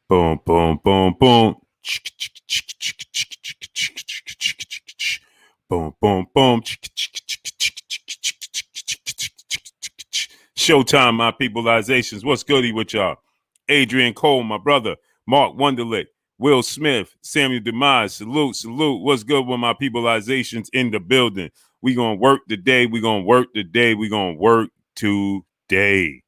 Boom, boom, boom, boom. Boom, boom, boom. Showtime, my peopleizations. What's goody with y'all? Adrian Cole, my brother. Mark Wunderlich. Will Smith. Samuel Demise. Salute, salute. What's good with my peopleizations in the building? We gonna work today. We gonna work today. We gonna work today.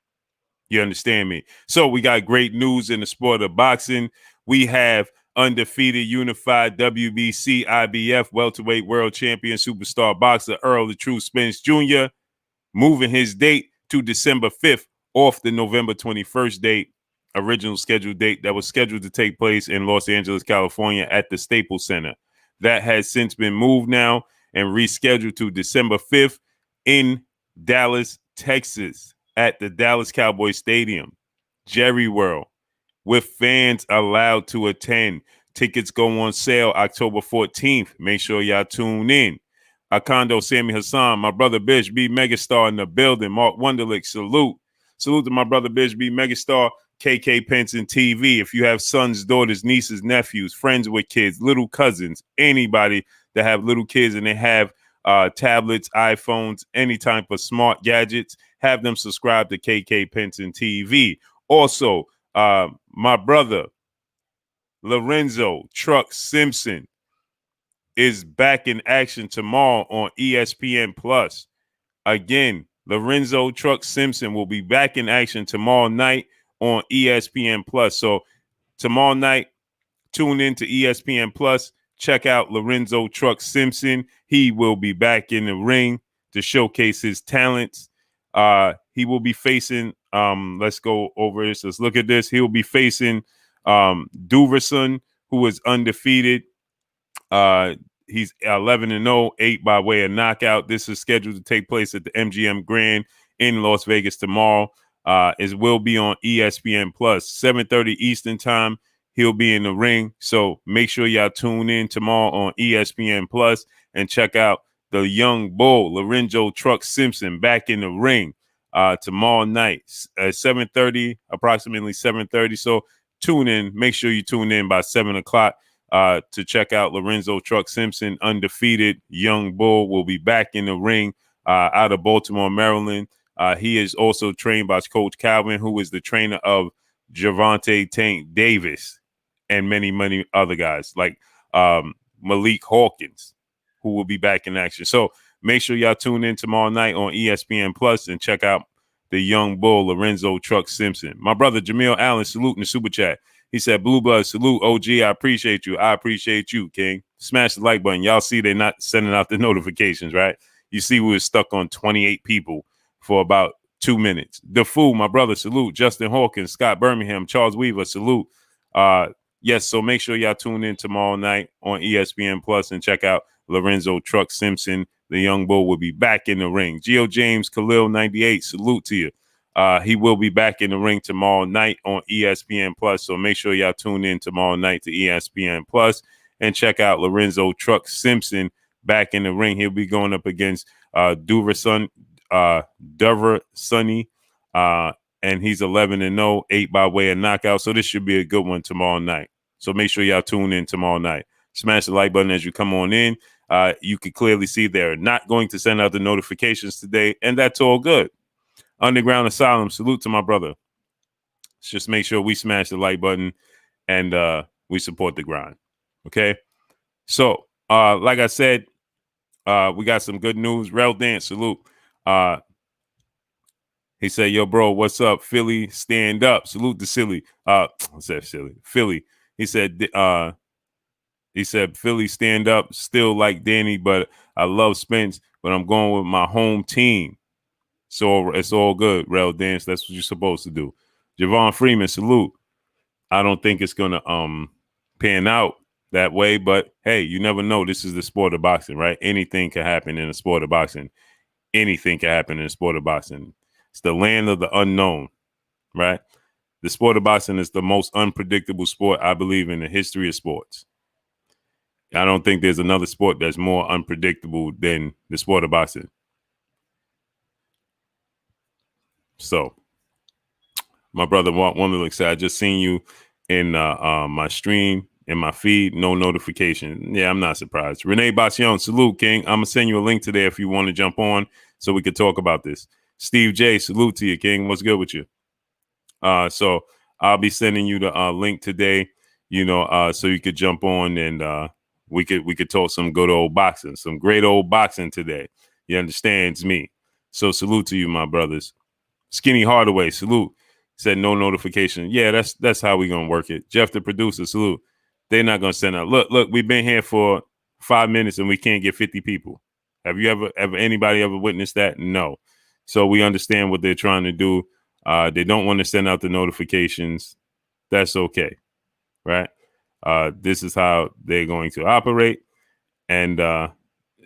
You understand me? So we got great news in the sport of boxing. We have undefeated, unified WBC, IBF welterweight world champion, superstar boxer Errol the True Spence Jr. moving his date to December 5th off the November 21st date, original scheduled date that was scheduled to take place in Los Angeles, California at the Staples Center. That has since been moved now and rescheduled to December 5th in Dallas, Texas at the Dallas Cowboys Stadium, Jerry World, with fans allowed to attend. Tickets go on sale October 14th. Make sure y'all tune in. Akando Sammy Hassan, my brother Bish B Megastar in the building. Mark Wunderlich, salute. Salute to my brother Bish B Megastar, KK Penson TV. If you have sons, daughters, nieces, nephews, friends with kids, little cousins, anybody that have little kids and they have tablets, iPhones, any type of smart gadgets, have them subscribe to KK Penson TV. Also, my brother Lorenzo Truck Simpson is back in action tomorrow on ESPN Plus. Again, Lorenzo Truck Simpson will be back in action tomorrow night on ESPN Plus. So tomorrow night, tune in to ESPN Plus. Check out Lorenzo Truck Simpson. He will be back in the ring to showcase his talents. He will be facing, let's go over this. Let's look at this. He will be facing Duverson, who is undefeated. He's 11-0, 8 by way of knockout. This is scheduled to take place at the MGM Grand in Las Vegas tomorrow. It will be on ESPN Plus, 7:30 Eastern time. He'll be in the ring. So make sure y'all tune in tomorrow on ESPN Plus and check out the young bull, Lorenzo Truck Simpson, back in the ring tomorrow night at 7:30, approximately 7:30. So tune in. Make sure you tune in by 7 o'clock. To check out Lorenzo Truck Simpson, undefeated young bull, will be back in the ring out of Baltimore, Maryland. He is also trained by Coach Calvin, who is the trainer of Gervonta Tank Davis and many, many other guys like Malik Hawkins, who will be back in action. So make sure y'all tune in tomorrow night on ESPN Plus and check out the young bull, Lorenzo Truck Simpson. My brother Jamil Allen, salute in the super chat. He said, Blue Blood, salute, OG. I appreciate you. I appreciate you, King. Smash the like button. Y'all see they're not sending out the notifications, right? You see we were stuck on 28 people for about 2 minutes. The Fool, my brother, salute. Justin Hawkins, Scott Birmingham, Charles Weaver, salute. Yes, so make sure y'all tune in tomorrow night on ESPN Plus and check out Lorenzo Truck Simpson. The young bull will be back in the ring. Geo James Khalil 98, salute to you. He will be back in the ring tomorrow night on ESPN Plus. So make sure y'all tune in tomorrow night to ESPN Plus and check out Lorenzo Truck Simpson back in the ring. He'll be going up against Dover Sonny, and he's 11-0, 8 by way of knockout. So this should be a good one tomorrow night. So make sure y'all tune in tomorrow night. Smash the like button as you come on in. You can clearly see they're not going to send out the notifications today, and that's all good. Underground Asylum, salute to my brother. Let's just make sure we smash the like button and we support the grind. Okay. So, like I said, we got some good news. Rel Dance, salute. He said, yo, bro, what's up? Philly, stand up. Salute to Silly. I said Silly. Philly. He said, Philly, stand up. Still like Danny, but I love Spence, but I'm going with my home team. So it's all good, Rel Dance. That's what you're supposed to do. Javon Freeman, salute. I don't think it's gonna pan out that way, but hey, you never know. This is the sport of boxing, right? Anything can happen in the sport of boxing. Anything can happen in the sport of boxing. It's the land of the unknown, right? The sport of boxing is the most unpredictable sport, I believe, in the history of sports. I don't think there's another sport that's more unpredictable than the sport of boxing. So, my brother Wonderlich said, I just seen you in my stream, in my feed, no notification. Yeah, I'm not surprised. Renee Bassion, salute, King. I'm gonna send you a link today if you want to jump on so we could talk about this. Steve J, salute to you, King. What's good with you? So I'll be sending you the link today, so you could jump on and we could talk some good old boxing, some great old boxing today. You understand? It's me. So salute to you, my brothers. Skinny Hardaway, salute. Said no notification. Yeah, that's how we gonna work it. Jeff, the producer, salute. They're not gonna send out. Look, we've been here for 5 minutes and we can't get 50 people. Have you ever anybody ever witnessed that? No. So we understand what they're trying to do. They don't want to send out the notifications. That's okay, right? This is how they're going to operate, and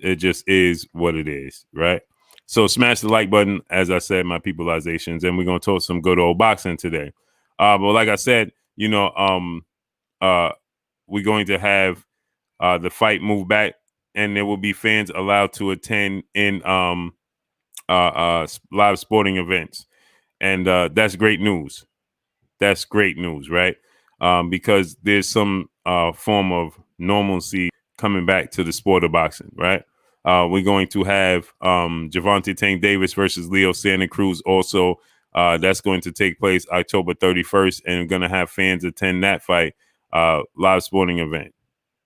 it just is what it is, right? So smash the like button, as I said, my peopleizations, and we're gonna talk some good old boxing today. But like I said, we're going to have the fight move back, and there will be fans allowed to attend in live sporting events, and that's great news. That's great news, right? Because there's some form of normalcy coming back to the sport of boxing, right? We're going to have Gervonta Tank Davis versus Leo Santa Cruz also. That's going to take place October 31st, and we're going to have fans attend that fight, live sporting event,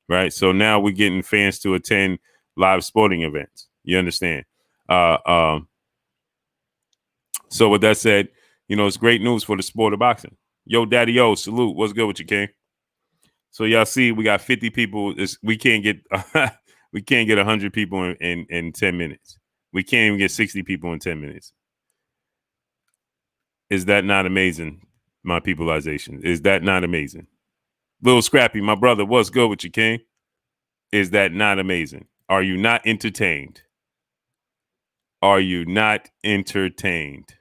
right? So now we're getting fans to attend live sporting events. You understand? So with that said, it's great news for the sport of boxing. Yo, Daddy O, salute. What's good with you, King? So y'all see, we got 50 people. We can't get we can't get 100 people in 10 minutes. We can't even get 60 people in 10 minutes. Is that not amazing, my peopleization? Is that not amazing? Little Scrappy, my brother, what's good with you, King? Is that not amazing? Are you not entertained? Are you not entertained?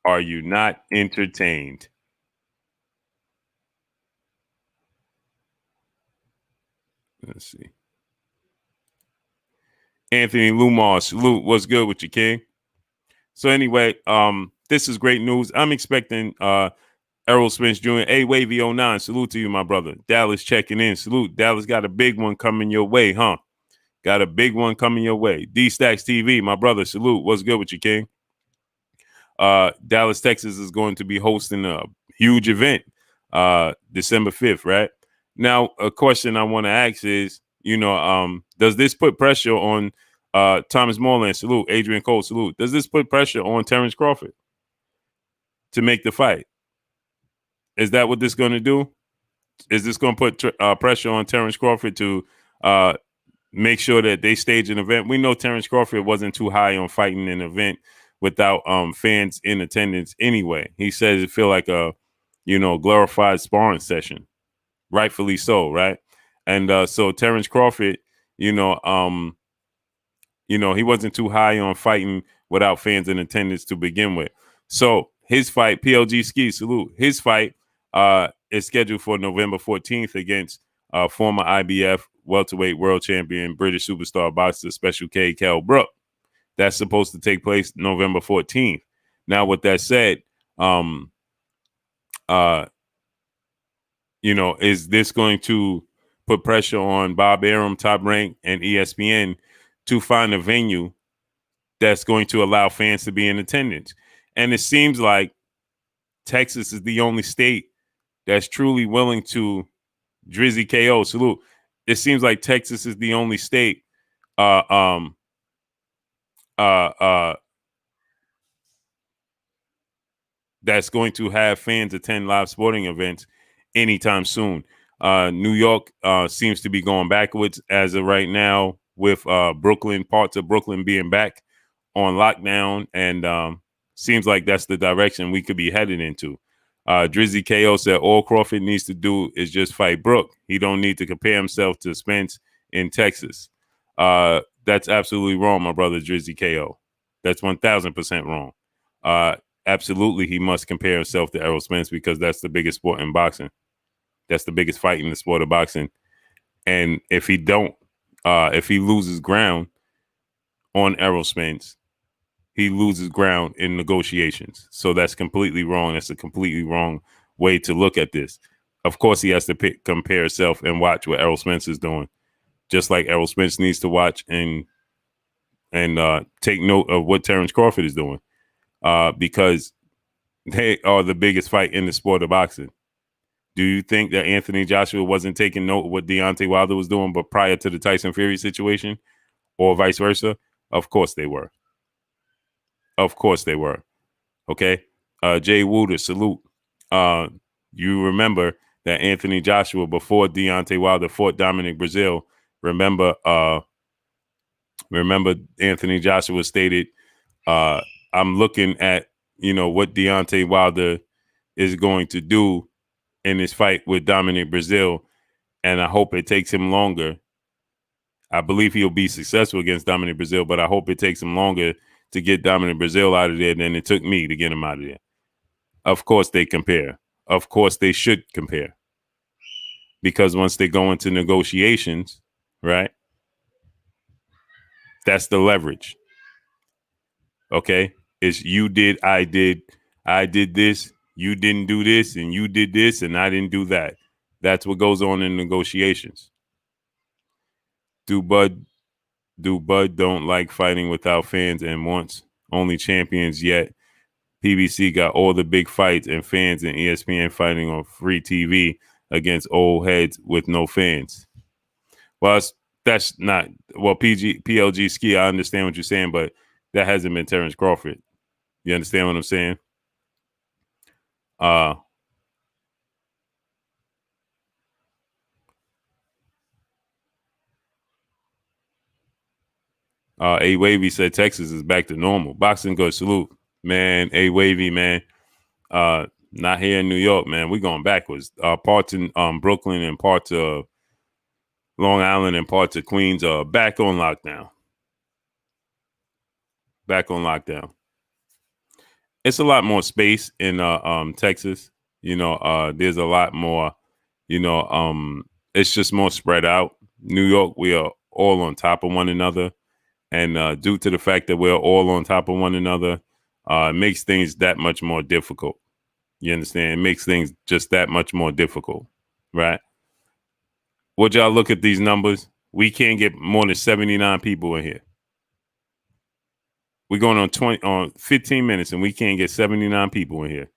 Are you not entertained? Let's see. Anthony Lumos, salute. What's good with you, King? So anyway, this is great news. I'm expecting Errol Spence Jr. A Wavy 09. Salute to you, my brother. Dallas checking in. Salute. Dallas got a big one coming your way, huh? Got a big one coming your way. D Stacks TV, my brother. Salute. What's good with you, King? Dallas, Texas is going to be hosting a huge event December 5th, right? Now, a question I want to ask is, does this put pressure on Thomas Moreland? Salute. Adrian Cole, salute. Does this put pressure on Terrence Crawford to make the fight? Is that what this going to do? Is this going to put pressure on Terrence Crawford to make sure that they stage an event? We know Terrence Crawford wasn't too high on fighting an event without fans in attendance anyway. He says it feel like a, glorified sparring session. Rightfully so, right? And so Terrence Crawford, he wasn't too high on fighting without fans in attendance to begin with. So his fight, PLG Ski, salute. His fight is scheduled for November 14th against former IBF welterweight world champion, British superstar boxer, Special K, Kell Brook. That's supposed to take place November 14th. Now, with that said, is this going to put pressure on Bob Arum, Top Rank, and ESPN to find a venue that's going to allow fans to be in attendance? And it seems like Texas is the only state that's truly willing to Drizzy KO, salute. It seems like Texas is the only state that's going to have fans attend live sporting events anytime soon. New York seems to be going backwards as of right now, with Brooklyn, parts of Brooklyn being back on lockdown, and seems like that's the direction we could be headed into. Drizzy KO said all Crawford needs to do is just fight Brook. He don't need to compare himself to Spence in Texas. That's absolutely wrong, my brother Drizzy KO. That's 1,000% wrong. Absolutely, he must compare himself to Errol Spence because that's the biggest sport in boxing. That's the biggest fight in the sport of boxing. And if he loses ground on Errol Spence, he loses ground in negotiations. So that's completely wrong. That's a completely wrong way to look at this. Of course, he has to compare himself and watch what Errol Spence is doing, just like Errol Spence needs to watch and take note of what Terrence Crawford is doing, because they are the biggest fight in the sport of boxing. Do you think that Anthony Joshua wasn't taking note of what Deontay Wilder was doing, but prior to the Tyson Fury situation, or vice versa? Of course they were. Of course they were. Okay. Jay Wooder, salute. You remember that Anthony Joshua, before Deontay Wilder fought Dominic Breazeale, remember Anthony Joshua stated, I'm looking at, what Deontay Wilder is going to do in this fight with Dominic Breazeale, and I hope it takes him longer. I believe he'll be successful against Dominic Breazeale, but I hope it takes him longer to get Dominic Breazeale out of there than it took me to get him out of there. Of course they compare. Of course they should compare. Because once they go into negotiations, right, that's the leverage. Okay? It's you did, I did this, you didn't do this, and you did this, and I didn't do that. That's what goes on in negotiations. Do Bud don't like fighting without fans and wants only champions, yet PBC got all the big fights and fans, and ESPN fighting on free TV against old heads with no fans. Well, that's not, well, PLG ski. I understand what you're saying, but that hasn't been Terrence Crawford. You understand what I'm saying? A Wavy said Texas is back to normal. Boxing good, salute, man. A Wavy, man. Not here in New York, man. We're going backwards. Parts in Brooklyn and parts of Long Island and parts of Queens are back on lockdown. Back on lockdown. It's a lot more space in Texas. There's a lot more. It's just more spread out. New York, we are all on top of one another, and due to the fact that we're all on top of one another, it makes things that much more difficult. You understand? It makes things just that much more difficult, right? Would y'all look at these numbers? We can't get more than 79 people in here. We're going on 15 minutes and we can't get 79 people in here.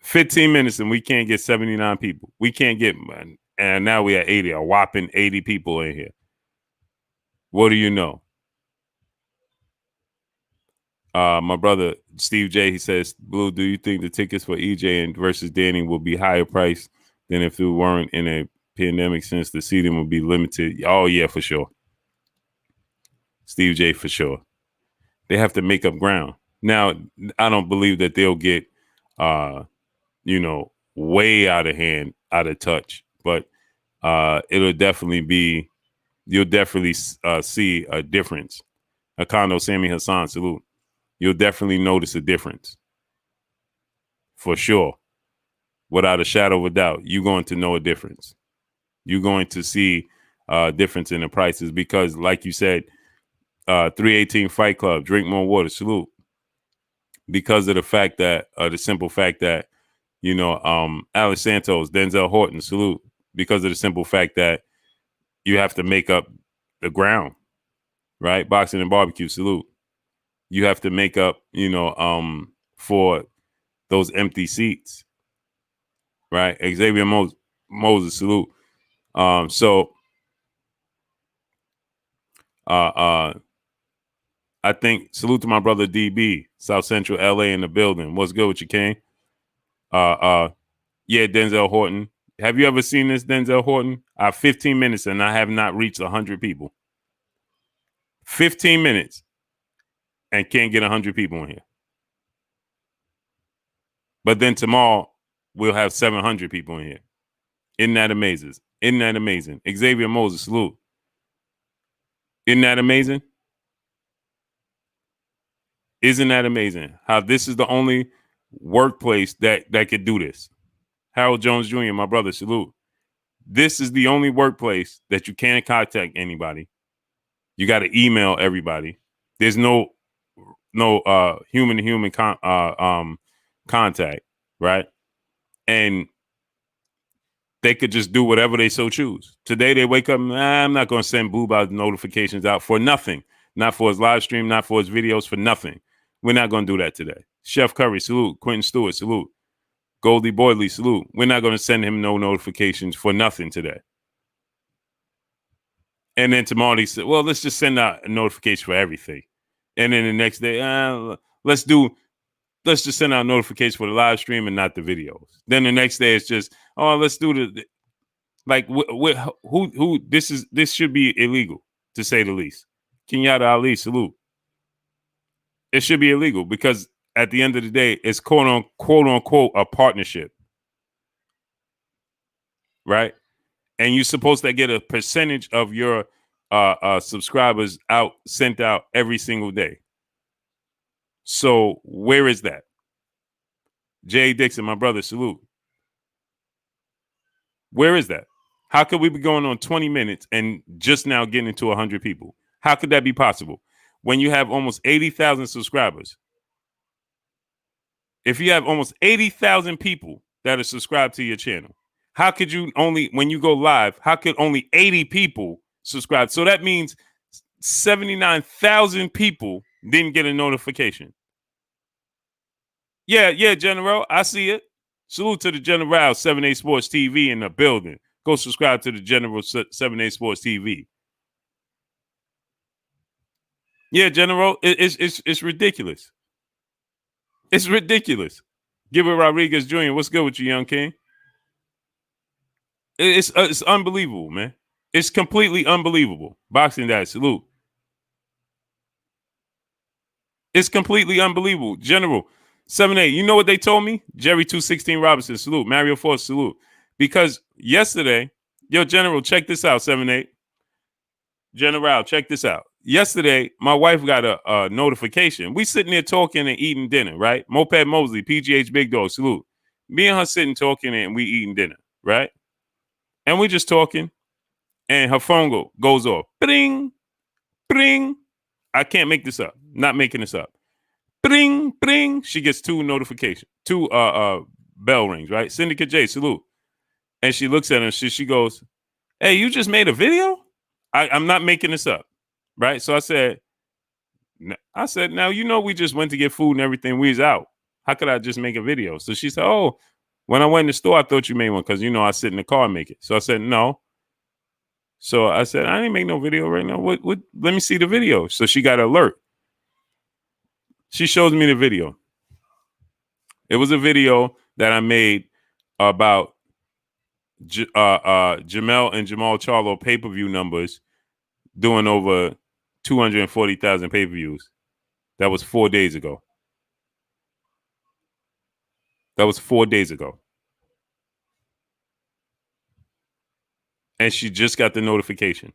"15 minutes and we can't get 79 people. We can't get, and now we at 80, a whopping 80 people in here. What do you know?" My brother Steve J, he says, "Blue, do you think the tickets for EJ and versus Danny will be higher priced than if we weren't in a pandemic, since the seating will be limited?" Oh yeah, for sure. Steve J, for sure. They have to make up ground. Now, I don't believe that they'll get way out of hand, out of touch, but it'll definitely be, you'll definitely see a difference. Akando Sammy Hassan, salute. You'll definitely notice a difference. For sure. Without a shadow of a doubt, you're going to know a difference. You're going to see a difference in the prices because, like you said, 318 Fight Club, drink more water, salute. Because of the fact that, the simple fact that, Alex Santos, Denzel Horton, salute. Because of the simple fact that you have to make up the ground, right? Boxing and barbecue, salute. You have to make up, for those empty seats, right? Xavier Moses, salute. So I think, salute to my brother DB, South Central LA in the building. What's good with you, King? Yeah, Denzel Horton. Have you ever seen this, Denzel Horton? 15 minutes and I have not reached 100 people. 15 minutes and can't get 100 people in here. But then tomorrow we'll have 700 people in here. Isn't that amazing? Isn't that amazing? Xavier Moses, salute. Isn't that amazing? Isn't that amazing? How this is the only workplace that could do this. Harold Jones Jr., my brother, salute. This is the only workplace that you can't contact anybody. You got to email everybody. There's no human to human contact, right? And they could just do whatever they so choose. Today they wake up, I'm not going to send Boob notifications out for nothing. Not for his live stream, not for his videos, for nothing. We're not going to do that today. Chef Curry, salute. Quentin Stewart, salute. Goldie Boydley, salute. We're not going to send him no notifications for nothing today. And then tomorrow he said, well, let's just send out a notification for everything. And then the next day, let's just send out a notification for the live stream and not the videos. Then the next day it's just, let's do the like who this should be illegal, to say the least. Kenyatta Ali, salute. It should be illegal because at the end of the day, it's quote unquote a partnership. Right? And you're supposed to get a percentage of your subscribers sent out every single day. So where is that? Jay Dixon, my brother, salute. Where is that? How could we be going on 20 minutes and just now getting into 100 people? How could that be possible? When you have almost 80,000 subscribers. If you have almost 80,000 people that are subscribed to your channel, how could you only, when you go live, how could only 80 people subscribe? So that means 79,000 people didn't get a notification. Yeah, General, I see it. Salute to the General 7A Sports TV in the building. Go subscribe to the General 7A Sports TV. Yeah, General, it's ridiculous. It's ridiculous. Gilbert Rodriguez Jr., what's good with you, young king? It's unbelievable, man. It's completely unbelievable. Boxing Dad, salute. It's completely unbelievable. General 7A, you know what they told me? Jerry 216 Robinson, salute. Mario Force, salute. Because yesterday, General, check this out, 7A. General, check this out. Yesterday, my wife got a notification. We sitting there talking and eating dinner, right? Moped Mosley, PGH Big Dog, salute. Me and her sitting talking and we eating dinner, right? And we just talking, and her phone goes off. Bring, bring. I can't make this up. Not making this up. Bring, bring. She gets two notifications, two bell rings, right? Syndicate J, salute. And she looks at her and she goes, hey, you just made a video? I'm not making this up, right? So I said, now, we just went to get food and everything. We was out. How could I just make a video? So she said, oh, when I went in the store, I thought you made one because, I sit in the car and make it. So I said, no. So I said, I didn't make no video right now. What? Let me see the video. So she got an alert. She shows me the video. It was a video that I made about Jamel and Jamal Charlo pay-per-view numbers doing over 240,000 pay-per-views. That was 4 days ago. And she just got the notification.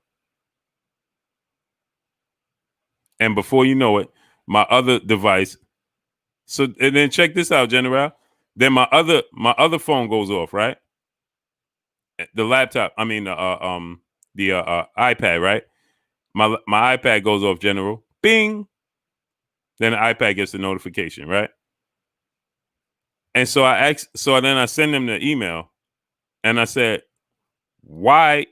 And before you know it, my other device. So, and then check this out, General. Then my other phone goes off, right? The laptop, I mean, the iPad, right? My iPad goes off, General. Bing. Then the iPad gets the notification, right? And so then I send them the email, and I said, why?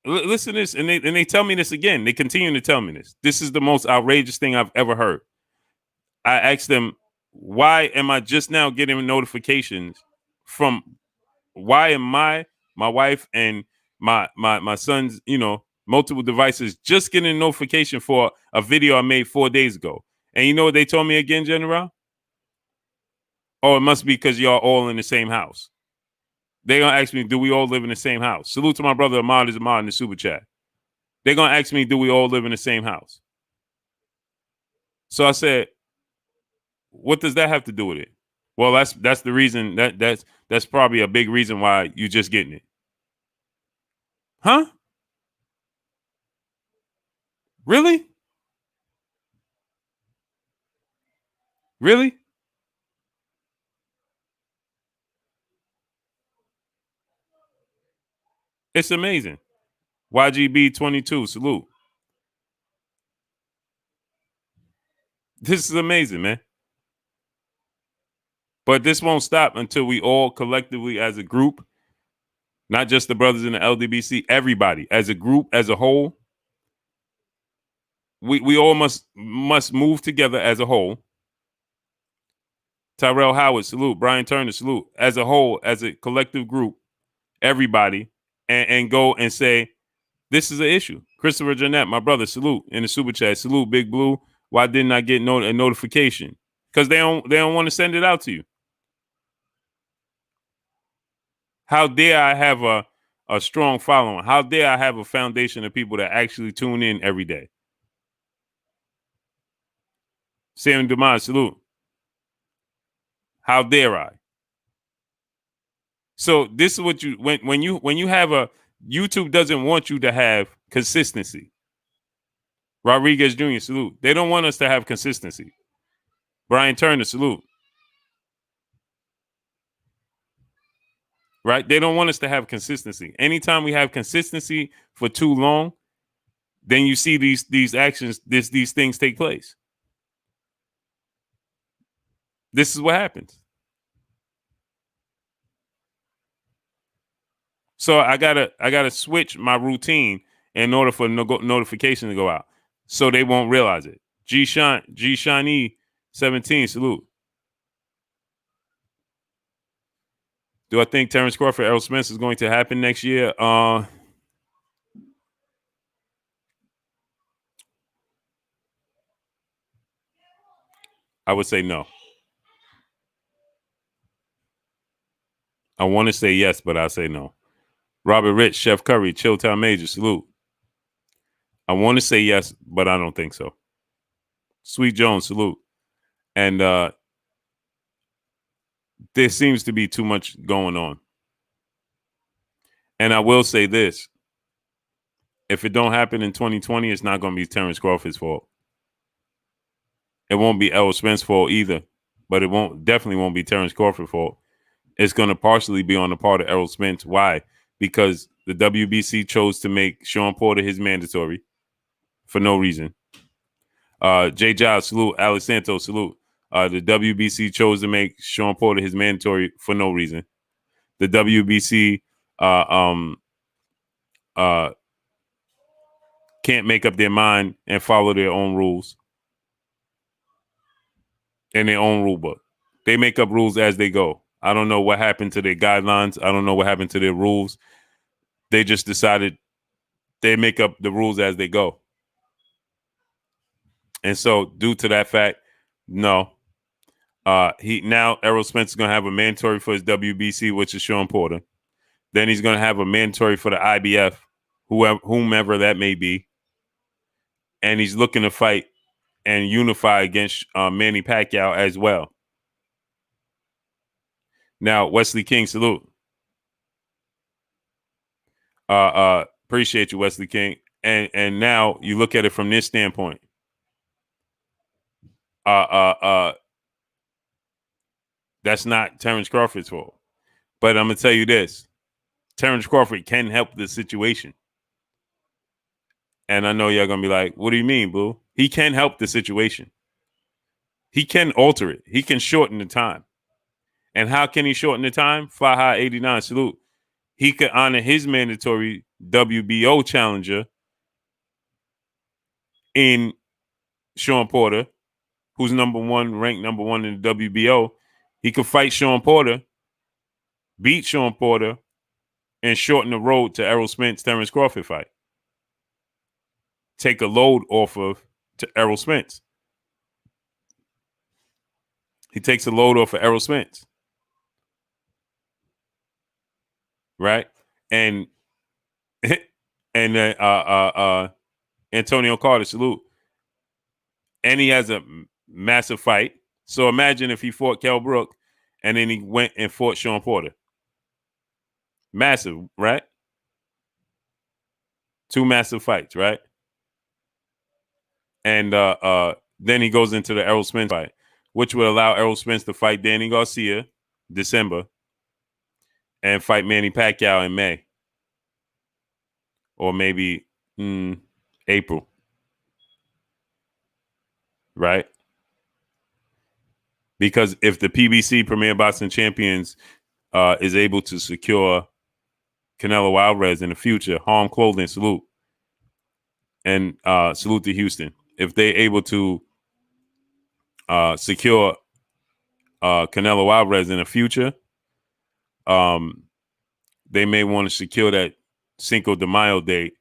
Listen to this, and they tell me this again. They continue to tell me this. This is the most outrageous thing I've ever heard. I asked them, why am I just now getting notifications from? Why am my wife and my son's multiple devices just getting a notification for a video I made 4 days ago? And you know what they told me again, General? Oh, it must be because y'all all in the same house. They're gonna ask me, do we all live in the same house? Salute to my brother Ahmad in the super chat. They're gonna ask me, do we all live in the same house? So I said, what does that have to do with it? Well, that's the reason that's probably a big reason why you're just getting it. Huh? Really? Really? It's amazing. YGB 22, salute. This is amazing, man. But this won't stop until we all collectively as a group, not just the brothers in the LDBC, everybody as a group, as a whole, we all must move together as a whole. Tyrell Howard, salute. Brian Turner, salute. As a whole, as a collective group, everybody, and go and say, this is an issue. Christopher Jeanette, my brother, salute in the super chat. Salute, Big Blue. Why didn't I get a notification? Because they don't want to send it out to you. How dare I have a strong following? How dare I have a foundation of people that actually tune in every day? Sam Demise, salute. How dare I? So this is what you when you have a YouTube doesn't want you to have consistency. Rodriguez Jr., salute. They don't want us to have consistency. Brian Turner, salute. Right? They don't want us to have consistency. Anytime we have consistency for too long, then you see these actions, these things take place. This is what happens. So I gotta switch my routine in order for notification to go out, so they won't realize it. G Shani 17, salute. Do I think Terrence Crawford, Errol Spence is going to happen next year? I would say no. I want to say yes, but I'll say no. Robert Rich, Chef Curry, Chilltown Major, salute. I want to say yes, but I don't think so. Sweet Jones, salute. And there seems to be too much going on. And I will say this. If it don't happen in 2020, it's not going to be Terrence Crawford's fault. It won't be Errol Spence's fault either, but it definitely won't be Terrence Crawford's fault. It's going to partially be on the part of Errol Spence. Why? Because the WBC chose to make Sean Porter his mandatory for no reason. Jay Giles, salute. Alex Santos, salute. The WBC chose to make Sean Porter his mandatory for no reason. The WBC can't make up their mind and follow their own rules and their own rule book. They make up rules as they go. I don't know what happened to their guidelines. I don't know what happened to their rules. They just decided they make up the rules as they go. And so due to that fact, no. Errol Spence is going to have a mandatory for his WBC, which is Sean Porter. Then he's going to have a mandatory for the IBF, whomever that may be. And he's looking to fight and unify against Manny Pacquiao as well. Now, Wesley King, salute. Appreciate you, Wesley King. And now you look at it from this standpoint. That's not Terrence Crawford's fault. But I'm gonna tell you this. Terrence Crawford can help the situation. And I know y'all gonna be like, what do you mean, boo? He can help the situation. He can alter it. He can shorten the time. And how can he shorten the time? Fly High 89, salute. He could honor his mandatory WBO challenger in Sean Porter, who's ranked number one in the WBO. He could fight Sean Porter, beat Sean Porter, and shorten the road to Errol Spence, Terrence Crawford fight. Take a load off of Errol Spence. He takes a load off of Errol Spence. Right? And Antonio Carter, salute. And he has a massive fight. So imagine if he fought Kell Brook and then he went and fought Sean Porter. Massive, right? Two massive fights, right? And then he goes into the Errol Spence fight, which would allow Errol Spence to fight Danny Garcia December and fight Manny Pacquiao in May. or maybe April, right? Because if the PBC Premier Boxing Champions is able to secure Canelo Alvarez in the future, Harm Clothing, salute, and salute to Houston. If they're able to secure Canelo Alvarez in the future, they may want to secure that Cinco de Mayo date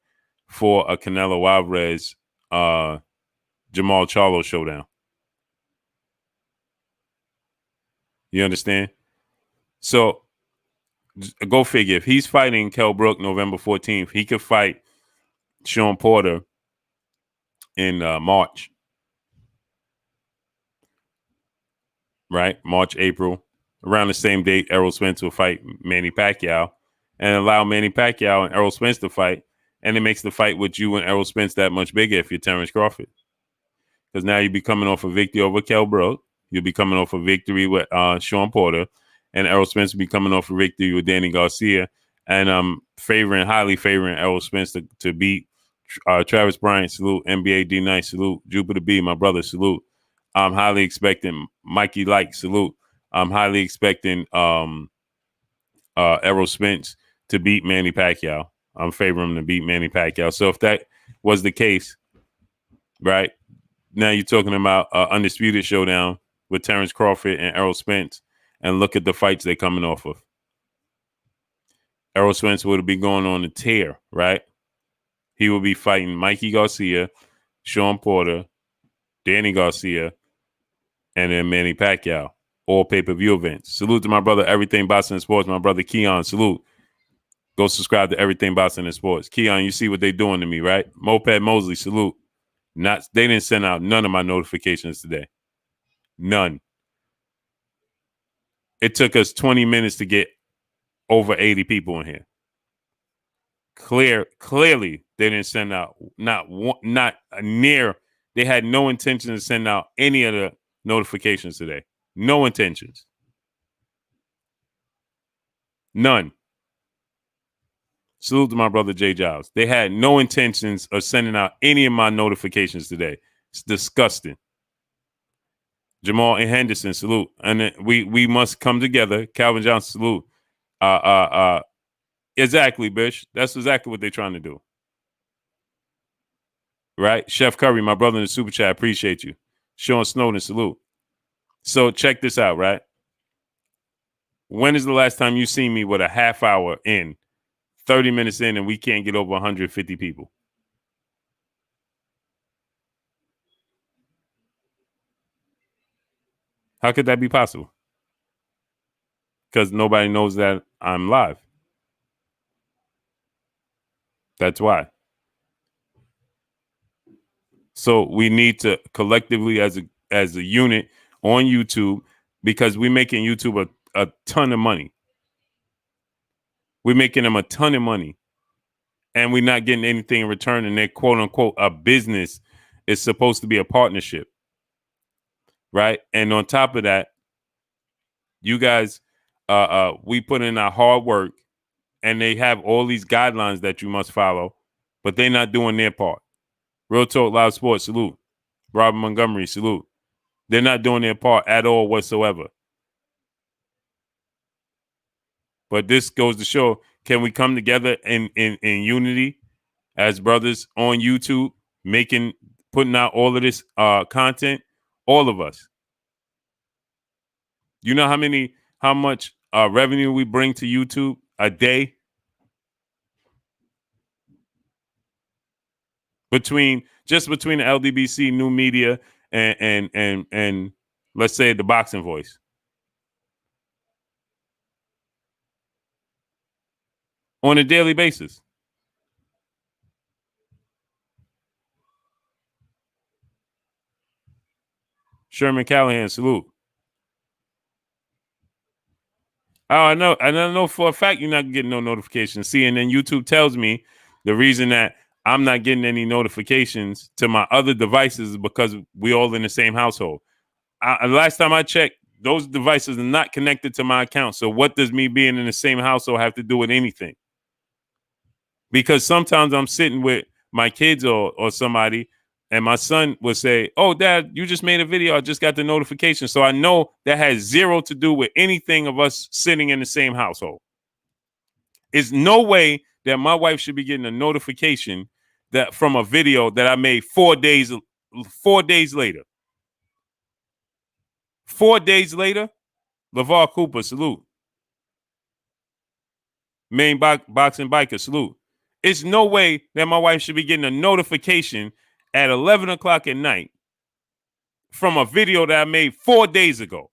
for a Canelo Alvarez Jamal Charlo showdown. You understand? So go figure. If he's fighting Kell Brook November 14th, he could fight Sean Porter in March, right? March, April, around the same date. Errol Spence will fight Manny Pacquiao, and allow Manny Pacquiao and Errol Spence to fight, and it makes the fight with you and Errol Spence that much bigger if you're Terrence Crawford, because now you'll be coming off a victory over Kell Brook, you'll be coming off a victory with Sean Porter, and Errol Spence will be coming off a victory with Danny Garcia, and highly favoring Errol Spence to beat Travis Bryant, salute. NBA D Nice, salute. Jupiter B, my brother, salute. I'm highly expecting Mikey Light, salute. I'm highly expecting Errol Spence to beat Manny Pacquiao. I'm favoring him to beat Manny Pacquiao. So if that was the case, right, now you're talking about undisputed showdown with Terrence Crawford and Errol Spence, and look at the fights they're coming off of. Errol Spence would be going on a tear, right? He will be fighting Mikey Garcia, Sean Porter, Danny Garcia, and then Manny Pacquiao, all pay-per-view events. Salute to my brother, Everything Boxing and Sports, my brother Keon, salute. Go subscribe to Everything Boxing and Sports. Keon, you see what they're doing to me, right? Moped Mosley, salute. They didn't send out none of my notifications today. None. It took us 20 minutes to get over 80 people in here. Clearly, they didn't send out not near. They had no intention to send out any of the notifications today. No intentions. None. Salute to my brother Jay Giles. They had no intentions of sending out any of my notifications today. It's disgusting. Jamal and Henderson, salute. And then we must come together. Calvin Johnson, salute. Exactly, Bish. That's exactly what they're trying to do. Right? Chef Curry, my brother in the super chat, appreciate you. Sean Snowden, salute. So check this out, right? When is the last time you seen me with a half hour in, 30 minutes in, and we can't get over 150 people? How could that be possible? Because nobody knows that I'm live. That's why. So we need to collectively, as a unit on YouTube, because we're making YouTube a ton of money. We're making them a ton of money, and we're not getting anything in return. And they're quote unquote a business. It's supposed to be a partnership, right? And on top of that, you guys, we put in our hard work, and they have all these guidelines that you must follow, but they're not doing their part. Real Talk Live Sports, salute. Robert Montgomery, salute. They're not doing their part at all whatsoever. But this goes to show, can we come together in unity as brothers on YouTube, putting out all of this content? All of us. You know how much revenue we bring to YouTube a day? Between the LDBC, New Media, and let's say the Boxing Voice. On a daily basis. Sherman Callahan, salute. Oh, I know for a fact you're not getting no notifications. See, and then YouTube tells me the reason that I'm not getting any notifications to my other devices is because we all in the same household. Last time I checked, those devices are not connected to my account. So what does me being in the same household have to do with anything? Because sometimes I'm sitting with my kids or somebody, and my son will say, "Oh, Dad, you just made a video. I just got the notification." So I know that has zero to do with anything of us sitting in the same household. There's no way that my wife should be getting a notification that from a video that I made 4 days later. 4 days later, LeVar Cooper, salute. Main boxing biker, salute. It's no way that my wife should be getting a notification at 11 o'clock at night from a video that I made 4 days ago.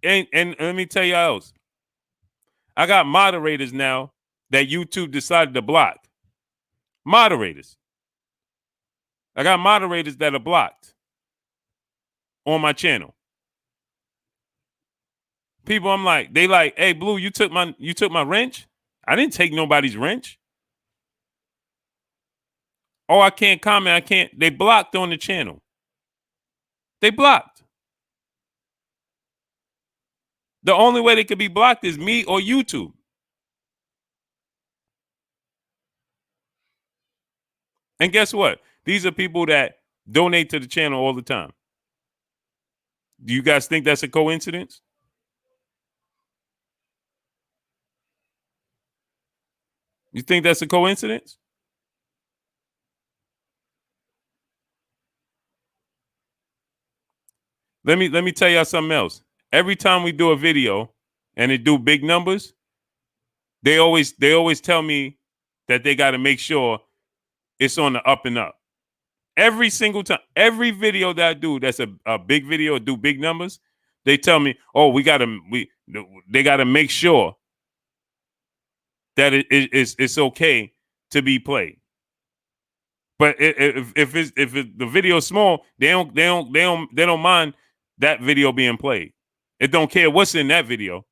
And let me tell you else. I got moderators now that YouTube decided to block. Moderators. I got moderators that are blocked on my channel. People, I'm like, they like, hey, Blue, you took my wrench? I didn't take nobody's wrench. Oh, I can't comment. I can't. They blocked on the channel. They blocked. The only way they could be blocked is me or YouTube. And guess what? These are people that donate to the channel all the time. Do you guys think that's a coincidence? You think that's a coincidence? Let me tell y'all something else. Every time we do a video and it do big numbers, they always tell me that they got to make sure it's on the up and up. Every single time, every video that I do that's a big video, do big numbers, they tell me, oh, they gotta make sure that it's okay to be played. But if the video's small, they don't mind that video being played. It don't care what's in that video.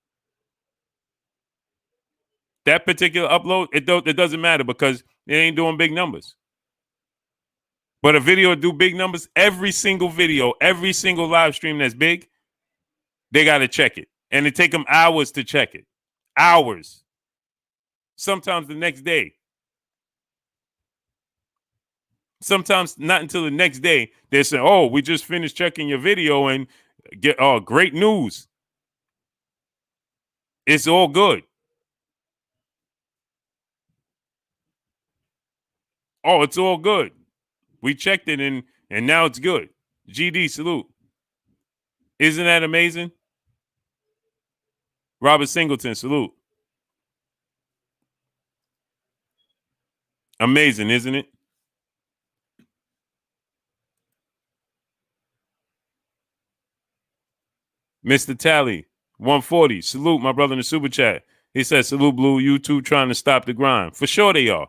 That particular upload, it doesn't matter because it ain't doing big numbers. But a video do big numbers, every single video, every single live stream that's big, they got to check it. And it take them hours to check it. Hours. Sometimes the next day. Sometimes not until the next day, they say, oh, we just finished checking your video and get great news. It's all good. Oh, it's all good. We checked it and now it's good. GD, salute. Isn't that amazing? Robert Singleton, salute. Amazing, isn't it? Mr. Tally, 140. Salute, my brother in the super chat. He said, salute, Blue. You two trying to stop the grind. For sure they are.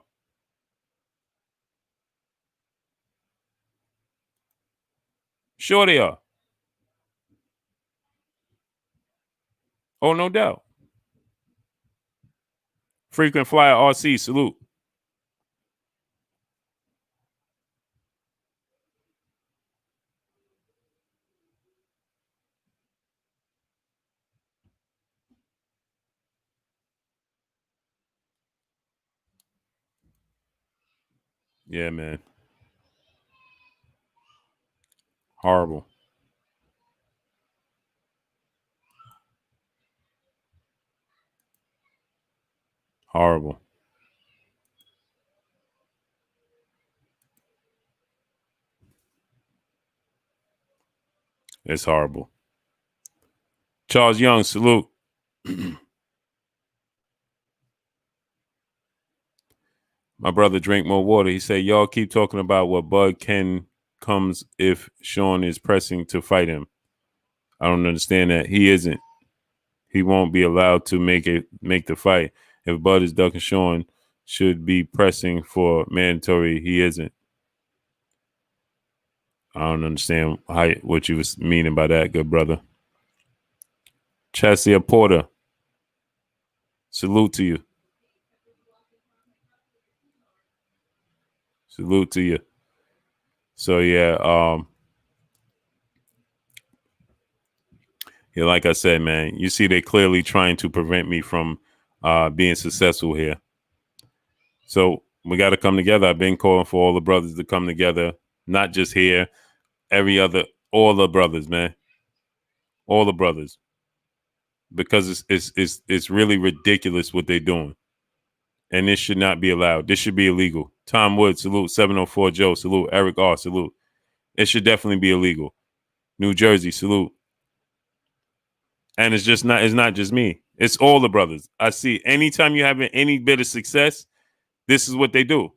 Sure they are. Oh, no doubt. Frequent flyer RC, salute. Yeah, man. Horrible. Horrible. It's horrible. Charles Young, salute. My brother drink more water. He said, y'all keep talking about what Bud Ken comes if Sean is pressing to fight him. I don't understand that. He isn't. He won't be allowed to make the fight. If Bud is ducking Sean should be pressing for mandatory, he isn't. I don't understand what you was meaning by that, good brother. Chassia Porter, salute to you. Salute to you. So yeah, Yeah, like I said, man, you see, they're clearly trying to prevent me from being successful here. So we got to come together. I've been calling for all the brothers to come together, not just here, all the brothers, man, all the brothers, because it's really ridiculous what they're doing, and this should not be allowed. This should be illegal. Tom Wood, salute. 704 Joe, salute. Eric R, salute. It should definitely be illegal. New Jersey, salute. And it's not just me. It's all the brothers. I see anytime you're having any bit of success, this is what they do.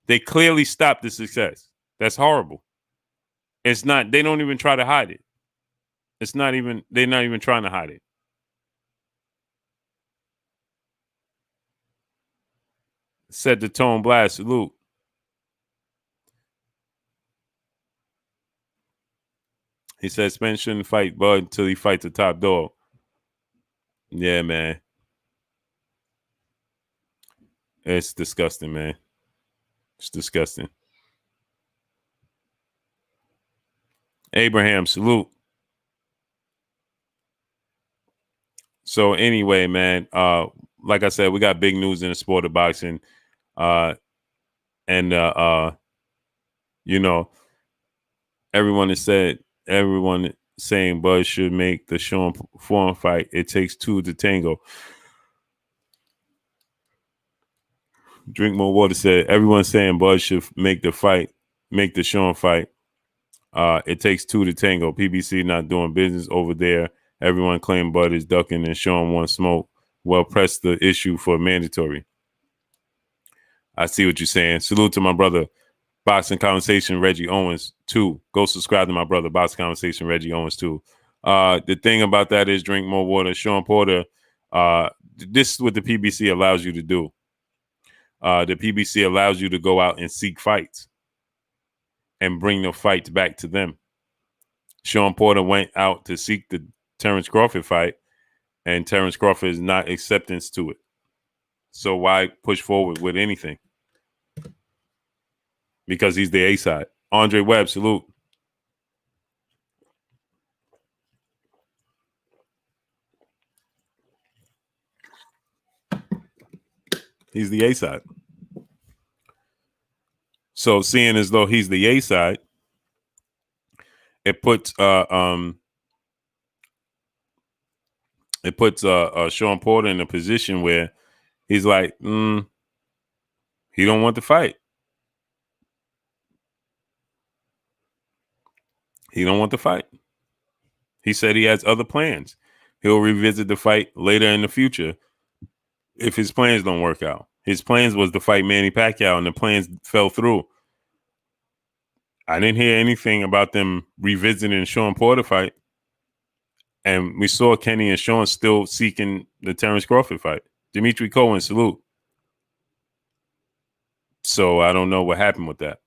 They clearly stop the success. That's horrible. It's not, they don't even try to hide it. They're not even trying to hide it. Set the tone, blast, salute. He said Spence shouldn't fight Bud until he fights the top dog. Yeah, man. It's disgusting, man. It's disgusting. Abraham, salute. So anyway, man, like I said, we got big news in the sport of boxing. And you know, everyone saying Bud should make the Sean Foreign fight. It takes two to tango. Drink more water said everyone's saying Bud should make the Sean fight. It takes two to tango. PBC not doing business over there. Everyone claimed Bud is ducking and Sean wants smoke. Well, press the issue for mandatory. I see what you're saying. Salute to my brother, Boxing Conversation, Reggie Owens, too. Go subscribe to my brother, Boxing Conversation, Reggie Owens, too. The thing about that is drink more water. Sean Porter, this is what the PBC allows you to do. The PBC allows you to go out and seek fights and bring the fights back to them. Sean Porter went out to seek the Terrence Crawford fight, and Terrence Crawford is not acceptance to it. So why push forward with anything? Because he's the A side. Andre Webb, salute. He's the A side. So seeing as though he's the A side, it puts Sean Porter in a position where he's like, he don't want to fight. He don't want to fight. He said he has other plans. He'll revisit the fight later in the future if his plans don't work out. His plans was to fight Manny Pacquiao, and the plans fell through. I didn't hear anything about them revisiting Sean Porter fight. And we saw Kenny and Sean still seeking the Terrence Crawford fight. Dimitri Cohen, salute. So I don't know what happened with that.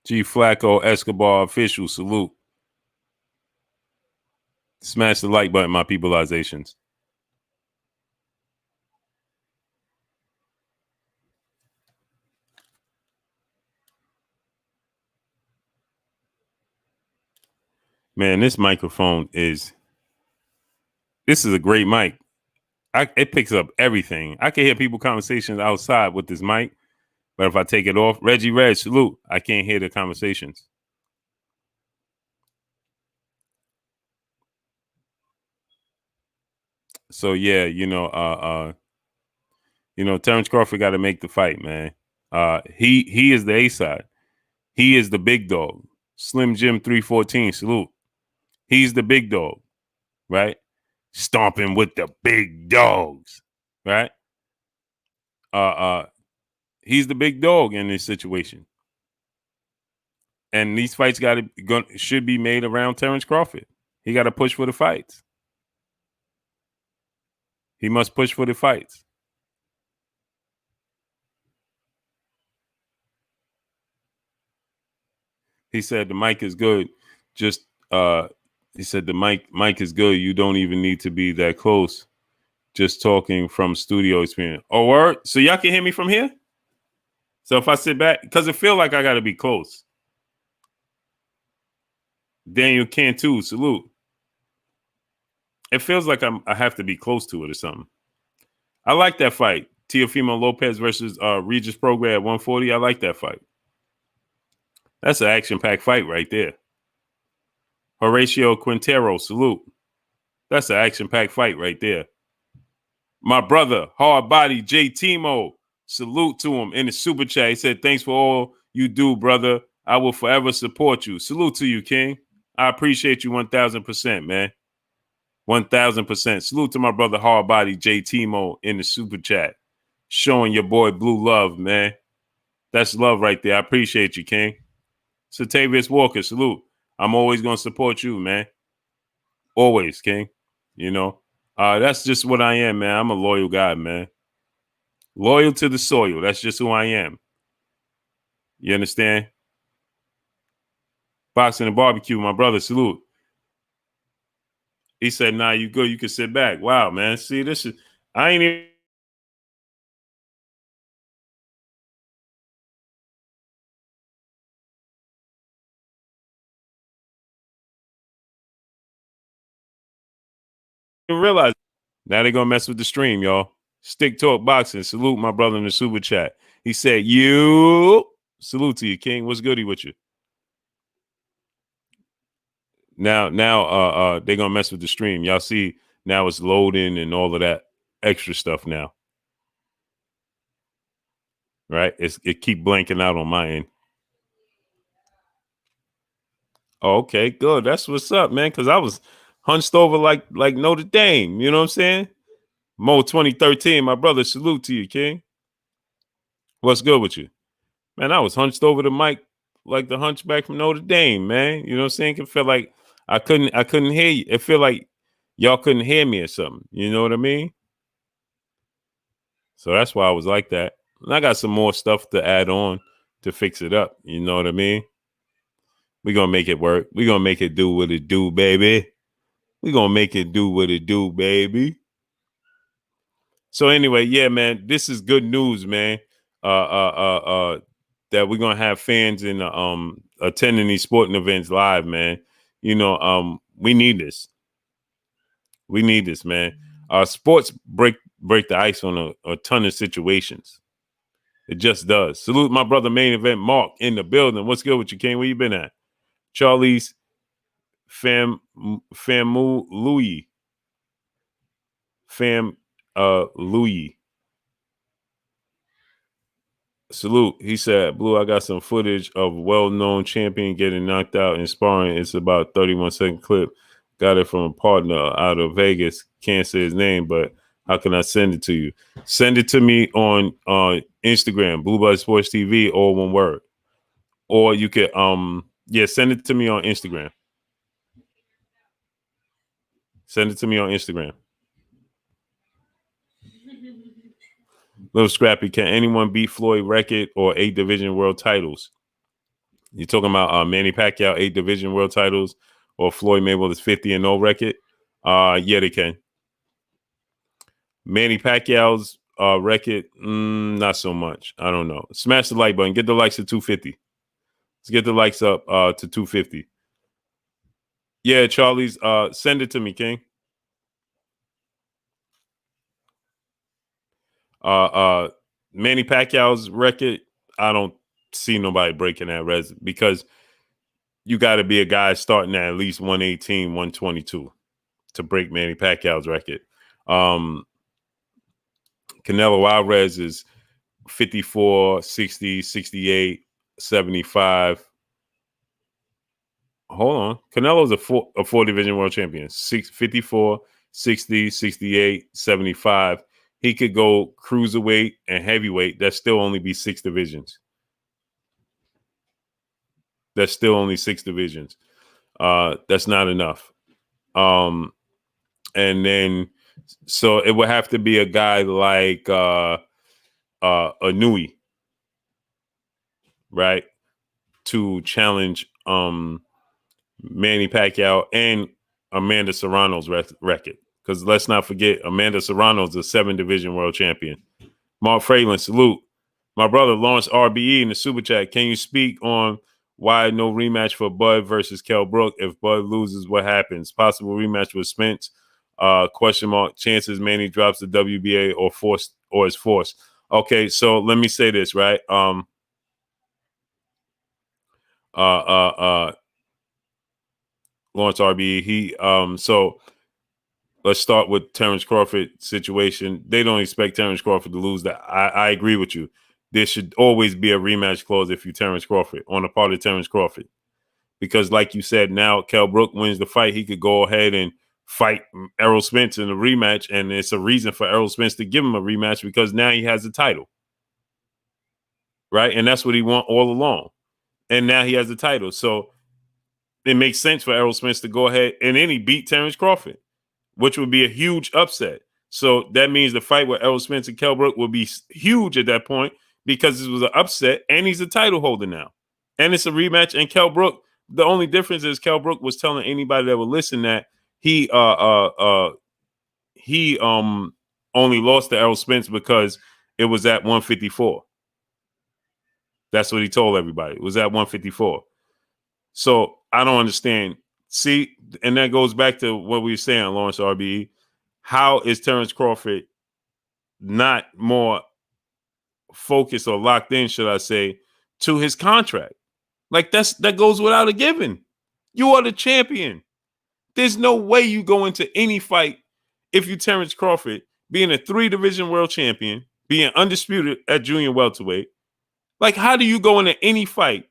G Flacco, Escobar, official, salute. Smash the like button, my peopleizations. Man, this microphone this is a great mic. It picks up everything. I can hear people conversations outside with this mic, but if I take it off, Reggie Red, salute. I can't hear the conversations. So yeah, Terrence Crawford got to make the fight, man. He is the A side. He is the big dog. Slim Jim 314, salute. He's the big dog, right? Stomping with the big dogs, right? He's the big dog in this situation. And these fights should be made around Terrence Crawford. He got to push for the fights. He must push for the fights. He said the mic is good. He said the mic is good. You don't even need to be that close. Just talking from studio experience. Oh, word? So y'all can hear me from here? So if I sit back, because it feel like I got to be close. Daniel Cantu, salute. It feels like I have to be close to it or something. I like that fight. Teofimo Lopez versus Regis Prograis at 140. I like that fight. That's an action-packed fight right there. Horatio Quintero, salute. That's an action-packed fight right there. My brother, hard body, J. Timo, salute to him in the super chat. He said, thanks for all you do, brother. I will forever support you. Salute to you, King. I appreciate you 1,000%, man. 1,000%. Salute to my brother, hard body, J. Timo in the super chat. Showing your boy blue love, man. That's love right there. I appreciate you, King. Satavius Walker, salute. I'm always going to support you, man. Always, King. You know, that's just what I am, man. I'm a loyal guy, man. Loyal to the soil. That's just who I am. You understand? Boxing and barbecue, my brother, salute. He said, nah, you good. You can sit back. Wow, man. See, this is, I ain't even realize. Now they're going to mess with the stream, y'all. Stick Talk Boxing. Salute my brother in the super chat. He said, you. Salute to you, King. What's goody with you? Now, they're going to mess with the stream. Y'all see, now it's loading and all of that extra stuff now. Right? It keep blanking out on my end. Oh, okay, good. That's what's up, man. Because I was hunched over like Notre Dame. You know what I'm saying? Mo 2013, my brother. Salute to you, King. What's good with you, man? I was hunched over the mic like the hunchback from Notre Dame, man. You know what I'm saying? It felt like I couldn't hear you. It felt like y'all couldn't hear me or something. You know what I mean? So that's why I was like that. And I got some more stuff to add on to fix it up. You know what I mean? We're going to make it work. We're going to make it do what it do, baby. We're going to make it do what it do, baby. So anyway, yeah, man, this is good news, man. That we're going to have fans in attending these sporting events live, man. You know, we need this. We need this, man. Sports break the ice on a ton of situations. It just does. Salute my brother, main event Mark in the building. What's good with you, King? Where you been at? Charlie's Famu Louis. Louis. Salute. He said, Blue, I got some footage of well-known champion getting knocked out in sparring. It's about 31-second clip. Got it from a partner out of Vegas. Can't say his name, but how can I send it to you? Send it to me on Instagram, Blue Buzz Sports TV, all one word. Or you could send it to me on Instagram. Send it to me on Instagram. Little Scrappy, can anyone beat Floyd record or 8 division world titles? You're talking about Manny Pacquiao 8 division world titles or Floyd Mayweather's 50-0 record? Yeah, they can. Manny Pacquiao's record, not so much. I don't know. Smash the like button. Get the likes to 250. Let's get the likes up to 250. Yeah, Charlie's. Send it to me, King. Manny Pacquiao's record, I don't see nobody breaking that because you got to be a guy starting at least 118, 122 to break Manny Pacquiao's record. Canelo Alvarez is 54, 60, 68, 75. Hold on. Canelo's a four division world champion. 54, 60, 68, 75. He could go cruiserweight and heavyweight. That still only be 6 divisions. That's still only 6 divisions. That's not enough. And then, so it would have to be a guy like Anui, right, to challenge Manny Pacquiao and Amanda Serrano's record. Because let's not forget, Amanda Serrano's a 7 division world champion. Mark Fralin, salute. My brother Lawrence RBE in the super chat. Can you speak on why no rematch for Bud versus Kell Brook? If Bud loses, what happens? Possible rematch with Spence? Question mark. Chances Manny drops the WBA or is forced. Okay, so let me say this, right? Lawrence RBE. So let's start with Terrence Crawford situation. They don't expect Terrence Crawford to lose that. I agree with you. There should always be a rematch clause if you Terrence Crawford on the part of Terrence Crawford. Because like you said, now Kell Brook wins the fight. He could go ahead and fight Errol Spence in a rematch. And it's a reason for Errol Spence to give him a rematch because now he has the title. Right. And that's what he want all along. And now he has the title. So it makes sense for Errol Spence to go ahead and then he beat Terrence Crawford, which would be a huge upset. So that means the fight with Errol Spence and Kell Brook will be huge at that point because this was an upset and he's a title holder now. And it's a rematch. And Kell Brook, the only difference is Kell Brook was telling anybody that would listen that he only lost to Errol Spence because it was at 154. That's what he told everybody. It was at 154. So I don't understand. See, and that goes back to what we were saying, Lawrence RBE. How is Terrence Crawford not more focused or locked in, should I say, to his contract? Like that goes without a given. You are the champion. There's no way you go into any fight if you Terrence Crawford being a 3-division world champion, being undisputed at junior welterweight. Like, how do you go into any fight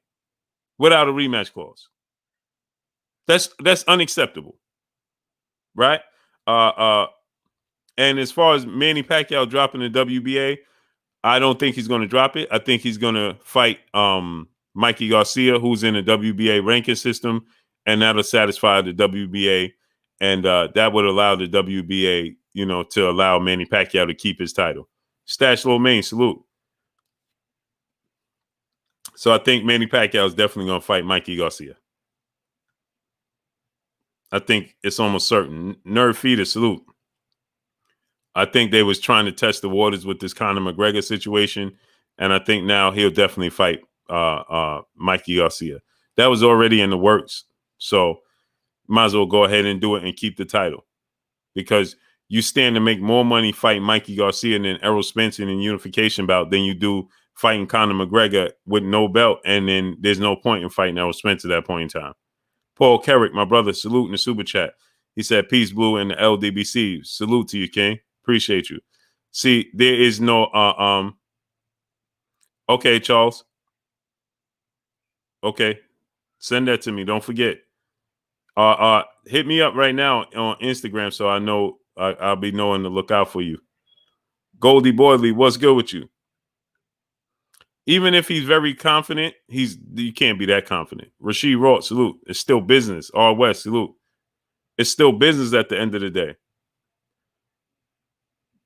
without a rematch clause? That's unacceptable, right? Uh, uh, and as far as Manny Pacquiao dropping the WBA, I don't think he's going to drop it. I think he's going to fight Mikey Garcia, who's in the WBA ranking system, and that'll satisfy the WBA, and that would allow the WBA, to allow Manny Pacquiao to keep his title. Stash Low Main, salute. So I think Manny Pacquiao is definitely going to fight Mikey Garcia. I think it's almost certain. Nerve Feeder, salute. I think they was trying to test the waters with this Conor McGregor situation, and I think now he'll definitely fight Mikey Garcia. That was already in the works, so might as well go ahead and do it and keep the title because you stand to make more money fighting Mikey Garcia and then Errol Spence in unification bout than you do fighting Conor McGregor with no belt, and then there's no point in fighting Errol Spence at that point in time. Paul Carrick, my brother, salute in the super chat. He said, "Peace, Blue, and the LDBC. Salute to you, King. Appreciate you." See, there is no okay, Charles. Okay. Send that to me. Don't forget. Hit me up right now on Instagram so I know I'll be knowing to look out for you. Goldie Boydley, what's good with you? Even if he's very confident, you can't be that confident. Rasheed Roth, salute. It's still business. R West, salute. It's still business at the end of the day.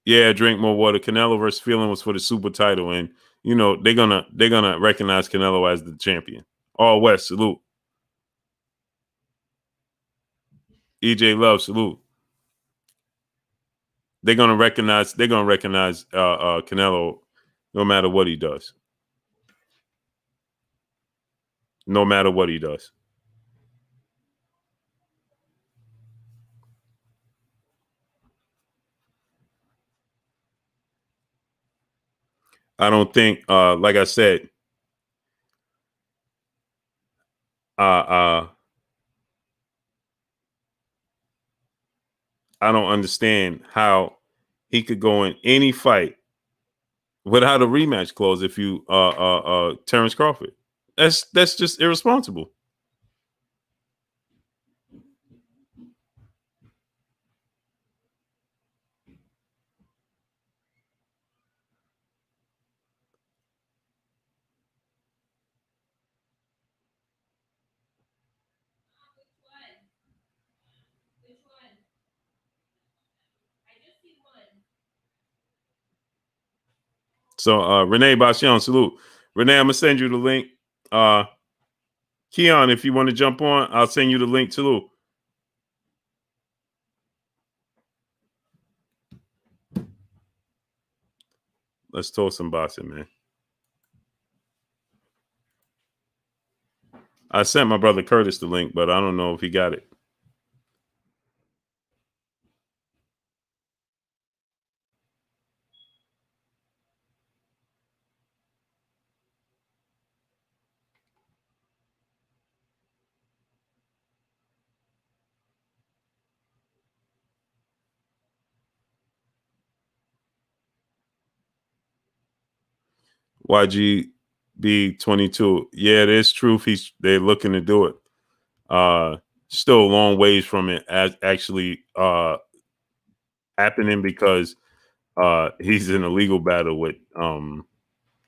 Yeah, drink more water. Canelo versus Feeling was for the super title, and they're gonna recognize Canelo as the champion. All West, salute. EJ Love, salute. They're gonna recognize Canelo no matter what he does. No matter what he does. I don't think, like I said, I don't understand how he could go in any fight without a rematch clause if you Terrence Crawford. That's just irresponsible. So Renee Bashan, salute. Renee, I'm gonna send you the link. Keon, if you want to jump on, I'll send you the link too. Let's talk some boxing, man. I sent my brother Curtis the link, but I don't know if he got it. YGB22. Yeah, there's truth. They're looking to do it. Still a long ways from it actually happening because he's in a legal battle with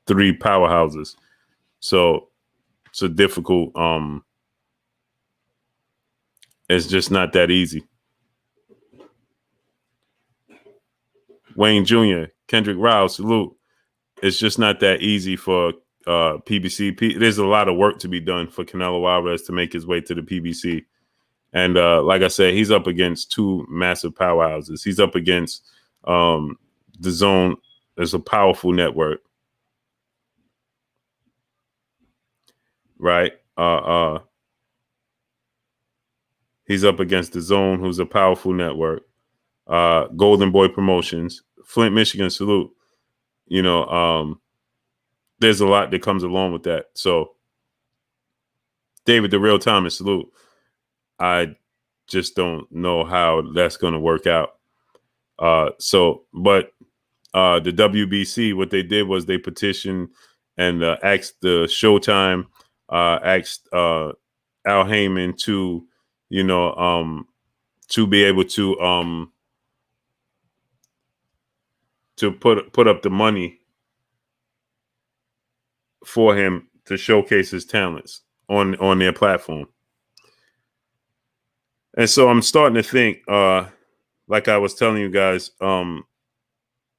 three powerhouses. So it's a difficult. It's just not that easy. Wayne Jr., Kendrick Rouse, salute. It's just not that easy for PBC. There's a lot of work to be done for Canelo Alvarez to make his way to the PBC. And like I said, he's up against two massive powerhouses. He's up against the Zone. It's a powerful network, right? He's up against the Zone, who's a powerful network. Golden Boy Promotions, Flint, Michigan, salute. You know, there's a lot that comes along with that. So, David, the Real Thomas, salute. I just don't know how that's going to work out. But the WBC, what they did was they petitioned and asked the Showtime, asked Al Heyman to, to be able to put up the money for him to showcase his talents on their platform. And so I'm starting to think, like I was telling you guys, I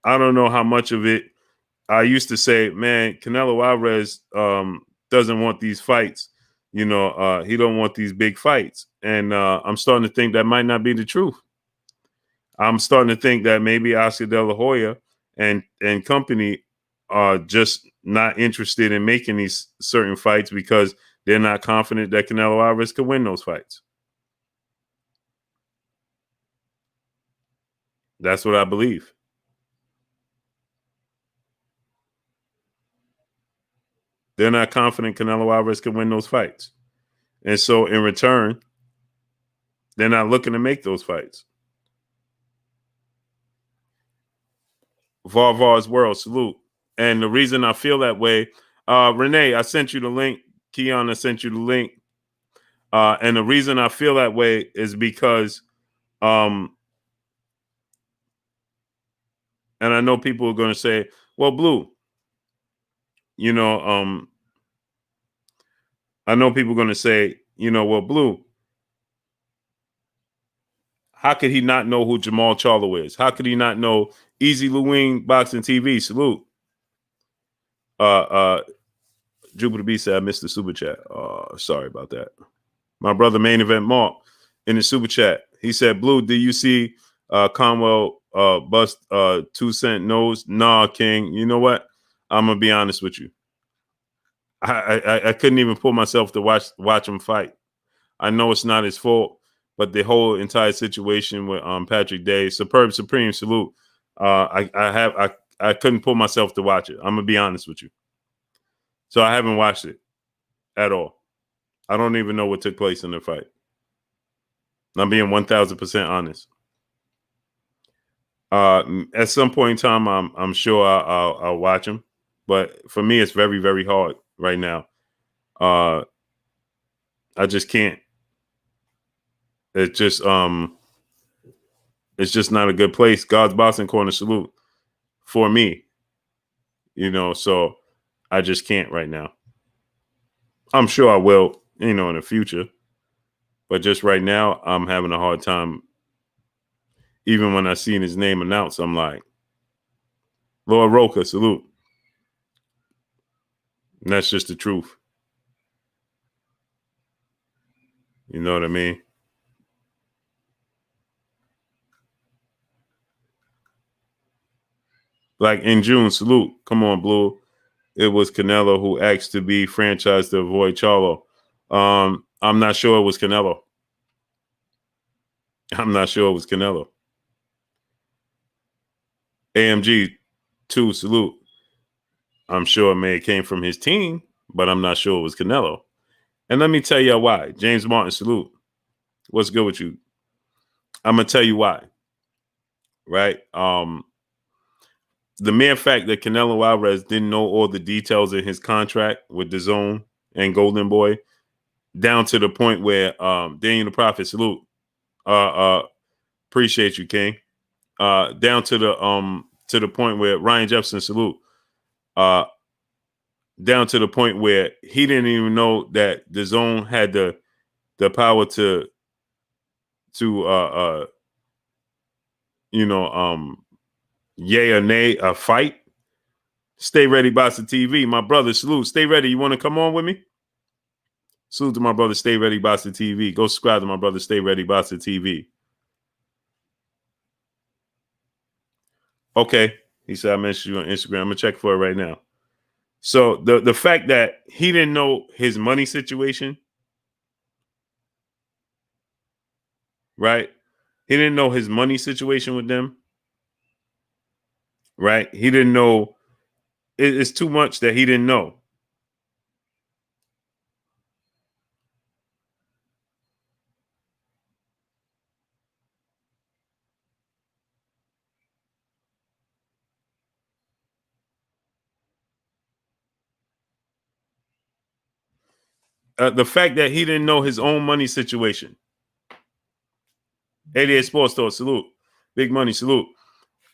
don't know how much of it. I used to say, man, Canelo Alvarez doesn't want these fights. He don't want these big fights. And I'm starting to think that might not be the truth. I'm starting to think that maybe Oscar De La Hoya and company are just not interested in making these certain fights because they're not confident that Canelo Alvarez could win those fights. That's what I believe. They're not confident Canelo Alvarez can win those fights. And so in return, they're not looking to make those fights. Varvar's World, salute. And the reason I feel that way, Renee, I sent you the link. Keon, I sent you the link. And the reason I feel that way is because, and I know people are going to say, well, Blue, I know people are going to say, well, Blue, how could he not know who Jamal Charlo is? How could he not know Easy Louine Boxing TV? Salute. Jupiter B said I missed the super chat. Sorry about that. My brother Main Event Mark in the super chat. He said, Blue, do you see Conwell bust 2 cent nose? Nah, King. You know what? I'm gonna be honest with you. I couldn't even pull myself to watch him fight. I know it's not his fault, but the whole entire situation with Patrick Day, superb, supreme, salute. I couldn't pull myself to watch it. I'm gonna be honest with you. So I haven't watched it at all. I don't even know what took place in the fight. I'm being 1,000% honest. At some point in time, I'm sure I'll watch them, but for me, it's very, very hard right now. I just can't. It's just not a good place. God's Boxing Corner, salute for me. So I just can't right now. I'm sure I will, in the future, but just right now, I'm having a hard time. Even when I seen his name announced, I'm like, Lord Roca, salute. And that's just the truth. You know what I mean? Like in June, salute. Come on, Blue. It was Canelo who asked to be franchised to avoid Charlo. I'm not sure it was Canelo. I'm not sure it was Canelo. AMG 2 salute. I'm sure it may have came from his team, but I'm not sure it was Canelo. And let me tell you why. James Martin salute. What's good with you? I'm gonna tell you why. Right? The mere fact that Canelo Alvarez didn't know all the details in his contract with the Zone and Golden Boy, down to the point where Daniel the Prophet salute. Appreciate you, King. Down to the point where Ryan Jefferson salute. Down to the point where he didn't even know that the Zone had the power to yay or nay a fight. Stay ready, Bossa TV. My brother, salute. Stay ready. You want to come on with me? Salute to my brother, Stay Ready, Bossa TV. Go subscribe to my brother, Stay Ready, Bossa TV. Okay. He said I mentioned you on Instagram. I'm gonna check for it right now. So the fact that he didn't know his money situation, right? He didn't know his money situation with them, right? He didn't know. It's too much that he didn't know. The fact that he didn't know his own money situation. 88 Sports Store, salute. Big Money, salute.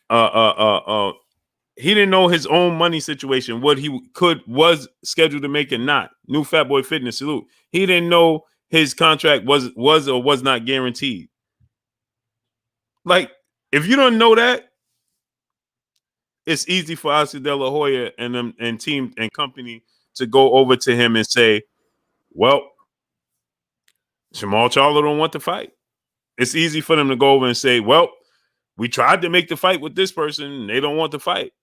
He didn't know his own money situation, what he was scheduled to make and not. New Fat Boy Fitness, salute. He didn't know his contract was or was not guaranteed. Like, if you don't know that, it's easy for Oscar De La Hoya and team and company to go over to him and say, well, Jamal Charlo don't want to fight. It's easy for them to go over and say, well, we tried to make the fight with this person and they don't want to fight.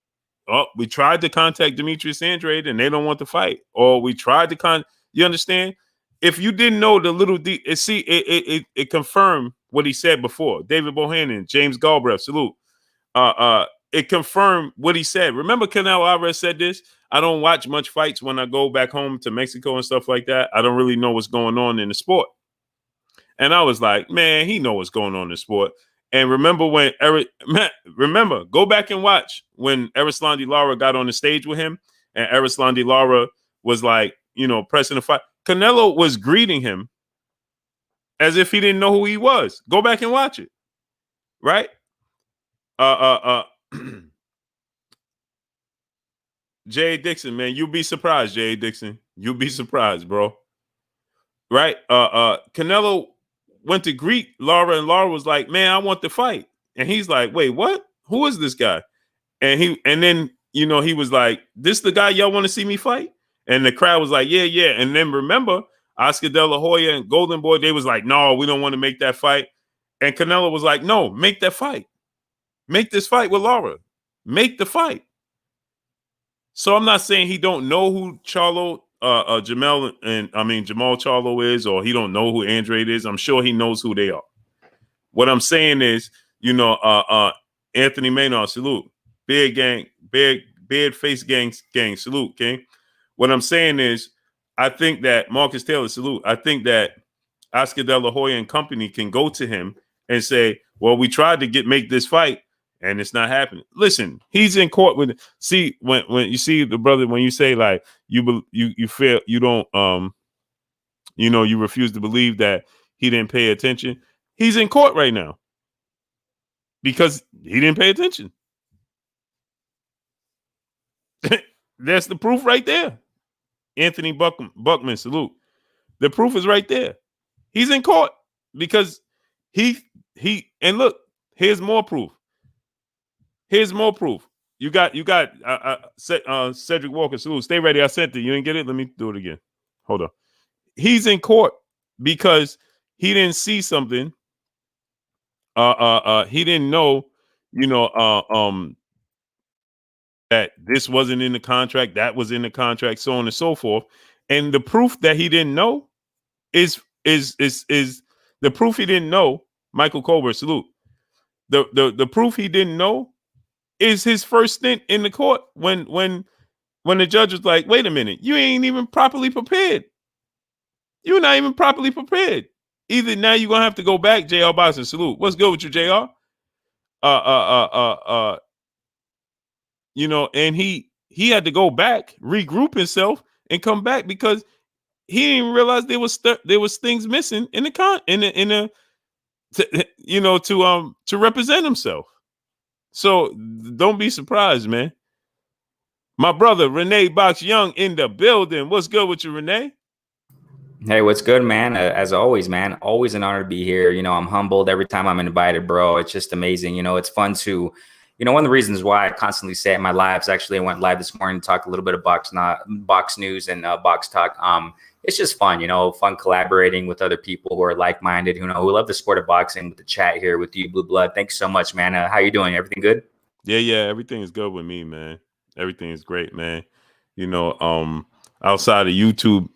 Oh, we tried to contact Demetrius Andrade and they don't want to fight. Or we tried to you understand? If you didn't know the little it confirmed what he said before. David Bohannon, James Galbraith, salute. It confirmed what he said. Remember Canelo Alvarez said this? I don't watch much fights when I go back home to Mexico and stuff like that. I don't really know what's going on in the sport. And I was like, man, he know what's going on in the sport. And remember when go back and watch when Erislandy Lara got on the stage with him and Erislandy Lara was like, pressing the fight. Canelo was greeting him as if he didn't know who he was. Go back and watch it. Right? Jay Dixon, man, you'll be surprised, Jay Dixon. You'll be surprised, bro. Right? Canelo went to greet Lara, and Lara was like, man, I want to fight. And he's like, wait, what? Who is this guy? And then he was like, this the guy y'all want to see me fight? And the crowd was like, yeah, yeah. And then remember, Oscar De La Hoya and Golden Boy, they was like, no, we don't want to make that fight. And Canelo was like, no, make that fight. Make this fight with Lara. Make the fight. So I'm not saying he don't know who Jamal Charlo is, or he don't know who Andrade is. I'm sure he knows who they are. What I'm saying is, Anthony Maynard, salute. Big gang, big face gang, salute, King. What I'm saying is, I think that Marcus Taylor, salute. I think that Oscar De La Hoya and company can go to him and say, well, we tried to make this fight and it's not happening. Listen, he's in court with. See, when you see the brother, when you say like you feel you don't you refuse to believe that he didn't pay attention. He's in court right now because he didn't pay attention. That's the proof right there. Anthony Buckman, salute. The proof is right there. He's in court because he and look, here's more proof. Here's more proof. You got Cedric Walker, salute. Stay ready. I sent it. You didn't get it? Let me do it again. Hold on. He's in court because he didn't see something. He didn't know, that this wasn't in the contract, that was in the contract, so on and so forth. And the proof that he didn't know is the proof he didn't know. Michael Colbert, salute. The proof he didn't know is his first stint in the court when the judge was like, wait a minute, you ain't even properly prepared. You're not even properly prepared. Either now you're gonna have to go back, JR Boxing, salute. What's good with you, JR? You know, and he had to go back, regroup himself, and come back because he didn't realize there was things missing in the to represent himself. So don't be surprised, man. My brother Renee Box Young in the building. What's good with you, Renee? Hey, what's good, man? As always, man, always an honor to be here. You know, I'm humbled every time I'm invited, bro. It's just amazing. You know, it's fun to, one of the reasons why I constantly say it in my lives, actually, I went live this morning to talk a little bit of box news and box talk. It's just fun, fun collaborating with other people who are like-minded, who love the sport of boxing with the chat here with you, Blue Blood. Thanks so much, man. How you doing? Everything good? Yeah, everything is good with me, man. Everything is great, man. Outside of YouTube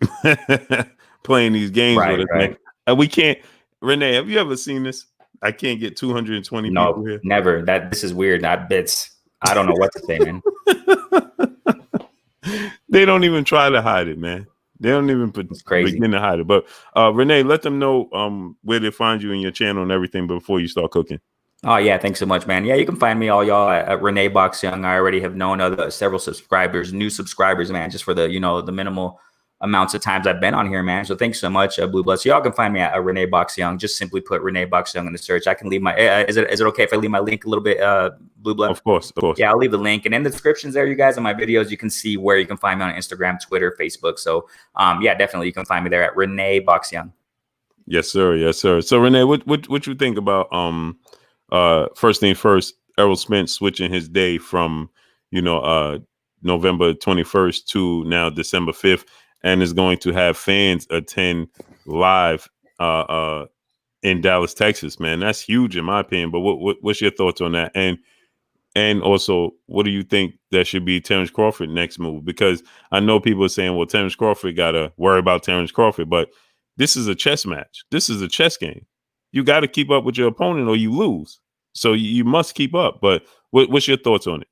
playing these games with us, man. And we can't. Renee, have you ever seen this? I can't get 220 people here. Never. This is weird. I don't know what to say, man. They don't even try to hide it, man. They don't even begin to hide it. But Renee, let them know where they find you in your channel and everything before you start cooking. Oh, yeah. Thanks so much, man. Yeah, you can find me, all y'all, at Renee Box Young. I already have known several subscribers, new subscribers, man, just for the, the minimal amounts of times I've been on here, man. So thanks so much, Blue Blood. So y'all can find me at Renee Box Young. Just simply put Renee Box Young in the search. I can leave my, is it okay if I leave my link a little bit, Blue Blood? Of course. Yeah, I'll leave the link. And in the descriptions there, you guys, on my videos, you can see where you can find me on Instagram, Twitter, Facebook. So yeah, definitely you can find me there at Renee Box Young. Yes, sir. So Renee, what you think about, first thing first, Errol Spence switching his day from, November 21st to now December 5th, and is going to have fans attend live in Dallas, Texas, man. That's huge in my opinion. But what's your thoughts on that? And also, what do you think that should be Terrence Crawford's next move? Because I know people are saying, well, Terrence Crawford got to worry about Terrence Crawford, but this is a chess match. This is a chess game. You got to keep up with your opponent or you lose. So you must keep up. But what's your thoughts on it?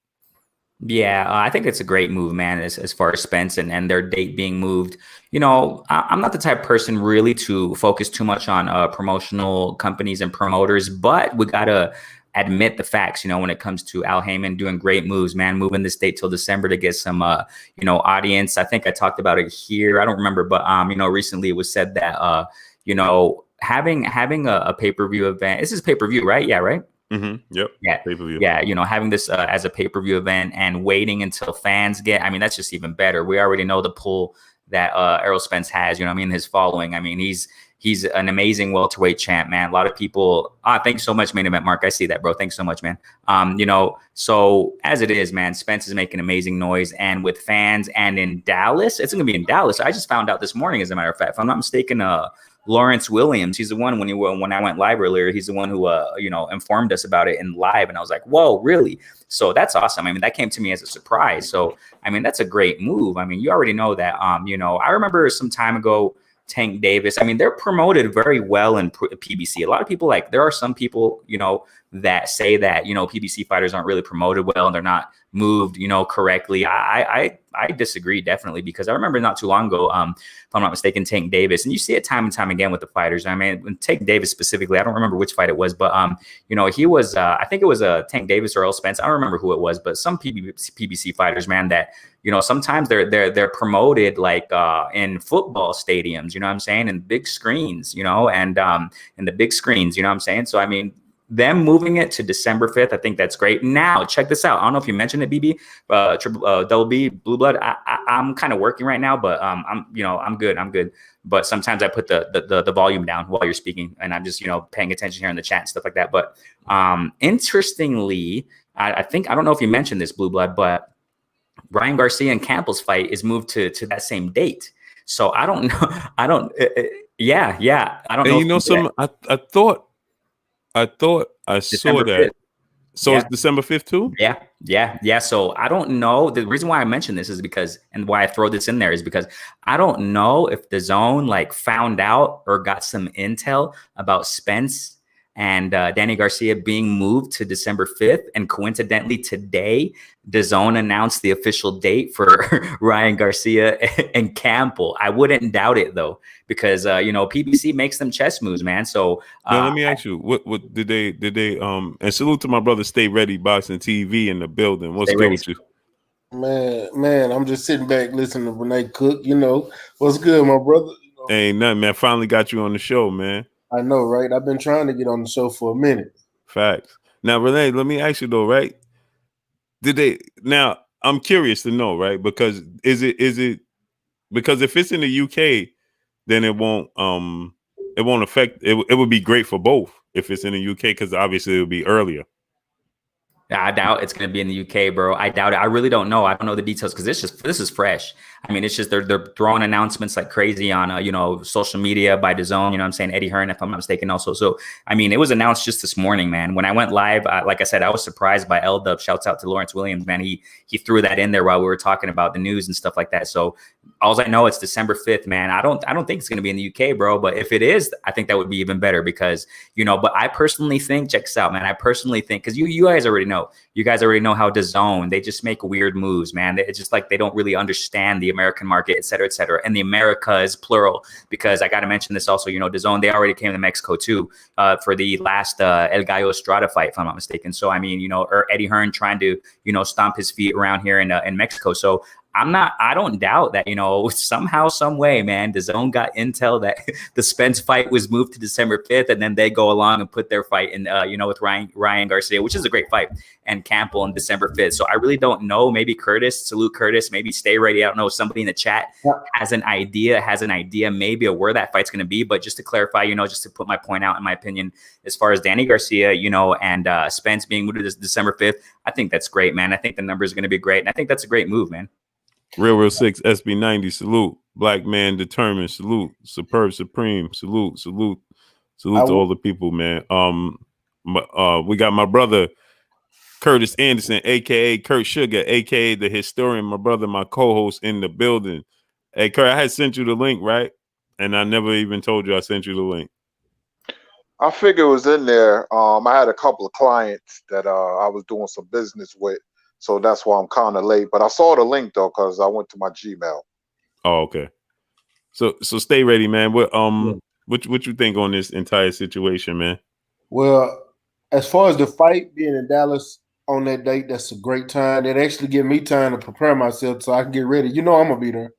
Yeah, I think it's a great move, man, as far as Spence and their date being moved. I'm not the type of person really to focus too much on promotional companies and promoters, but we got to admit the facts, when it comes to Al Heyman doing great moves, man, moving this date till December to get some, audience. I think I talked about it here. I don't remember, but, recently it was said that, having a pay-per-view event, this is pay-per-view, right? Yeah, right? Mm-hmm. Yep. Yeah. Pay-per-view. Yeah. Having this as a pay-per-view event and waiting until fans that's just even better. We already know the pull that Errol Spence has, his following. I mean, he's an amazing welterweight champ, man. A lot of people, thanks so much, Main Event Mark. I see that, bro. Thanks so much, man. So as it is, man, Spence is making amazing noise, and with fans and in Dallas, it's going to be in Dallas. I just found out this morning, as a matter of fact, if I'm not mistaken, Lawrence Williams, he's the one when I went live earlier, he's the one who informed us about it in live, and I was like, whoa, really? So that's awesome. I mean, that came to me as a surprise. So I mean, that's a great move. I mean, you already know that. I remember some time ago, Tank Davis. I mean, they're promoted very well in PBC. A lot of people, there are some people, that say that, PBC fighters aren't really promoted well and they're not moved, correctly. I disagree, definitely, because I remember not too long ago, if I'm not mistaken, Tank Davis, and you see it time and time again with the fighters. I mean, when Tank Davis specifically, I don't remember which fight it was, but he was, I think it was Tank Davis or Errol Spence. I don't remember who it was, but some PBC fighters, man, that sometimes they're promoted in football stadiums, you know what I'm saying, and big screens, and in the big screens, you know what I'm saying. So I mean, them moving it to December 5th, I think that's great. Now, check this out. I don't know if you mentioned it, BB, Double B, Blue Blood. I'm kind of working right now, but I'm good. But sometimes I put the volume down while you're speaking, and I'm just paying attention here in the chat and stuff like that. But interestingly, I think, I don't know if you mentioned this, Blue Blood, but Ryan Garcia and Campbell's fight is moved to that same date. So I don't know. I don't. Yeah. I don't know. I thought I saw that. So it's December 5th too? Yeah. So I don't know. The reason why I mention this is because, and why I throw this in there is because I don't know if the zone like found out or got some intel about Spence and Danny Garcia being moved to December 5th. And coincidentally, today, DAZN announced the official date for Ryan Garcia and Campbell. I wouldn't doubt it, though, because, PBC makes them chess moves, man. So now, let me ask you, what did they, and salute to my brother, Stay Ready Boxing TV in the building. What's good with you? Man, I'm just sitting back listening to Renee Cook. What's good, my brother? Ain't nothing, man. Finally got you on the show, man. I know, right? I've been trying to get on the show for a minute. Facts. Now, Renee, let me ask you though, right? Now, I'm curious to know, right? Because is it because if it's in the UK, then it won't affect it. It would be great for both if it's in the UK, because obviously it would be earlier. I doubt it's going to be in the UK, bro. I doubt it. I really don't know. I don't know the details because this is fresh. I mean, it's just they're throwing announcements like crazy on social media by DAZN. You know what I'm saying? Eddie Hearn, if I'm not mistaken, also. So I mean, it was announced just this morning, man. When I went live, like I said, I was surprised by L-Dub. Shouts out to Lawrence Williams, man. He threw that in there while we were talking about the news and stuff like that. So all I know, it's December 5th, man. I don't think it's going to be in the UK, bro. But if it is, I think that would be even better because But I personally think, check this out, man. I personally think because you guys already know. You guys already know how DAZN, they just make weird moves, man. It's just like they don't really understand the American market, et cetera, et cetera. And the Americas, plural, because I got to mention this also, DAZN, they already came to Mexico too for the last El Gallo Estrada fight, if I'm not mistaken. So, I mean, or Eddie Hearn trying to, stomp his feet around here in Mexico. So I don't doubt that, somehow, some way, man, DAZN got intel that the Spence fight was moved to December 5th, and then they go along and put their fight in, with Ryan Garcia, which is a great fight, and Campbell on December 5th. So I really don't know. Maybe salute Curtis, maybe Stay Ready. I don't know. Somebody in the chat has an idea, maybe of where that fight's going to be. But just to clarify, just to put my point out, in my opinion, as far as Danny Garcia, and Spence being moved to December 5th, I think that's great, man. I think the number is going to be great. And I think that's a great move, man. Real 6 SB90, salute. Black man determined, salute. Superb Supreme, salute to all the people, man. We got my brother Curtis Anderson, aka Kurt Sugar, aka the historian, my brother, my co-host in the building. Hey Kurt, I had sent you the link, right? And I never even told you I sent you the link. I figured it was in there. I had a couple of clients that I was doing some business with. So that's why I'm kind of late. But I saw the link, though, because I went to my Gmail. Oh, okay. So stay ready, man. What you think on this entire situation, man? Well, as far as the fight being in Dallas on that date, that's a great time. It actually give me time to prepare myself so I can get ready. I'm going to be there.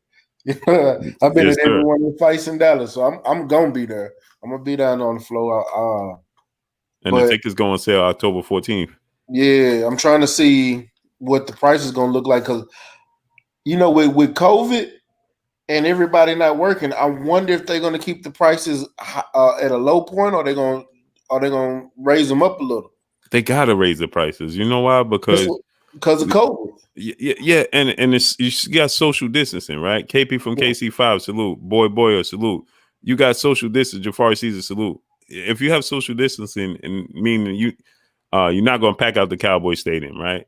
I've been at every one of the fights in Dallas, so I'm going to be there. I'm going to be down on the floor. The tickets go on sale October 14th. Yeah, I'm trying to see what the price is going to look like because, with COVID and everybody not working, I wonder if they're going to keep the prices at a low point or they're going to raise them up a little. They got to raise the prices. You know why? Because of COVID. Yeah, and you got social distancing, right? KP from KC5, salute. Boy, salute. You got social distance. Jafari Caesar, salute. If you have social distancing, and meaning you're not going to pack out the Cowboy Stadium, right?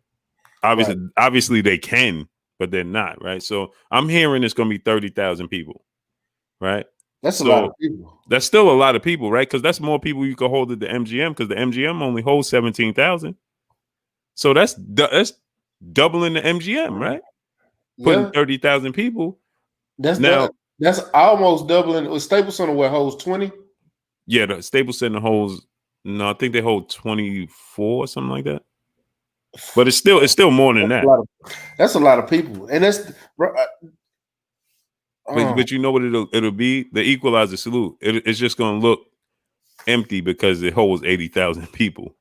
Obviously they can, but they're not, right? So I'm hearing it's going to be 30,000 people, right? That's a lot of people. That's still a lot of people, right? Because that's more people you could hold at the MGM because the MGM only holds 17,000. So that's doubling the MGM, right? Putting 30,000 people. That's almost doubling. Staples Center where holds 20. Yeah, the Staples Center holds. No, I think they hold 24 or something like that. But it's still more than that. That's a lot of people, and that's. But you know what it'll be? The Equalizer, salute. It's just gonna look empty because it holds 80,000 people.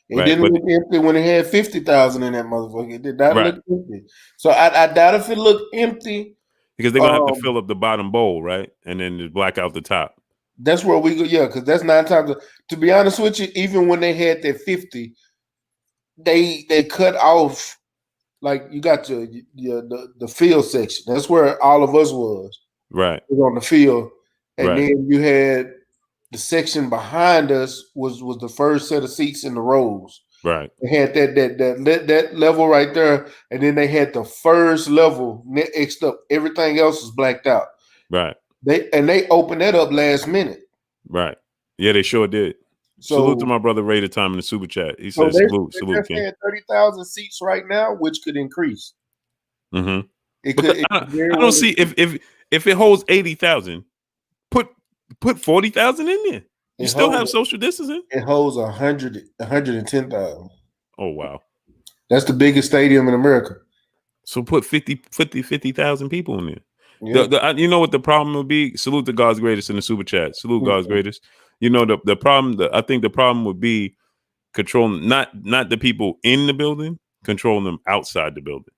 It didn't look empty when it had 50,000 in that motherfucker. It did not look empty. So I doubt if it looked empty because they're gonna have to fill up the bottom bowl, right, and then just black out the top. That's where we go. Yeah, because that's 9 times. To be honest with you, even when they had that 50. They cut off, like you got the field section. That's where all of us was. Right. Was on the field. And then you had the section behind us was the first set of seats in the rows. Right. They had that level right there, and then they had the first level next up. Everything else is blacked out. Right. They opened that up last minute. Right. Yeah, they sure did. So, salute to my brother Ray the time in the super chat. He so said, salute, they're King. saying 30,000 seats right now, which could increase. Mm-hmm. It could. I don't see if it holds 80,000, put 40,000 in there. You still have social distancing. It holds 110,000. Oh wow, that's the biggest stadium in America. So put 50,000 people in there. Yeah. You know what the problem would be? Salute to God's greatest in the super chat. Salute God's greatest. You know the problem. I think the problem would be controlling not the people in the building, controlling them outside the building.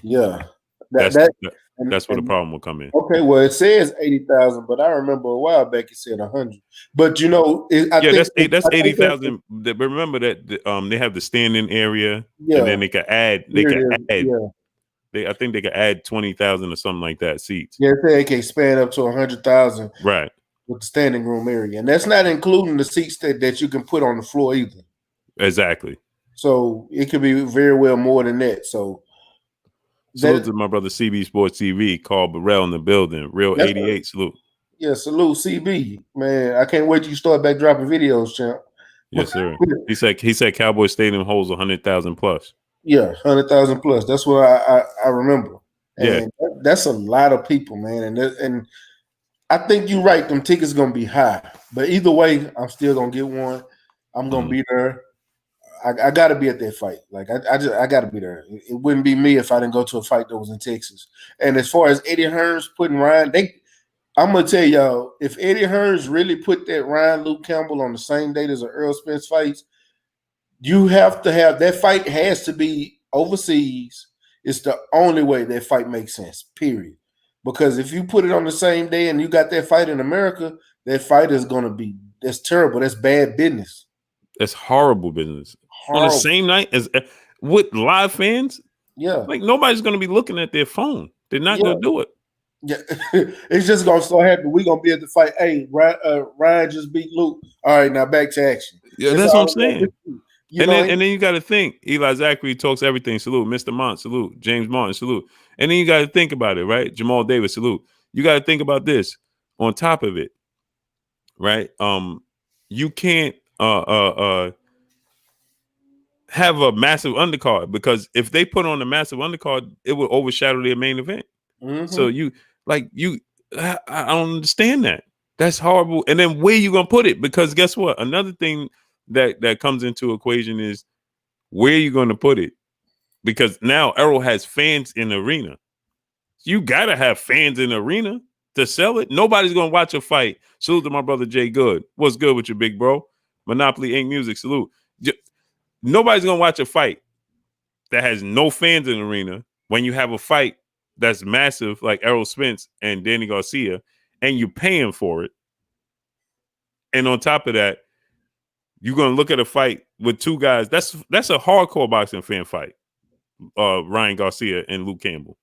Yeah, that's where the problem will come in. Okay, well it says 80,000, but I remember a while back it said 100. But you know, I think that's 80,000. But remember that they have the standing area, and then they can add. I think they could add 20,000 or something like that seats. Yeah, they can expand up to 100,000. Right. With the standing room area, and that's not including the seats that you can put on the floor either. Exactly. So it could be very well more than that. So salute to my brother CB Sports TV, Carl Burrell in the building. Real 88. Right. Salute. Yeah, salute CB. Man, I can't wait till you start back dropping videos, champ. Yes, sir. he said Cowboy Stadium holds 100,000 plus. Yeah, 100,000 plus. That's what I remember. And yeah, that's a lot of people, man. And I think you're right. Them tickets gonna be high, but either way, I'm still gonna get one. I'm gonna be there. I got to be at that fight. Like I got to be there. It wouldn't be me if I didn't go to a fight that was in Texas. And as far as Eddie Hearns putting Ryan, I'm gonna tell y'all, if Eddie Hearns really put that Ryan Luke Campbell on the same date as an Errol Spence fight, you have to have that fight has to be overseas. It's the only way that fight makes sense. Period. Because if you put it on the same day and you got that fight in America, that fight is that's terrible. That's bad business. That's horrible business. Horrible. On the same night as with live fans? Yeah. Like nobody's going to be looking at their phone. They're not going to do it. Yeah. It's just going to start happening. We're going to be at the fight. Hey, Ryan just beat Luke. All right, now back to action. Yeah, that's what I'm saying. And then you got to think, Eli Zachary talks everything. Salute. Mr. Mont, salute. James Martin, salute. And then you got to think about it, right? Jamal Davis, salute. You got to think about this on top of it, right? You can't have a massive undercard because if they put on a massive undercard, it will overshadow their main event. Mm-hmm. So I don't understand that. That's horrible. And then where you gonna put it? Because guess what? Another thing that comes into equation is where you going to put it, because now Errol has fans in the arena. You gotta have fans in the arena to sell it. Nobody's gonna watch a fight. Salute to my brother Jay Good. What's good with you, big bro? Monopoly Inc. Music. Salute. Nobody's gonna watch a fight that has no fans in the arena when you have a fight that's massive like Errol Spence and Danny Garcia, and you're paying for it. And on top of that, you're gonna look at a fight with two guys. That's a hardcore boxing fan fight. Ryan Garcia and Luke Campbell.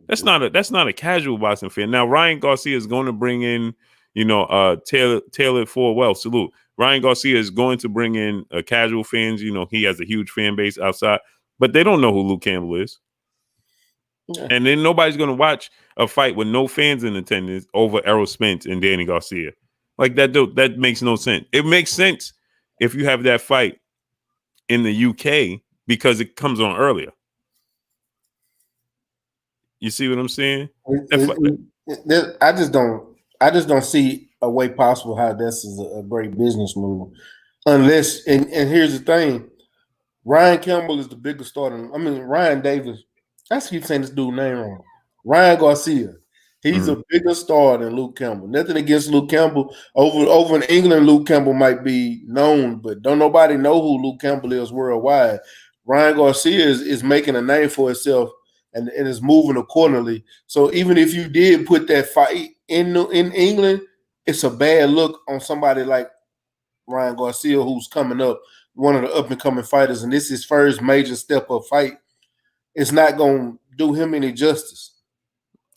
That's not a casual boxing fan. Now Ryan Garcia is going to bring in, Taylor for well, salute. Ryan Garcia is going to bring in casual fans. He has a huge fan base outside, but they don't know who Luke Campbell is. Yeah. And then nobody's going to watch a fight with no fans in attendance over Errol Spence and Danny Garcia. Like that makes no sense. It makes sense if you have that fight in the UK because it comes on earlier. You see what I'm saying? I just don't see a way possible how this is a great business move, unless and here's the thing: Ryan Campbell is the biggest star. Ryan Davis. I keep saying this dude's name wrong. Ryan Garcia. He's a bigger star than Luke Campbell. Nothing against Luke Campbell. Over in England, Luke Campbell might be known, but don't nobody know who Luke Campbell is worldwide. Ryan Garcia is making a name for himself and is moving accordingly. So even if you did put that fight in England, it's a bad look on somebody like Ryan Garcia, who's coming up, one of the up-and-coming fighters, and this is his first major step-up fight. It's not going to do him any justice.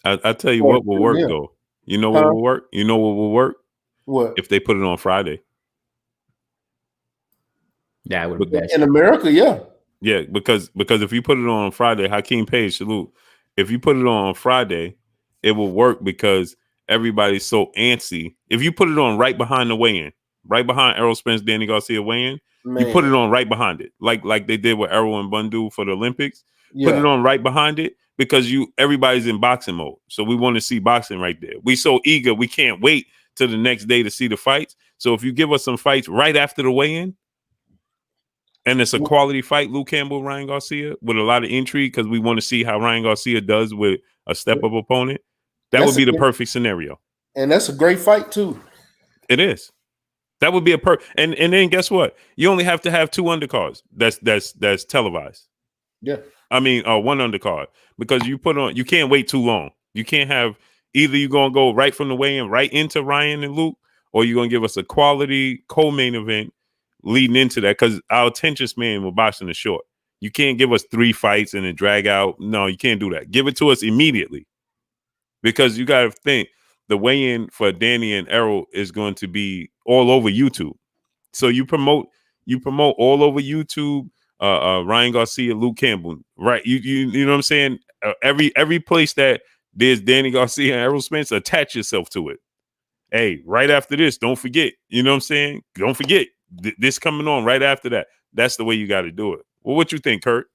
I tell you what will work, though. You know what will work? You know what will work? What? If they put it on Friday. Yeah, it would be best. In America, yeah. Yeah, because if you put it on Friday, Hakeem Page, salute. If you put it on Friday, it will work because everybody's so antsy. If you put it on right behind the weigh-in, right behind Errol Spence, Danny Garcia weigh-in, you put it on right behind it, like they did with Errol and Bundu for the Olympics. Put it on right behind it because everybody's in boxing mode. So we want to see boxing right there. We so eager, we can't wait till the next day to see the fights. So if you give us some fights right after the weigh-in, and it's a quality fight, Luke Campbell, Ryan Garcia, with a lot of intrigue because we want to see how Ryan Garcia does with a step-up opponent. That would be the perfect scenario. And that's a great fight, too. It is. That would be and then guess what? You only have to have 2 undercards. That's televised. Yeah. I mean, 1 undercard. Because you can't wait too long. You can't have either you're gonna go right from the weigh-in right into Ryan and Luke, or you're gonna give us a quality co-main event leading into that, because our attention span with boxing is short. You can't give us 3 fights and then drag out. No, you can't do that. Give it to us immediately, because you got to think the weigh-in for Danny and Errol is going to be all over YouTube. So you promote all over YouTube. Ryan Garcia, Luke Campbell, right? You know what I'm saying? Every place that there's Danny Garcia and Errol Spence, attach yourself to it. Hey, right after this, don't forget. You know what I'm saying? Don't forget. This coming on right after that. That's the way you got to do it. Well, what you think, Kurt?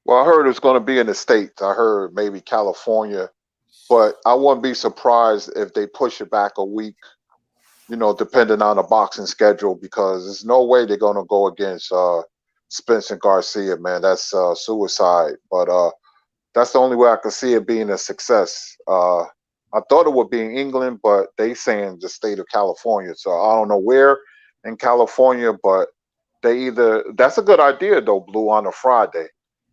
Well, I heard it's going to be in the States. I heard maybe California, but I wouldn't be surprised if they push it back a week, depending on the boxing schedule, because there's no way they're going to go against Spence and Garcia, man. That's suicide. But that's the only way I could see it being a success. I thought it would be in England, but they saying the state of California. So I don't know where in California, but that's a good idea though, Blue, on a Friday.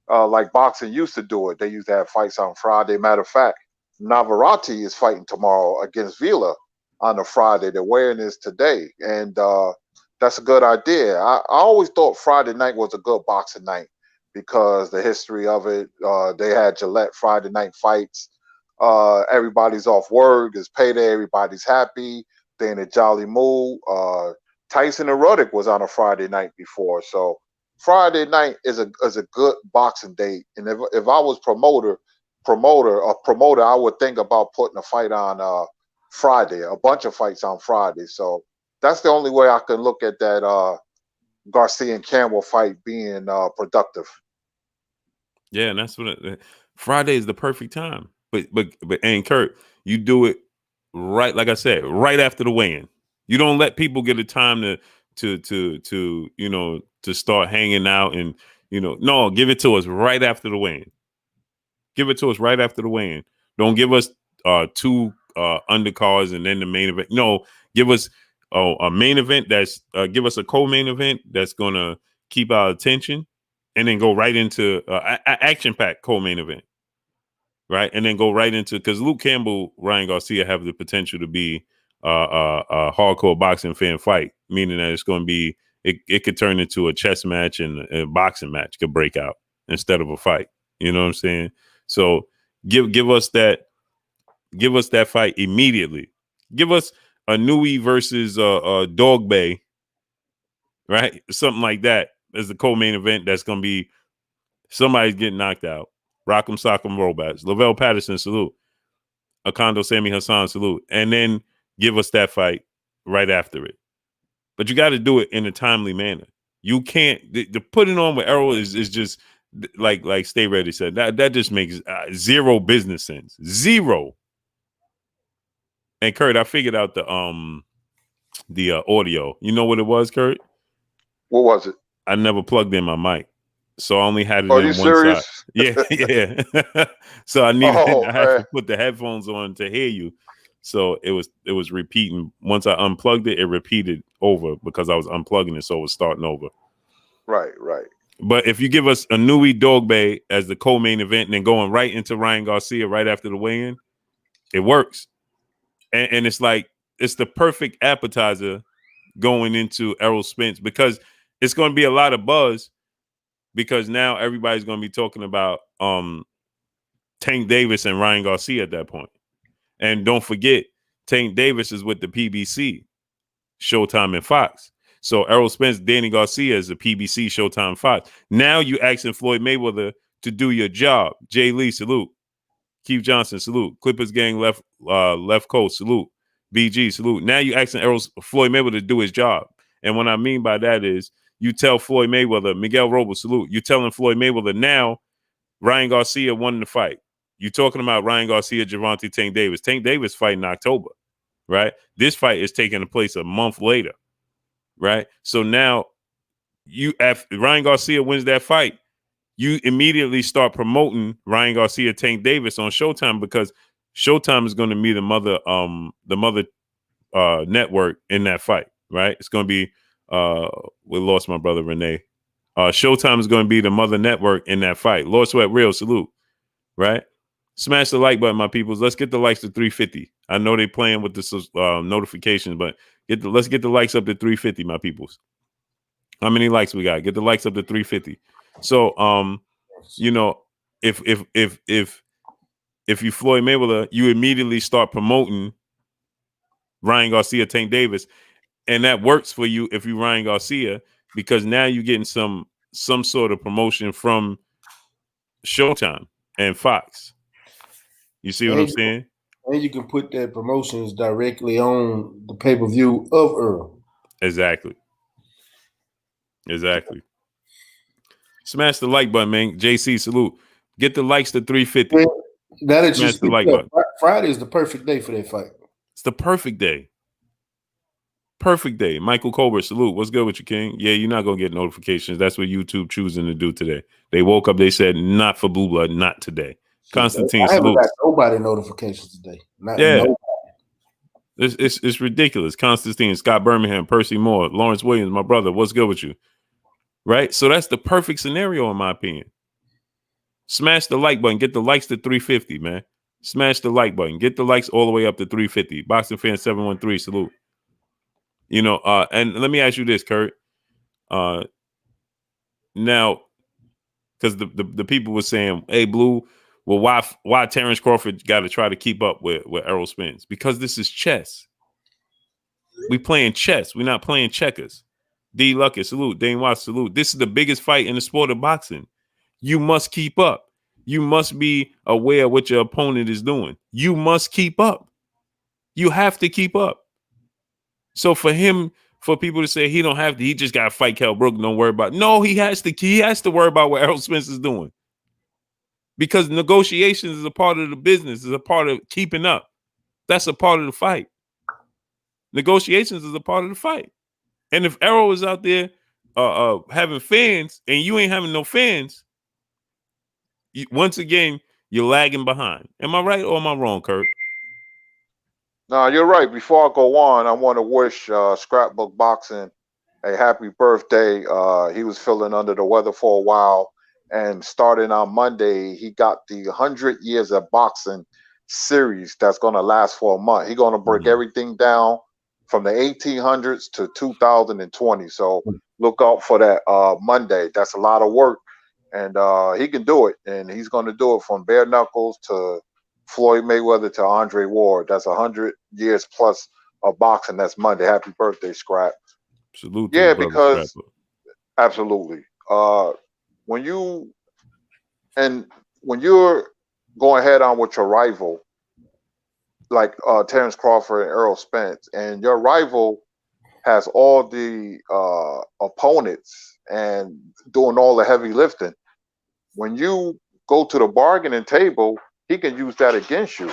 Like boxing used to do it. They used to have fights on Friday. Matter of fact, Navarrete is fighting tomorrow against Vila on a Friday. The weigh-in is today. And that's a good idea. I always thought Friday night was a good boxing night because the history of it. They had Gillette Friday night fights. Everybody's off work. It's payday. Everybody's happy. They're in a jolly mood. Tyson and Ruddock was on a Friday night before. So Friday night is a good boxing date. And if I was promoter, I would think about putting a fight on Friday, a bunch of fights on Friday. So that's the only way I can look at that Garcia and Campbell fight being productive. Yeah, and that's what Friday is the perfect time. But and Kurt, you do it right, like I said, right after the weigh-in. You don't let people get a time to start hanging out and no, give it to us right after the weigh-in. Give it to us right after the weigh-in. Don't give us 2 undercards and then the main event. No, give us a main event give us a co-main event that's gonna keep our attention, and then go right into action-packed co-main event. Right, and then go right into, because Luke Campbell, Ryan Garcia have the potential to be a hardcore boxing fan fight, meaning that it's going to be it could turn into a chess match, and a boxing match could break out instead of a fight. You know what I'm saying? So give us that fight immediately. Give us a Nui versus Dog Bay, right? Something like that as the co-main event. That's going to be somebody's getting knocked out. Rock'em Sock'em Robots. Lavelle Patterson, salute. Akondo Sami Hassan, salute. And then give us that fight right after it. But you got to do it in a timely manner. You can't the putting on with Errol is just like Stay Ready said. That just makes zero business sense. Zero. And Kurt, I figured out the audio. You know what it was, Kurt? What was it? I never plugged in my mic. So I only had it Are in you one serious? side. Yeah. So I had to put the headphones on to hear you. So it was repeating. Once I unplugged it, it repeated over because I was unplugging it, so it was starting over. Right. But if you give us a Nui Dog Bay as the co-main event and then going right into Ryan Garcia right after the weigh-in, it works. And it's like it's the perfect appetizer going into Errol Spence, because it's going to be a lot of buzz. Because now everybody's going to be talking about Tank Davis and Ryan Garcia at that point. And don't forget, Tank Davis is with the PBC, Showtime, and Fox. So Errol Spence, Danny Garcia is a PBC, Showtime, Fox. Now you asking Floyd Mayweather to do your job. Jay Lee, salute. Keith Johnson, salute. Clippers gang left coast, salute. BG, salute. Now you asking Floyd Mayweather to do his job. And what I mean by that is you tell Floyd Mayweather, Miguel Robles, salute. You telling Floyd Mayweather now Ryan Garcia won the fight. You talking about Ryan Garcia, Gervonta Tank Davis. Tank Davis fight in October, right? This fight is taking place a month later, right? So now after Ryan Garcia wins that fight, you immediately start promoting Ryan Garcia, Tank Davis on Showtime, because Showtime is going to be the mother network in that fight, right? It's going to be we lost my brother Renee. Showtime is going to be the mother network in that fight. Lord Sweat Real, salute, right? Smash the like button, my peoples. Let's get the likes to 350. I know they playing with the notifications, but let's get the likes up to 350, my peoples. How many likes we got? Get the likes up to 350. So, you know, if you Floyd Mayweather, you immediately start promoting Ryan Garcia, Tank Davis, and that works for you if you Ryan Garcia, because now you're getting some sort of promotion from Showtime and Fox. You see what I'm saying? And you can put that promotions directly on the pay-per-view of Errol. Exactly. Smash the like button, man. JC, salute. Get the likes to 350. Yeah, that is Smash just the like button. Friday is the perfect day for that fight. It's the perfect day. Perfect day. Michael Colbert, salute. What's good with you, King? Yeah, you're not going to get notifications. That's what YouTube choosing to do today. They woke up, they said, not for Blue Blood, not today. Constantine, I haven't salute. got nobody notifications today. Nobody. It's ridiculous. Constantine, Scott Birmingham, Percy Moore, Lawrence Williams, my brother. What's good with you? Right? So that's the perfect scenario, in my opinion. Smash the like button. Get the likes to 350, man. Smash the like button. Get the likes all the way up to 350. Boxing Fan 713, salute. You know, and let me ask you this, Kurt. Now, because the people were saying, hey, Blue, well, why Terrence Crawford got to try to keep up with Errol Spence? Because this is chess. We playing chess. We're not playing checkers. D. Luckett, salute. Dane Watts, salute. This is the biggest fight in the sport of boxing. You must keep up. You must be aware of what your opponent is doing. You must keep up. You have to keep up. So for people to say he don't have to, he just got to fight Kell Brook, don't worry about it. No, he has to worry about what Errol Spence is doing. Because negotiations is a part of the business, is a part of keeping up. That's a part of the fight. Negotiations is a part of the fight. And if Errol is out there having fans and you ain't having no fans, once again, you're lagging behind. Am I right or am I wrong, Kurt? No, you're right. Before I go on, I want to wish Scrapbook Boxing a happy birthday. He was feeling under the weather for a while, and starting on Monday, he got the 100 Years of Boxing series that's going to last for a month. He's going to break everything down from the 1800s to 2020. So look out for that Monday. That's a lot of work, and he can do it, and he's going to do it from bare knuckles to Floyd Mayweather to Andre Ward. That's 100 years plus of boxing. That's Monday. Happy birthday, Scrap. Salute. Yeah, because absolutely. When you're going head on with your rival, like Terrence Crawford and Errol Spence, and your rival has all the opponents and doing all the heavy lifting, when you go to the bargaining table, he can use that against you.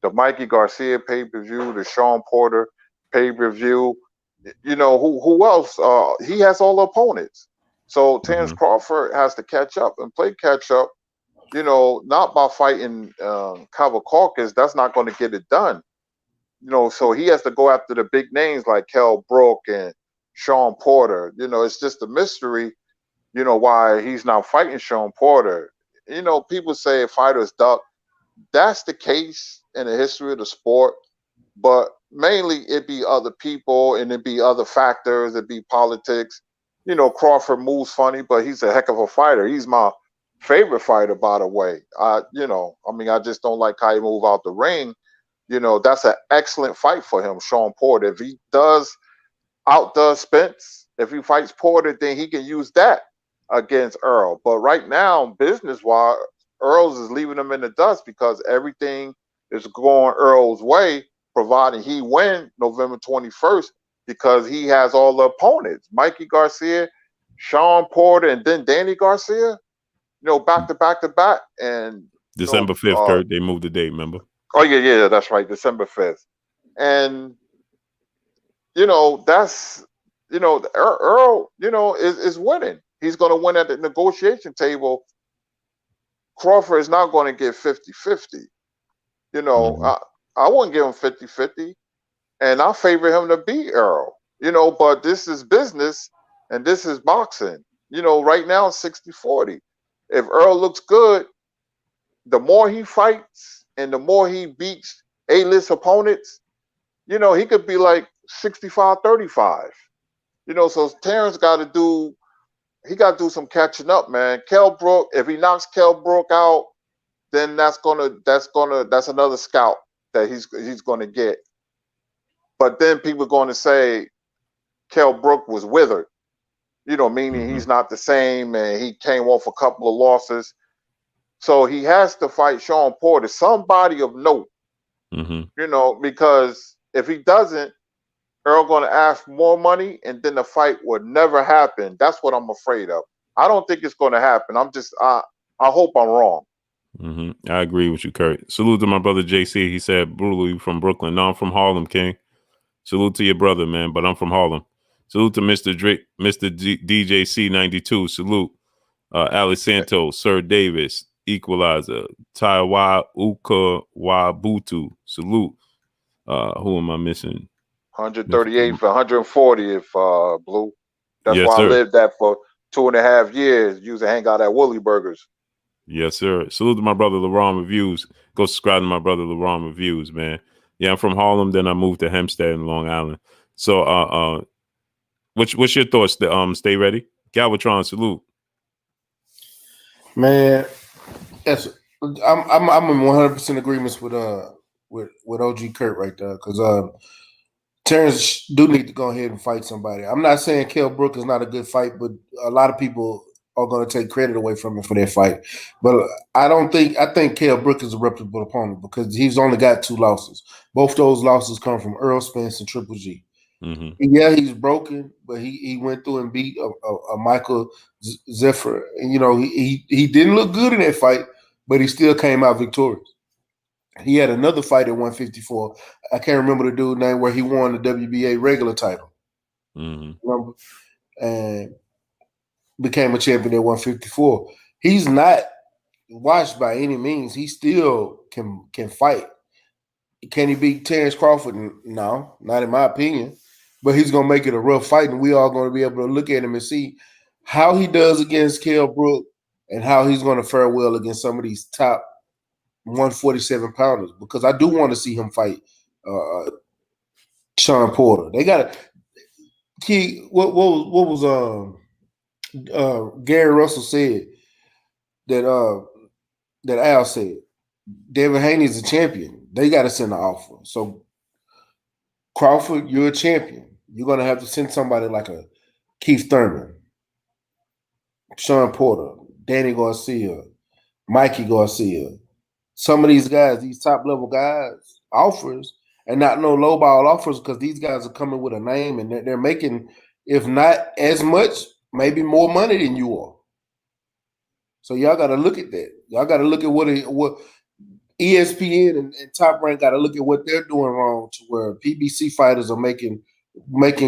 The Mikey Garcia pay-per-view, the Sean Porter pay-per-view, you know, who else? He has all the opponents. So Terrence Crawford has to catch up and play catch up, you know, not by fighting Kavakaukas. That's not going to get it done. You know, so he has to go after the big names like Kell Brook and Sean Porter. You know, it's just a mystery, you know, why he's not fighting Sean Porter. You know, people say fighters duck. That's the case in the history of the sport, but mainly it be other people and it be other factors, it be politics. You know, Crawford moves funny, but he's a heck of a fighter. He's my favorite fighter, by the way. You know, I mean, I just don't like how he move out the ring. You know, that's an excellent fight for him, Sean Porter. If he outdoes Spence, If he fights Porter, then he can use that against Errol. But right now, business-wise, Earl's is leaving him in the dust because everything is going Earl's way, providing he win November 21st, because he has all the opponents: Mikey Garcia, Sean Porter, and then Danny Garcia. Back to back to back. And December 5th, Kurt, they moved the date, remember? Oh, yeah, that's right, December 5th. And, that's, Earl, is winning. He's going to win at the negotiation table. Crawford is not going to get 50-50. I wouldn't give him 50-50. And I favor him to beat Errol, but this is business and this is boxing. Right now it's 60-40. If Errol looks good, the more he fights and the more he beats A-list opponents, he could be like 65-35. So Terrence got to do some catching up, man. Kell Brook, if he knocks Kell Brook out, then that's another scout that he's gonna get. But then people are going to say Kell Brook was withered, meaning he's not the same, and he came off a couple of losses. So he has to fight Sean Porter, somebody of note, because if he doesn't, Earl going to ask for more money, and then the fight would never happen. That's what I'm afraid of. I don't think it's going to happen. I hope I'm wrong. I agree with you, Kurt. Salute to my brother JC. He said, brutally from Brooklyn. No, I'm from Harlem, King. Salute to your brother, man, but I'm from Harlem. Salute to Mr. Drake, Mr. DJC 92. Salute. Alex Santos, Sir Davis, Equalizer, Taiwa Uka Wabutu. Salute. Who am I missing? 138 for 140 if Blue. That's yes, why sir. I lived that for 2.5 years. Used to hang out at Woolly Burgers. Yes, sir. Salute to my brother LaRon Reviews. Go subscribe to my brother LaRon Reviews, man. Yeah, I'm from Harlem. Then I moved to Hempstead in Long Island. So, what's your thoughts? Stay ready, Galvatron. Salute, man. Yes, I'm in 100% agreements with OG Kurt right there, because Terrence do need to go ahead and fight somebody. I'm not saying Kell Brook is not a good fight, but a lot of people are going to take credit away from him for that fight. But I think Kell Brook is a reputable opponent because he's only got 2 losses. Both those losses come from Errol Spence and Triple G. Yeah, he's broken, but he went through and beat a Michael Zephyr. And, he didn't look good in that fight, but he still came out victorious. He had another fight at 154. I can't remember the dude's name, where he won the WBA regular title. Remember? And became a champion at 154. He's not washed by any means. He still can fight. Can he beat Terrence Crawford? No, not in my opinion. But he's going to make it a rough fight, and we all going to be able to look at him and see how he does against Kell Brook and how he's going to fare well against some of these top 147 pounders, because I do want to see him fight Sean Porter. They got Key. What was Gary Russell said that Al said Devin Haney's a champion. They got to send an offer. So Crawford, you're a champion. You're gonna have to send somebody like a Keith Thurman, Sean Porter, Danny Garcia, Mikey Garcia. Some of these guys, these top level guys, offers, and not no lowball offers, because these guys are coming with a name and they're making, if not as much, maybe more money than you are. So y'all got to look at that. Y'all got to look at what ESPN and Top Rank got to look at what they're doing wrong, to where PBC fighters are making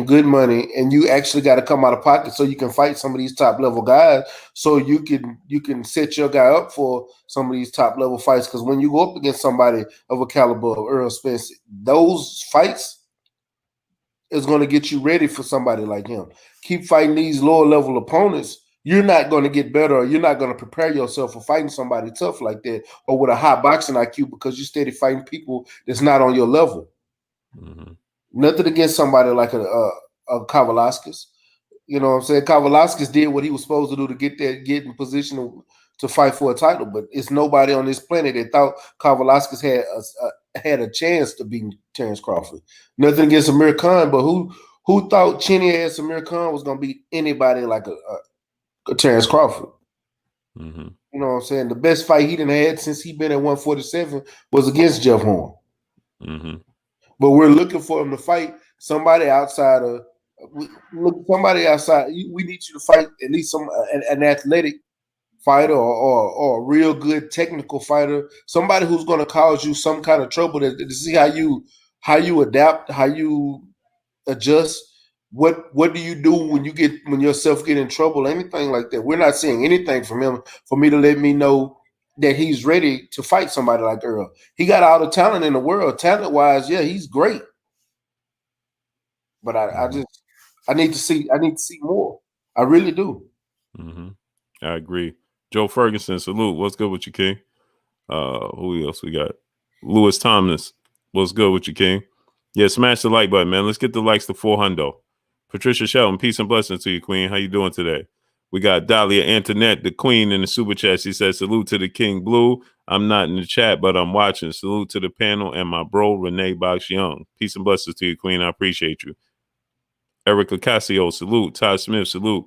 good money, and you actually got to come out of pocket so you can fight some of these top level guys, so you can set your guy up for some of these top level fights. Because when you go up against somebody of a caliber of Errol Spence, those fights is going to get you ready for somebody like him. Keep fighting these lower level opponents, you're not going to get better, or you're not going to prepare yourself for fighting somebody tough like that, or with a high boxing IQ, because you're steady fighting people that's not on your level. Nothing against somebody like a Kavalauskas. You know what I'm saying? Kavalauskas did what he was supposed to do to get in position to fight for a title, but it's nobody on this planet that thought Kavalauskas had a chance to beat Terrence Crawford. Nothing against Amir Khan, but who Who thought Chinny ass Amir Khan was gonna beat anybody like a Terrence Crawford? Mm-hmm. You know what I'm saying? The best fight he done had since he been at 147 was against Jeff Horn. Mm-hmm. But we're looking for him to fight somebody outside of somebody outside. We need you to fight at least an athletic fighter or a real good technical fighter, somebody who's going to cause you some kind of trouble to see how you adapt, how you adjust. What do you do when yourself get in trouble, anything like that? We're not seeing anything from him for me to let me know that he's ready to fight somebody like Errol. He got all the talent in the world, talent wise. Yeah, he's great, but I need to see more. I really do. Mm-hmm. I agree. Joe Ferguson, salute. What's good with you, King? Who else we got? Lewis Thomas. What's good with you, King? Yeah, smash the like button, man. Let's get the likes to 400. Patricia Shelton, peace and blessings to you, Queen. How you doing today? We got Dahlia Antoinette, the Queen, in the super chat. She says, salute to the King Blue. I'm not in the chat, but I'm watching. Salute to the panel and my bro, Renee Box Young. Peace and blessings to you, Queen. I appreciate you. Erica Casio, salute. Todd Smith, salute.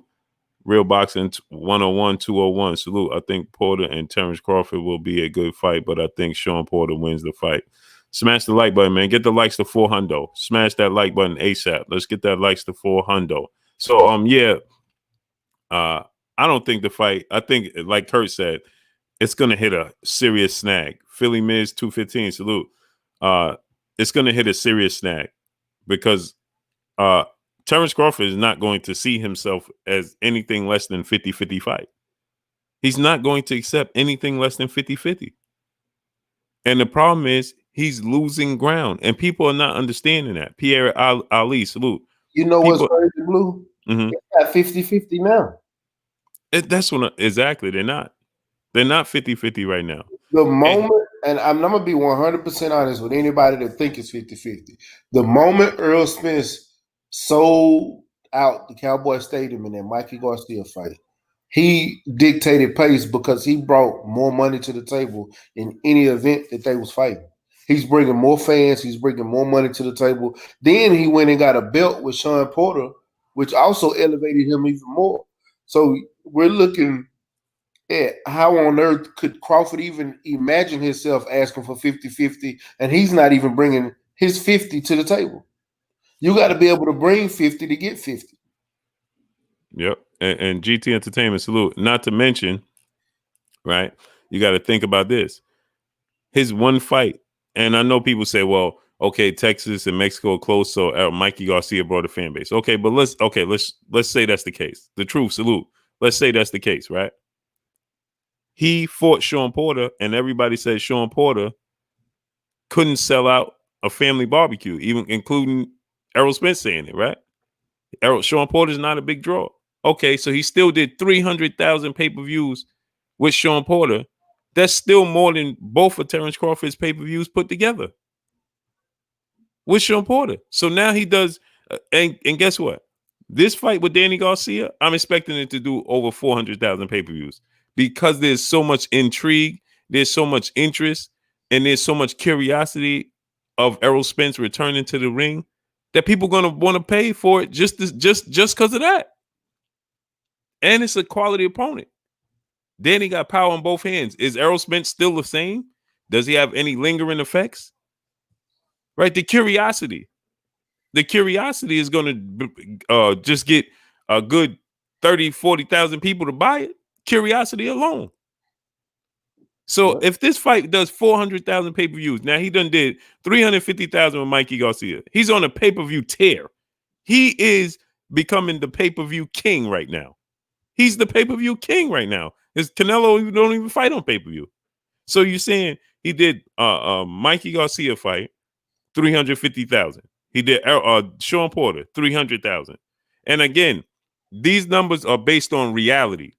Real Boxing 101, 201, salute. I think Porter and Terrence Crawford will be a good fight, but I think Sean Porter wins the fight. Smash the like button, man. Get the likes to 400. Smash that like button ASAP. Let's get that likes to 400. So, I don't think the fight, I think, like Kurt said, it's going to hit a serious snag. Philly Miz 215, salute. It's going to hit a serious snag because Terrence Crawford is not going to see himself as anything less than 50-50 fight. He's not going to accept anything less than 50-50. And the problem is he's losing ground, and people are not understanding that. Pierre Ali, salute. You know what's crazy, Blue? Mm-hmm. It's got 50-50 now. That's what exactly. They're not 50-50 right now. The moment, and I'm going to be 100% honest with anybody that think it's 50-50. The moment Errol Spence sold out the Cowboy Stadium in that Mikey Garcia fight, he dictated pace because he brought more money to the table in any event that they was fighting. He's bringing more fans. He's bringing more money to the table. Then he went and got a belt with Sean Porter, which also elevated him even more. So we're looking at how on earth could Crawford even imagine himself asking for 50-50, and he's not even bringing his 50 to the table. You got to be able to bring 50 to get 50. Yep. And GT Entertainment, salute. Not to mention, right, you got to think about this. His one fight, and I know people say, well, okay, Texas and Mexico are close, so Mikey Garcia brought a fan base. Okay, but let's say that's the case. The truth, salute. Let's say that's the case, right? He fought Sean Porter, and everybody said Sean Porter couldn't sell out a family barbecue, even including Errol Spence saying it, right? Sean Porter's not a big draw. Okay, so he still did 300,000 pay-per-views with Sean Porter. That's still more than both of Terrence Crawford's pay-per-views put together with Sean Porter. So now he does, and guess what? This fight with Danny Garcia, I'm expecting it to do over 400,000 pay-per-views because there's so much intrigue, there's so much interest, and there's so much curiosity of Errol Spence returning to the ring that people are going to want to pay for it just because of that. And it's a quality opponent. Danny got power on both hands. Is Errol Spence still the same? Does he have any lingering effects? Right? The curiosity is going to just get a good 30, 40,000 people to buy it. Curiosity alone. So if this fight does 400,000 pay-per-views, now he done did 350,000 with Mikey Garcia. He's on a pay-per-view tear. He is becoming the pay-per-view king right now. He's the pay-per-view king right now. His Canelo don't even fight on pay-per-view. So you're saying he did Mikey Garcia fight, 350,000. He did Sean Porter, 300,000. And again, these numbers are based on reality.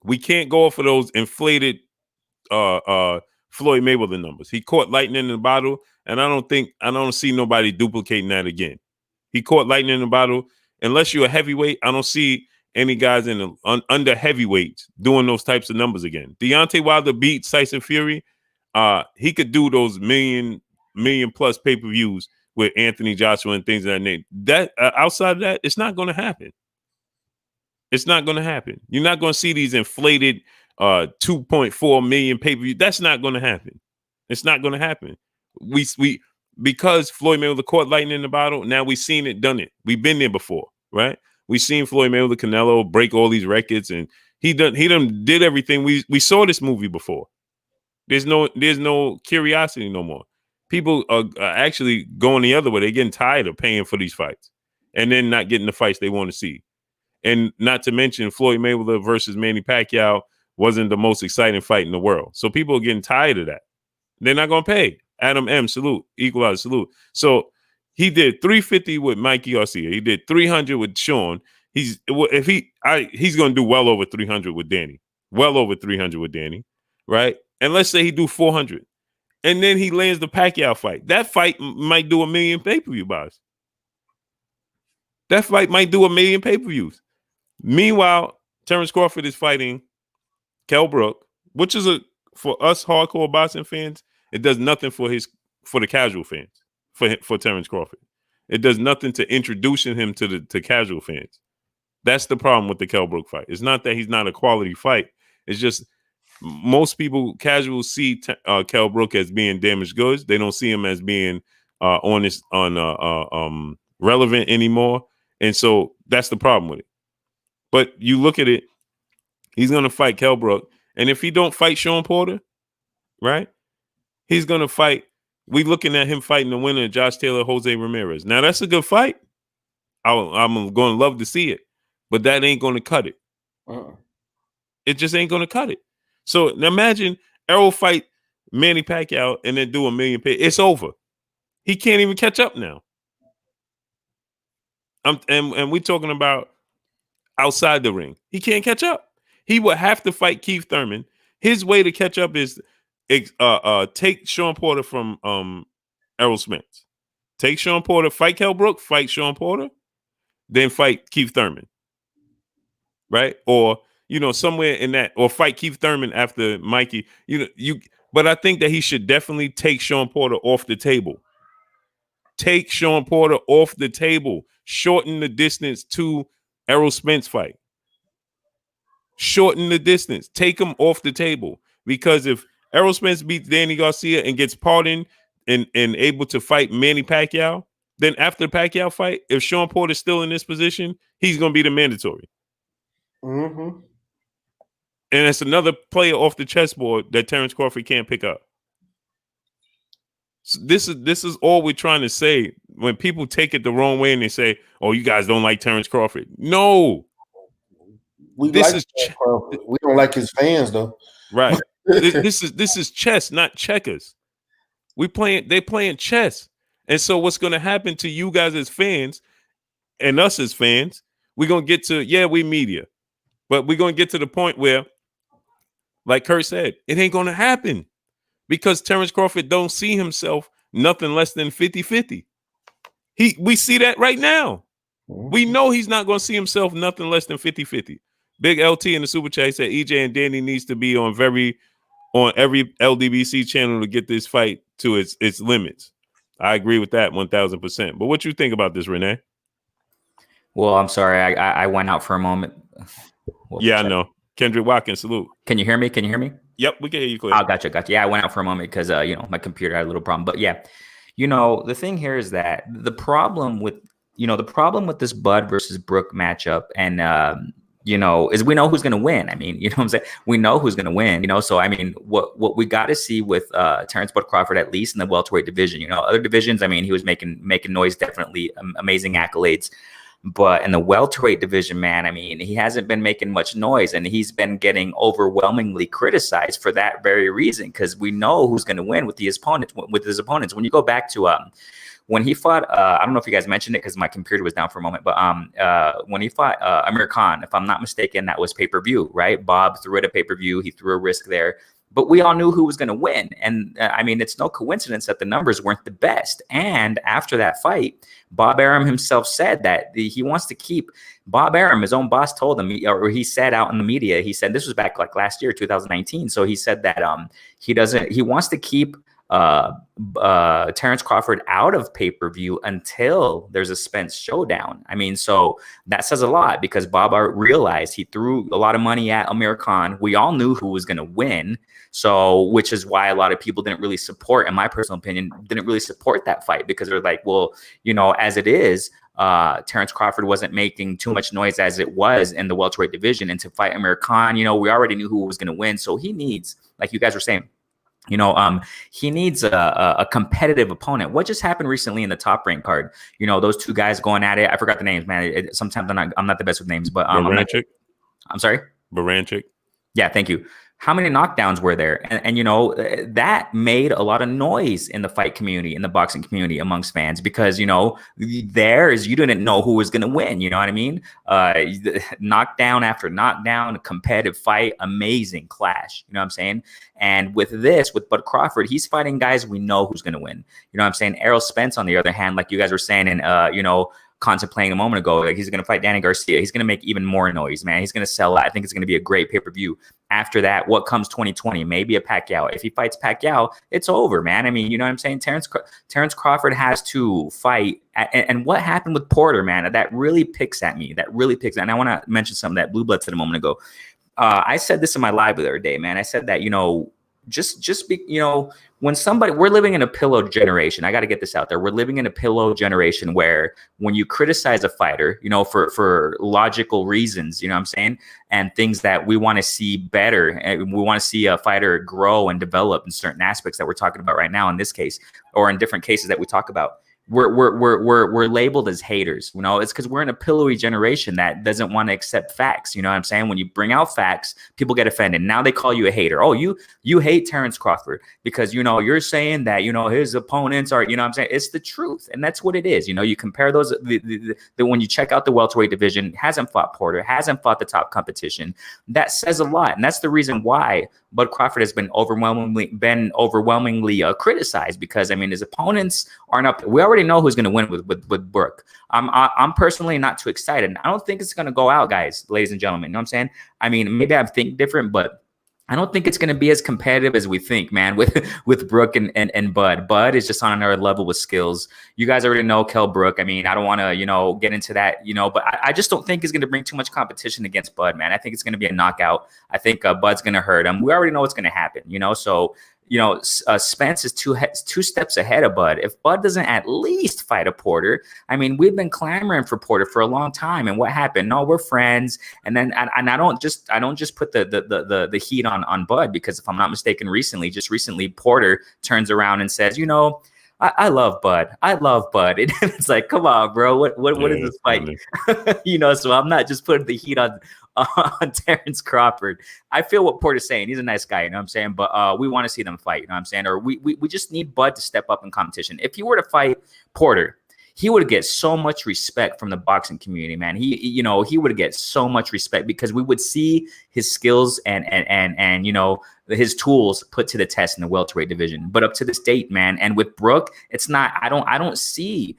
We can't go off of those inflated Floyd Mayweather numbers. He caught lightning in the bottle, and I don't see nobody duplicating that again. He caught lightning in the bottle. Unless you're a heavyweight, I don't see any guys in the under heavyweights doing those types of numbers again. Deontay Wilder beat Tyson Fury. He could do those million plus pay-per-views with Anthony Joshua and things of that nature. That outside of that, it's not going to happen. It's not going to happen. You're not going to see these inflated 2.4 million pay-per-view. That's not going to happen. It's not going to happen. We because Floyd Mayweather caught lightning in the bottle. Now we've seen it, done it. We've been there before, right? We've seen Floyd Mayweather, Canelo break all these records, and he done did everything. We saw this movie before. There's no curiosity no more. People are actually going the other way. They're getting tired of paying for these fights and then not getting the fights they want to see. And not to mention Floyd Mayweather versus Manny Pacquiao wasn't the most exciting fight in the world. So people are getting tired of that. They're not going to pay. Adam M, salute. Equalizer, salute. So he did 350 with Mikey Garcia. He did 300 with Sean. He's going to do well over 300 with Danny. Well over 300 with Danny, right? And let's say he do 400. And then he lands the Pacquiao fight. That fight might do 1 million pay-per-view buys. That fight might do 1 million pay-per-views. Meanwhile, Terrence Crawford is fighting Kell Brook, which is for us hardcore boxing fans, it does nothing for the casual fans, for Terrence Crawford. It does nothing to introducing him to casual fans. That's the problem with the Kell Brook fight. It's not that he's not a quality fight. It's just most people casual see Kell Brook as being damaged goods. They don't see him as being relevant anymore. And so that's the problem with it. But you look at it, he's going to fight Kell Brook. And if he don't fight Sean Porter, right, he's going to fight. We looking at him fighting the winner of Josh Taylor, Jose Ramirez. Now, that's a good fight. I'm going to love to see it. But that ain't going to cut it. It just ain't going to cut it. So now imagine Errol fight Manny Pacquiao and then do 1 million pay. It's over. He can't even catch up now. And we're talking about outside the ring. He can't catch up. He would have to fight Keith Thurman. His way to catch up is take Sean Porter from Errol Spence. Take Sean Porter, fight Kell Brook, fight Sean Porter, then fight Keith Thurman. Right? Or, somewhere in that, or fight Keith Thurman after Mikey. But I think that he should definitely take Sean Porter off the table. Take Sean Porter off the table. Shorten the distance to Errol Spence fight. Shorten the distance. Take him off the table. Because if Errol Spence beats Danny Garcia and gets pardoned and able to fight Manny Pacquiao, then after the Pacquiao fight, if Sean Porter's still in this position, he's going to be the mandatory. Mm-hmm. And it's another player off the chessboard that Terrence Crawford can't pick up. So this is all we're trying to say. When people take it the wrong way and they say, "Oh, you guys don't like Terrence Crawford." No, we don't like his fans though. Right. This is chess, not checkers. They playing chess. And so what's going to happen to you guys as fans and us as fans? We're going to get to we media, but we're going to get to the point where, like Kurt said, it ain't going to happen. Because Terrence Crawford don't see himself nothing less than 50-50. We see that right now. We know he's not going to see himself nothing less than 50-50. Big LT in the super chat said EJ and Danny needs to be on every LDBC channel to get this fight to its limits. I agree with that 1,000%. But what you think about this, Renee? Well, I'm sorry. I went out for a moment. I know. Kendrick Watkins, salute. Can you hear me? Yep, we can hear you clearly. Oh, gotcha. Yeah, I went out for a moment because my computer had a little problem. But yeah, the thing here is that the problem with this Bud versus Brook matchup, and is we know who's going to win. I mean, what I'm saying? We know who's going to win. So I mean, what we got to see with Terrence Bud Crawford, at least in the welterweight division. Other divisions, I mean, he was making noise, definitely amazing accolades. But in the welterweight division, man, I mean, he hasn't been making much noise, and he's been getting overwhelmingly criticized for that very reason, because we know who's going to win with his opponents. When you go back to when he fought, I don't know if you guys mentioned it because my computer was down for a moment, but when he fought Amir Khan, if I'm not mistaken, that was pay-per-view, right? Bob threw it at pay-per-view. He threw a risk there. But we all knew who was going to win. And I mean, it's no coincidence that the numbers weren't the best. And after that fight, Bob Arum himself said that he wants to keep Bob Arum, his own boss, told him, or he said out in the media, he said, this was back like last year, 2019. So he said that he wants to keep Terrence Crawford out of pay-per-view until there's a Spence showdown. I mean, so that says a lot because Bob Art realized he threw a lot of money at Amir Khan. We all knew who was going to win. So, which is why a lot of people didn't really support, in my personal opinion, didn't really support that fight because they're like, well, you know, as it is, Terrence Crawford wasn't making too much noise as it was in the welterweight division. And to fight Amir Khan, you know, we already knew who was going to win. So he needs, like you guys were saying, you know, he needs a competitive opponent. What just happened recently in the top rank card? You know, those two guys going at it. I forgot the names, man. Sometimes I'm not the best with names, but I'm sorry. Baranchik. Yeah, thank you. How many knockdowns were there? And, you know, that made a lot of noise in the fight community, in the boxing community amongst fans, because, you know, you didn't know who was going to win. You know what I mean? Knockdown after knockdown, competitive fight, amazing clash. You know what I'm saying? And with Bud Crawford, he's fighting guys we know who's going to win. You know what I'm saying? Errol Spence, on the other hand, like you guys were saying, and, you know, contemplating a moment ago, like he's going to fight Danny Garcia. He's going to make even more noise, man. He's going to sell out. I think it's going to be a great pay-per-view. After that, what comes 2020? Maybe a Pacquiao. If he fights Pacquiao, it's over, man. I mean, you know what I'm saying? Terrence Crawford has to fight. And what happened with Porter, man? That really picks at me. And I want to mention something that Blue Blood said a moment ago. I said this in my live the other day, man. I said that, you know, just be, you know, when we're living in a pillow generation. I got to get this out there. We're living in a pillow generation where when you criticize a fighter, you know, for logical reasons, you know what I'm saying, and things that we want to see better, and we want to see a fighter grow and develop in certain aspects that we're talking about right now in this case, or in different cases that we talk about. We're labeled as haters. You know, it's because we're in a pillowy generation that doesn't want to accept facts. You know what I'm saying? When you bring out facts, people get offended. Now they call you a hater. Oh, you hate Terrence Crawford because, you know, you're saying that, you know, his opponents are, you know what I'm saying? It's the truth. And that's what it is. You know, you compare those, the when you check out the welterweight division, hasn't fought Porter, hasn't fought the top competition. That says a lot. And that's the reason why Bud Crawford has been overwhelmingly criticized, because, I mean, his opponents aren't up. We already know who's going to win with Brooke. I'm personally not too excited. I don't think it's going to go out, guys, ladies and gentlemen. You know what I'm saying? I mean, maybe I think different, but I don't think it's going to be as competitive as we think, man, with Brooke and Bud. Bud is just on another level with skills. You guys already know Kell Brook. I mean, I don't want to, you know, get into that, you know, but I just don't think he's going to bring too much competition against Bud, man. I think it's going to be a knockout. I think Bud's going to hurt him. We already know what's going to happen, you know, so, you know, Spence is two steps ahead of Bud. If Bud doesn't at least fight a Porter, I mean, we've been clamoring for Porter for a long time. And what happened? No, we're friends. And then, and I don't just put the heat on Bud, because if I'm not mistaken, recently, Porter turns around and says, you know, I love Bud. I love Bud. It's like, come on, bro. What is this fight? You know, so I'm not just putting the heat on Terrence Crawford. I feel what Porter's saying. He's a nice guy, you know what I'm saying? But we want to see them fight, you know what I'm saying? Or we just need Bud to step up in competition. If he were to fight Porter, he would get so much respect from the boxing community, man. He would get so much respect, because we would see his skills and you know, his tools put to the test in the welterweight division. But up to this date, man, and with Brooke, it's not. I don't see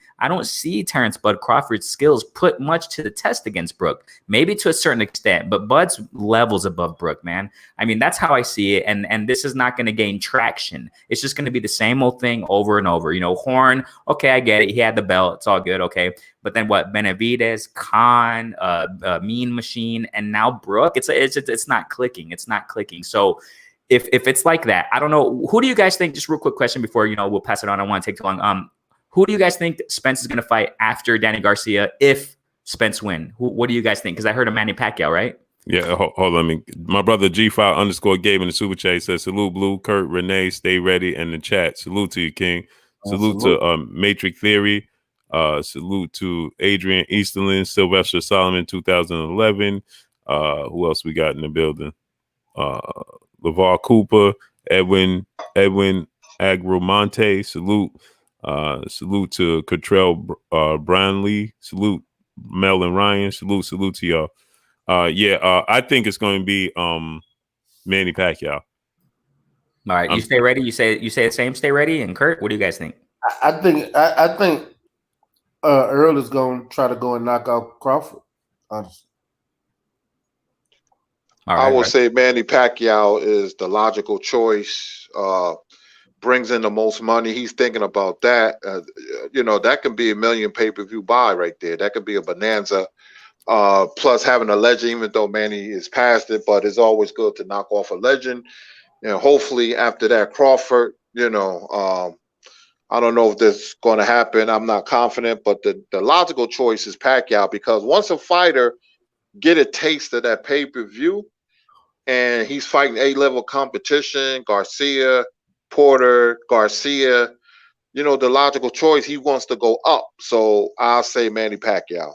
Terrence Bud Crawford's skills put much to the test against Brooke. Maybe to a certain extent, but Bud's levels above Brooke, man. I mean, that's how I see it. And this is not going to gain traction. It's just going to be the same old thing over and over. You know, Horn. Okay, I get it. He had the belt. It's all good. Okay. But then what? Benavidez, Khan, Mean Machine, and now Brooke. It's not clicking. It's not clicking. So if it's like that, I don't know. Who do you guys think? Just real quick question before, you know, we'll pass it on. I don't want to take too long. Who do you guys think Spence is going to fight after Danny Garcia if Spence win? What do you guys think? Because I heard of Manny Pacquiao, right? Yeah, hold on. My brother G5_ gave in the super chat. He says, salute Blue, Kurt, Renee, stay ready, and the chat. Salute to you, King. Salute to Matrix Theory. Salute to Adrian Easterlin, Sylvester Solomon, 2011. Who else we got in the building? LeVar Cooper, Edwin Agromonte. Salute to Cottrell Brownlee. Salute Mel and Ryan. Salute to y'all. I think it's going to be Manny Pacquiao. All right, you stay ready. You say the same. Stay ready. And Kurt, what do you guys think? I think Errol is going to try to go and knock out Crawford. Honestly, I will say Manny Pacquiao is the logical choice. brings in the most money. He's thinking about that. That can be $1 million pay-per-view buy right there. That could be a bonanza. Plus having a legend, even though Manny is past it, but it's always good to knock off a legend. Hopefully after that Crawford, I don't know if this is going to happen. I'm not confident, but the logical choice is Pacquiao, because once a fighter get a taste of that pay-per-view and he's fighting A-level competition, Garcia, Porter, Garcia, the logical choice, he wants to go up. So I'll say Manny Pacquiao.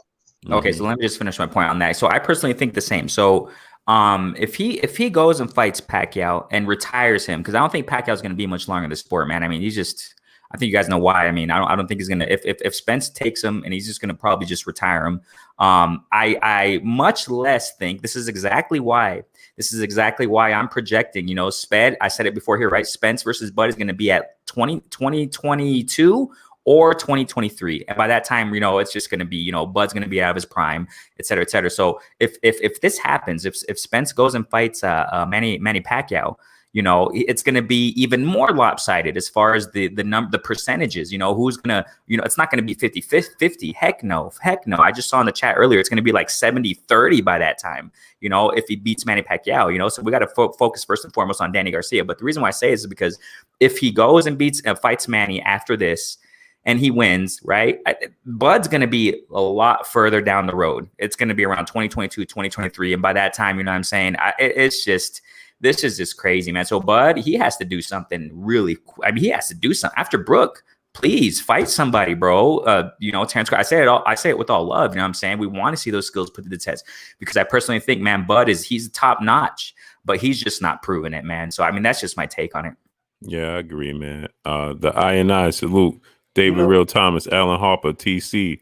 Okay, so let me just finish my point on that. So I personally think the same. So if he goes and fights Pacquiao and retires him, because I don't think Pacquiao's going to be much longer in the sport, man. I mean, I think you guys know why. I mean, I don't think he's gonna. If Spence takes him and he's just gonna probably just retire him. I much less think this is exactly why. This is exactly why I'm projecting. Sped. I said it before here, right? Spence versus Bud is gonna be at 2022 or 2023, and by that time, it's just gonna be, Bud's gonna be out of his prime, et cetera, et cetera. So if this happens, if Spence goes and fights Manny Pacquiao, it's going to be even more lopsided as far as the percentages, who's going to, it's not going to be 50-50. Heck no. I just saw in the chat earlier, it's going to be like 70-30 by that time, if he beats Manny Pacquiao, so we got to focus first and foremost on Danny Garcia. But the reason why I say is because if he goes and fights Manny after this, and he wins, right? Bud's going to be a lot further down the road. It's going to be around 2022, 2023. And by that time, you know what I'm saying? This is just crazy, man. So Bud, he has to do something really. He has to do something after Brooke. Please fight somebody, bro. Terrence. I say it with all love. You know what I'm saying? We want to see those skills put to the test, because I personally think, man, Bud he's top notch, but he's just not proving it, man. So that's just my take on it. Yeah, I agree, man. The I salute. David Real Thomas, Alan Harper, TC,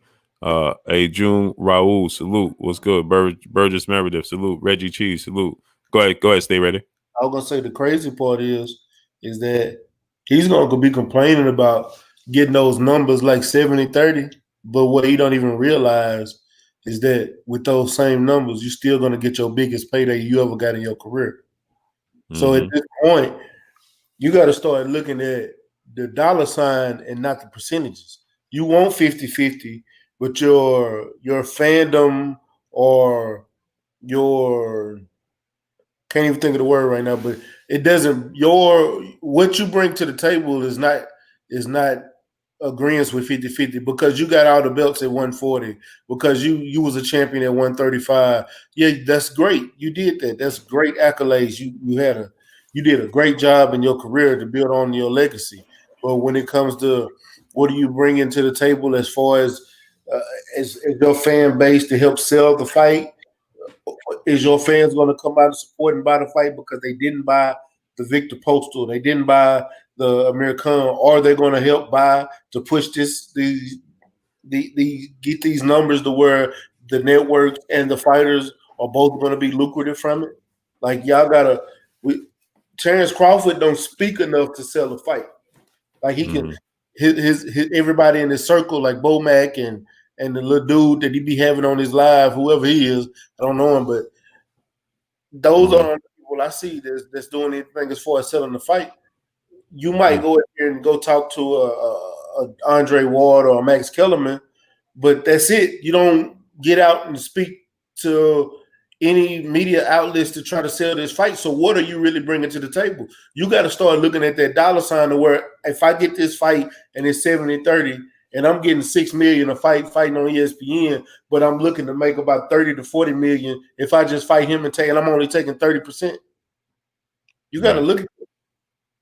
June Raul, salute. What's good? Burgess Meredith, salute. Reggie Cheese, salute. Go ahead, stay ready. I was gonna say the crazy part is that he's gonna be complaining about getting those numbers like 70-30, but what he don't even realize is that with those same numbers, you're still gonna get your biggest payday you ever got in your career. So at this point, you got to start looking at the dollar sign and not the percentages. You want 50-50, but your fandom or your can't even think of the word right now, but it doesn't. What you bring to the table is not agreeance with 50-50, because you got all the belts at 140, because you was a champion at 135. Yeah, that's great. You did that. That's great accolades. You did a great job in your career to build on your legacy. But when it comes to what do you bring into the table as far as your fan base to help sell the fight, is your fans going to come out and support and buy the fight because they didn't buy the Victor Postal, they didn't buy the American, or they're going to help buy to push get these numbers to where the networks and the fighters are both going to be lucrative from it? Like, y'all gotta. Terrence Crawford don't speak enough to sell a fight. Like, he can, his everybody in his circle, like Bomac and the little dude that he be having on his live, whoever he is, I don't know him, but those are the people I see that's doing anything as far as selling the fight. You might go in here and go talk to a Andre Ward or a Max Kellerman, but that's it. You don't get out and speak to any media outlets to try to sell this fight. So what are you really bringing to the table? You got to start looking at that dollar sign to where if I get this fight and it's 70-30 and I'm getting $6 million a fighting on ESPN, but I'm looking to make about 30 to 40 million if I just fight him and I'm only taking 30%. You got to look at it,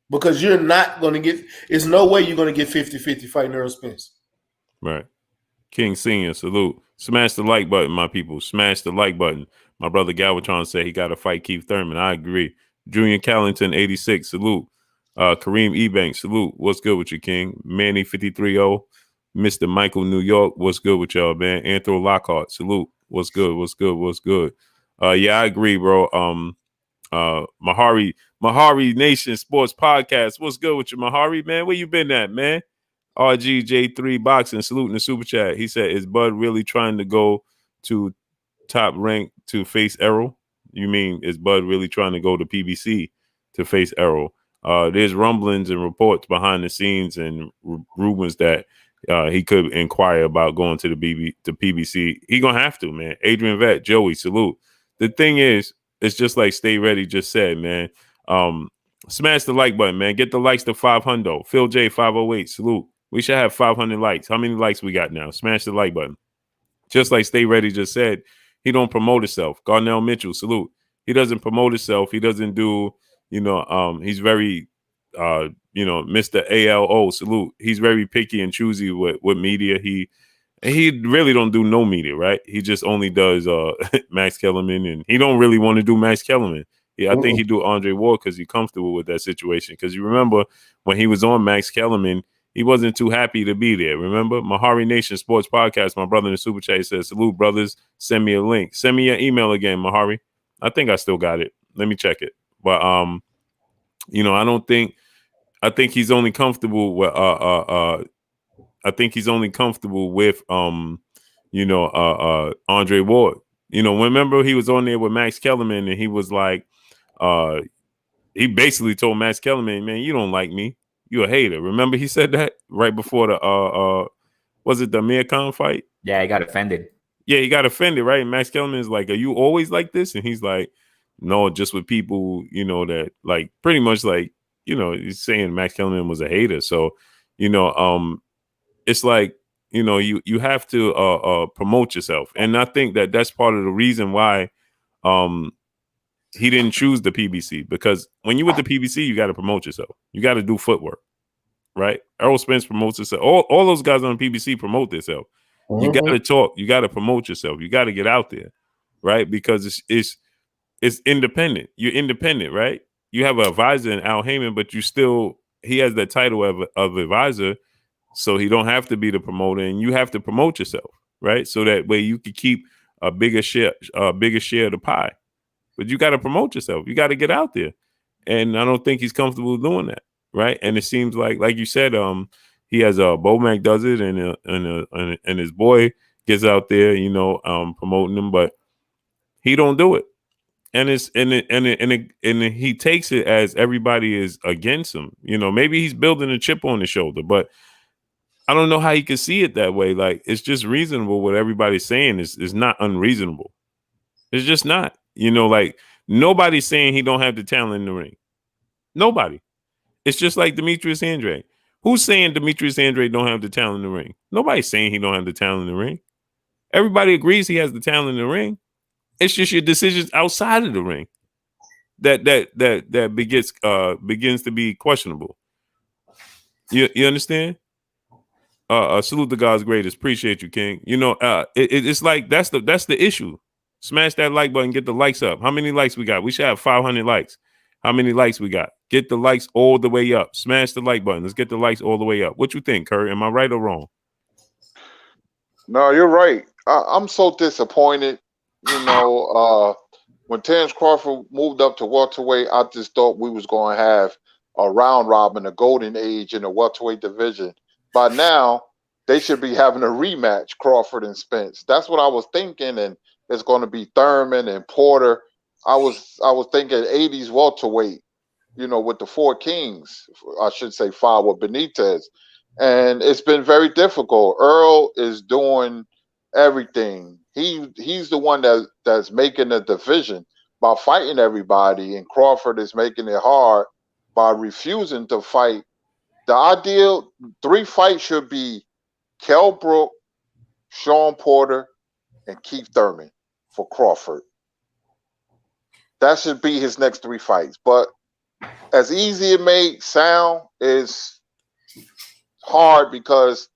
because you're not going to get – there's no way you're going to get 50-50 fighting Errol Spence. Right. King Senior, salute. Smash the like button, my people. Smash the like button. My brother Galvatron said he got to fight Keith Thurman. I agree. Junior Callington, 86, salute. Kareem Ebanks, salute. What's good with you, King? Manny 53-0. Mr. Michael New York, what's good with y'all, man? Anthro Lockhart, salute. What's good? Yeah, I agree, bro. Mahari Nation Sports Podcast. What's good with you, Mahari, man? Where you been at, man? RGJ3 Boxing, saluting the super chat. He said, is Bud really trying to go to top rank to face Errol? You mean, is Bud really trying to go to PBC to face Errol? there's rumblings and reports behind the scenes and rumors that he could inquire about going to the PBC. He gonna have to, man. Adrian Vet, Joey, salute. The thing is, it's just like Stay Ready just said, man. Smash the like button, man. Get the likes to 500. Phil J 508, salute. We should have 500 likes. How many likes we got now? Smash the like button. Just like Stay Ready just said, he don't promote himself. Garnell Mitchell, salute. He doesn't promote himself. He doesn't do, he's very, Mr. ALO, salute. He's very picky and choosy with media. He really don't do no media, right? He just only does Max Kellerman, and he don't really want to do Max Kellerman. Yeah, I think he do Andre Ward because he's comfortable with that situation. Because you remember when he was on Max Kellerman, he wasn't too happy to be there. Remember? Mahari Nation Sports Podcast, my brother in the Super Chat says, salute, brothers. Send me a link. Send me your email again, Mahari. I think I still got it. Let me check it. But I think he's only comfortable with Andre Ward. Remember he was on there with Max Kellerman and he was like, he basically told Max Kellerman, man, you don't like me. You're a hater. Remember he said that right before the was it the Amir Khan fight? Yeah, he got offended. Yeah, he got offended, right? And Max Kellerman is like, are you always like this? And he's like, no, just with people, that like pretty much like, he's saying Max Kellerman was a hater. So, it's like, you have to promote yourself. And I think that that's part of the reason why he didn't choose the PBC, because when you with the PBC, you got to promote yourself. You got to do footwork, right? Errol Spence promotes himself. All those guys on PBC promote themselves. You got to talk. You got to promote yourself. You got to get out there, right? Because it's independent. You're independent, right? You have an advisor in Al Heyman, but he has that title of advisor, so he don't have to be the promoter, and you have to promote yourself, right? So that way you can keep a bigger share of the pie. But you got to promote yourself. You got to get out there, and I don't think he's comfortable doing that, right? And it seems like you said, he has Bomac does it, and his boy gets out there, promoting him, but he don't do it. And he takes it as everybody is against him. Maybe he's building a chip on his shoulder, but I don't know how he can see it that way. Like, it's just reasonable. What everybody's saying is not unreasonable. It's just not. Like, nobody's saying he don't have the talent in the ring. Nobody. It's just like Demetrius Andrade. Who's saying Demetrius Andrade don't have the talent in the ring? Nobody's saying he don't have the talent in the ring. Everybody agrees he has the talent in the ring. It's just your decisions outside of the ring that begins to be questionable. You understand? Salute the God's greatest. Appreciate you, King. It's like that's the issue. Smash that like button. Get the likes up. How many likes we got? We should have 500 likes. How many likes we got? Get the likes all the way up. Smash the like button. Let's get the likes all the way up. What you think, Kurt? Am I right or wrong? No, you're right. I'm so disappointed. When Terrence Crawford moved up to welterweight, I just thought we was going to have a round robin, a golden age in the welterweight division. By now, they should be having a rematch, Crawford and Spence. That's what I was thinking, and it's going to be Thurman and Porter. I was thinking 80s welterweight, with the four kings. I should say 5 with Benitez. And it's been very difficult. Errol is doing everything. He's the one that's making the division by fighting everybody, and Crawford is making it hard by refusing to fight. The ideal 3 fights should be Kell Brook, Sean Porter, and Keith Thurman for Crawford. That should be his next 3 fights. But as easy it may sound, is hard because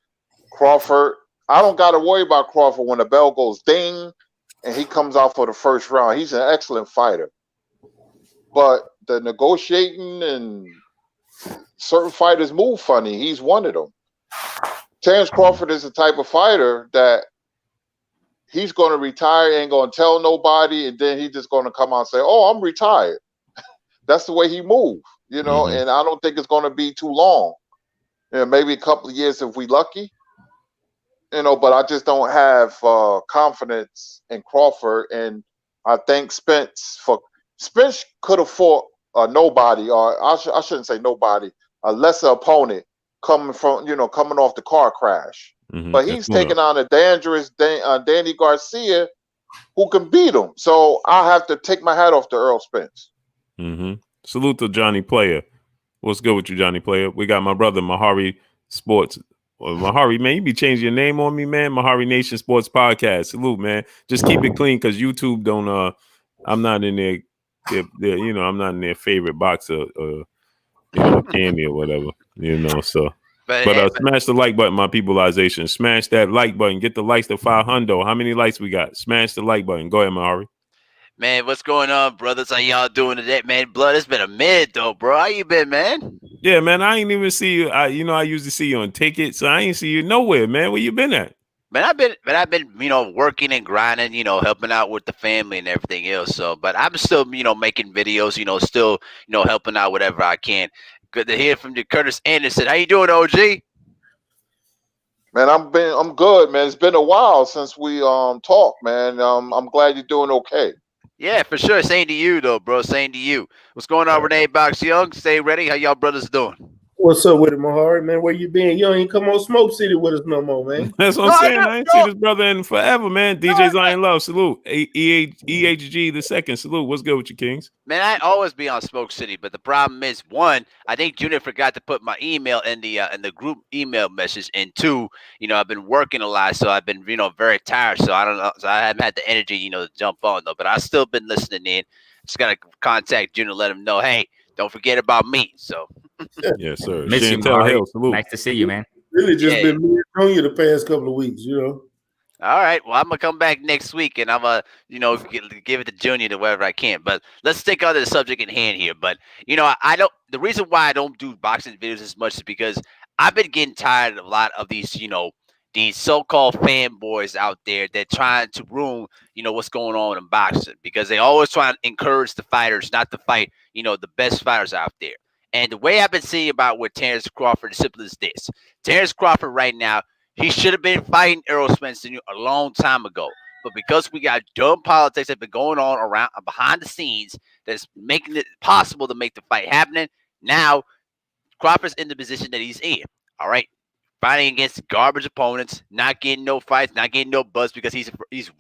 Crawford, I don't got to worry about Crawford when the bell goes ding and he comes out for the first round. He's an excellent fighter. But the negotiating and certain fighters move funny. He's one of them. Terrence Crawford is the type of fighter that he's going to retire, ain't going to tell nobody, and then he's just going to come out and say, oh, I'm retired. That's the way he moves, and I don't think it's going to be too long. Maybe a couple of years if we lucky, but I just don't have confidence in Crawford. And I think Spence could have fought nobody, or I shouldn't say nobody, a lesser opponent coming off the car crash. But he's taking on a dangerous Danny Garcia who can beat him. So I have to take my hat off to Errol Spence. Salute to Johnny Player. What's good with you, Johnny Player? We got my brother Mahari Sports. Well, Mahari, man, you be changing your name on me, man. Mahari Nation Sports Podcast. Salute, man. Just keep it clean because YouTube don't. I'm not in their I'm not in their favorite box of candy or whatever. So. But smash the like button, my peopleization. Smash that like button. Get the likes to 500. How many likes we got? Smash the like button. Go ahead, Mahari. Man, what's going on, brothers? How y'all doing today, man? Blood, it's been a minute though, bro. How you been, man? Yeah, man. I ain't even see you. I usually see you on Ticket, so I ain't see you nowhere, man. Where you been at? Man, I've been, working and grinding, helping out with the family and everything else. So, but I'm still, making videos, still, helping out whatever I can. Good to hear from you, Curtis Anderson. How you doing, OG? Man, I'm good, man. It's been a while since we talked, man. I'm glad you're doing okay. Yeah, for sure. Same to you, though, bro. Same to you. What's going on, Renee Box Young? Stay ready. How y'all brothers doing? What's up with it, Mahari, man? Where you been? You ain't come on Smoke City with us no more, man. That's what I'm saying. I ain't seen this brother in forever, man. DJ Zion Love, salute. EHG the second, salute. What's good with you, Kings? Man, I always be on Smoke City, but the problem is, one, I think Junior forgot to put my email in the group email message, and two, I've been working a lot, so I've been, very tired, so I don't know, so I haven't had the energy, to jump on though. But I've still been listening in. Just gotta contact Junior, let him know, hey, don't forget about me. So. Yes, sir. Miss you, Hill, salute. Nice to see you, man. Really just been me and Junior the past couple of weeks, All right. Well, I'm gonna come back next week, and I'm gonna, give it to Junior to wherever I can. But let's stick on to the subject at hand here. But I don't. The reason why I don't do boxing videos as much is because I've been getting tired of a lot of these, these so-called fanboys out there that trying to ruin, what's going on in boxing, because they always try to encourage the fighters not to fight, the best fighters out there. And the way I've been seeing about with Terrence Crawford is simply as this. Terrence Crawford right now, he should have been fighting Errol Spence a long time ago. But because we got dumb politics that have been going on around behind the scenes that's making it possible to make the fight happening, now Crawford's in the position that he's in. All right. Fighting against garbage opponents, not getting no fights, not getting no buzz because he's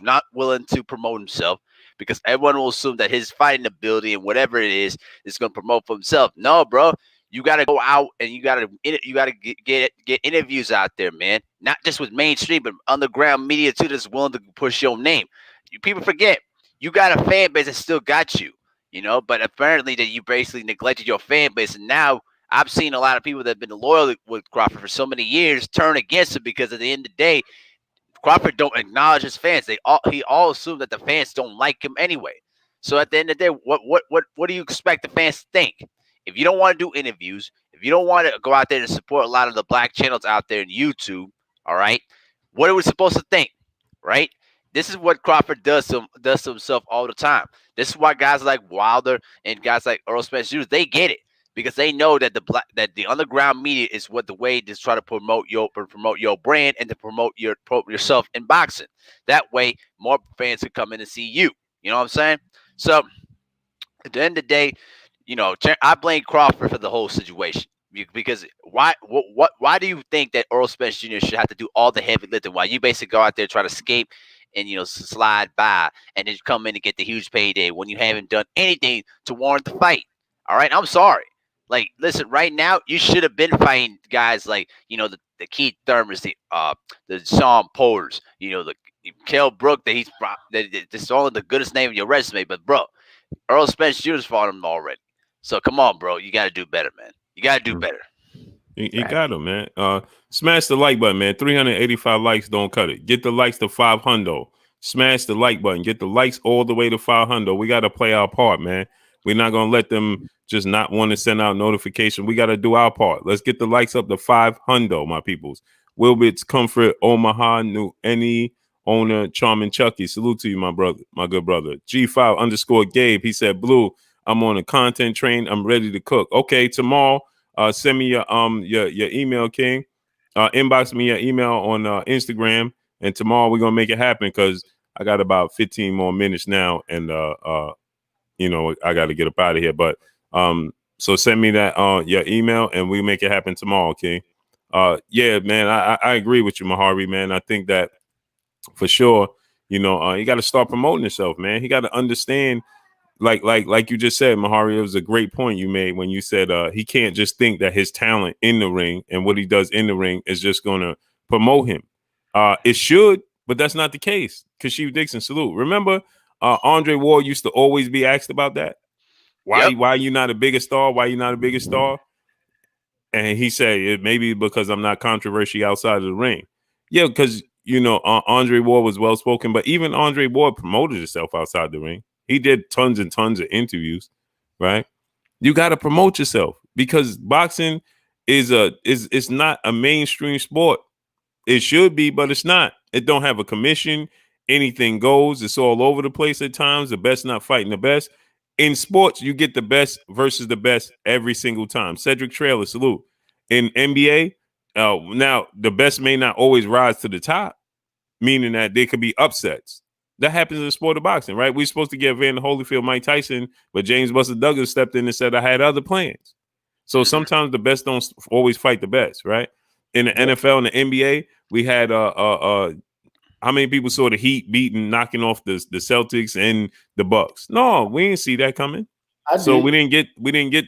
not willing to promote himself, because everyone will assume that his fighting ability and whatever it is going to promote for himself. No, bro, you got to go out and you got to get interviews out there, man. Not just with mainstream, but underground media too that's willing to push your name. People forget you got a fan base that still got you, but apparently that you basically neglected your fan base, and now I've seen a lot of people that have been loyal with Crawford for so many years turn against him because at the end of the day, Crawford don't acknowledge his fans. He all assume that the fans don't like him anyway. So at the end of the day, what do you expect the fans to think? If you don't want to do interviews, if you don't want to go out there and support a lot of the black channels out there in YouTube, all right, what are we supposed to think, right? This is what Crawford does to himself all the time. This is why guys like Wilder and guys like Errol Spence Jr., they get it. Because they know that the underground media is what the way to try to promote your brand and to promote yourself in boxing. That way, more fans can come in and see you. You know what I'm saying? So, at the end of the day, I blame Crawford for the whole situation. Because why do you think that Errol Spence Jr. should have to do all the heavy lifting while you basically go out there try to escape and slide by and then come in and get the huge payday when you haven't done anything to warrant the fight? All right, I'm sorry. Like, listen, right now, you should have been fighting guys like, the Keith Thurmans, the Sean Porters, the Kell Brook, that's only the goodest name in your resume. But, bro, Errol Spence Jr.'s fought him already. So, come on, bro. You got to do better, man. You got to do better. You got him, man. Smash the like button, man. 385 likes don't cut it. Get the likes to 500. Smash the like button. Get the likes all the way to 500. We got to play our part, man. We're not going to let them just not want to send out notification. We got to do our part. Let's get the likes up to 500, my peoples. Wilbert's Comfort, Omaha, New Any owner, Charming Chucky. Salute to you, my brother, my good brother. G5 _ Gabe. He said, Blue, I'm on a content train. I'm ready to cook. Okay, tomorrow, send me your email, King. Inbox me your email on Instagram. And tomorrow we're going to make it happen because I got about 15 more minutes now. And, I got to get up out of here. But So send me that your email and we make it happen tomorrow, okay? Yeah, man, I agree with you, Mahari, man. I think that for sure, you got to start promoting yourself, man. He got to understand, like you just said, Mahari, it was a great point you made when you said he can't just think that his talent in the ring and what he does in the ring is just going to promote him. It should, but that's not the case. Kashiv Dixon, salute. Remember, Andre Ward used to always be asked about that. Why are you not a bigger star? Why are you not a bigger star? And he said, it may be because I'm not controversial outside of the ring. Yeah, because, Andre Ward was well-spoken, but even Andre Ward promoted himself outside the ring. He did tons and tons of interviews, right? You got to promote yourself because boxing is it's not a mainstream sport. It should be, but it's not. It don't have a commission. Anything goes. It's all over the place at times. The best not fighting the best. In sports, you get the best versus the best every single time. Cedric Trailer, salute. In NBA, now the best may not always rise to the top, meaning that there could be upsets. That happens in the sport of boxing, right? We're supposed to get Evander Holyfield, Mike Tyson, but James Buster Douglas stepped in and said, I had other plans. So sometimes the best don't always fight the best, right? In the NFL and the NBA, we had how many people saw the Heat beating, knocking off the Celtics and the Bucks? No, we didn't see that coming. We didn't get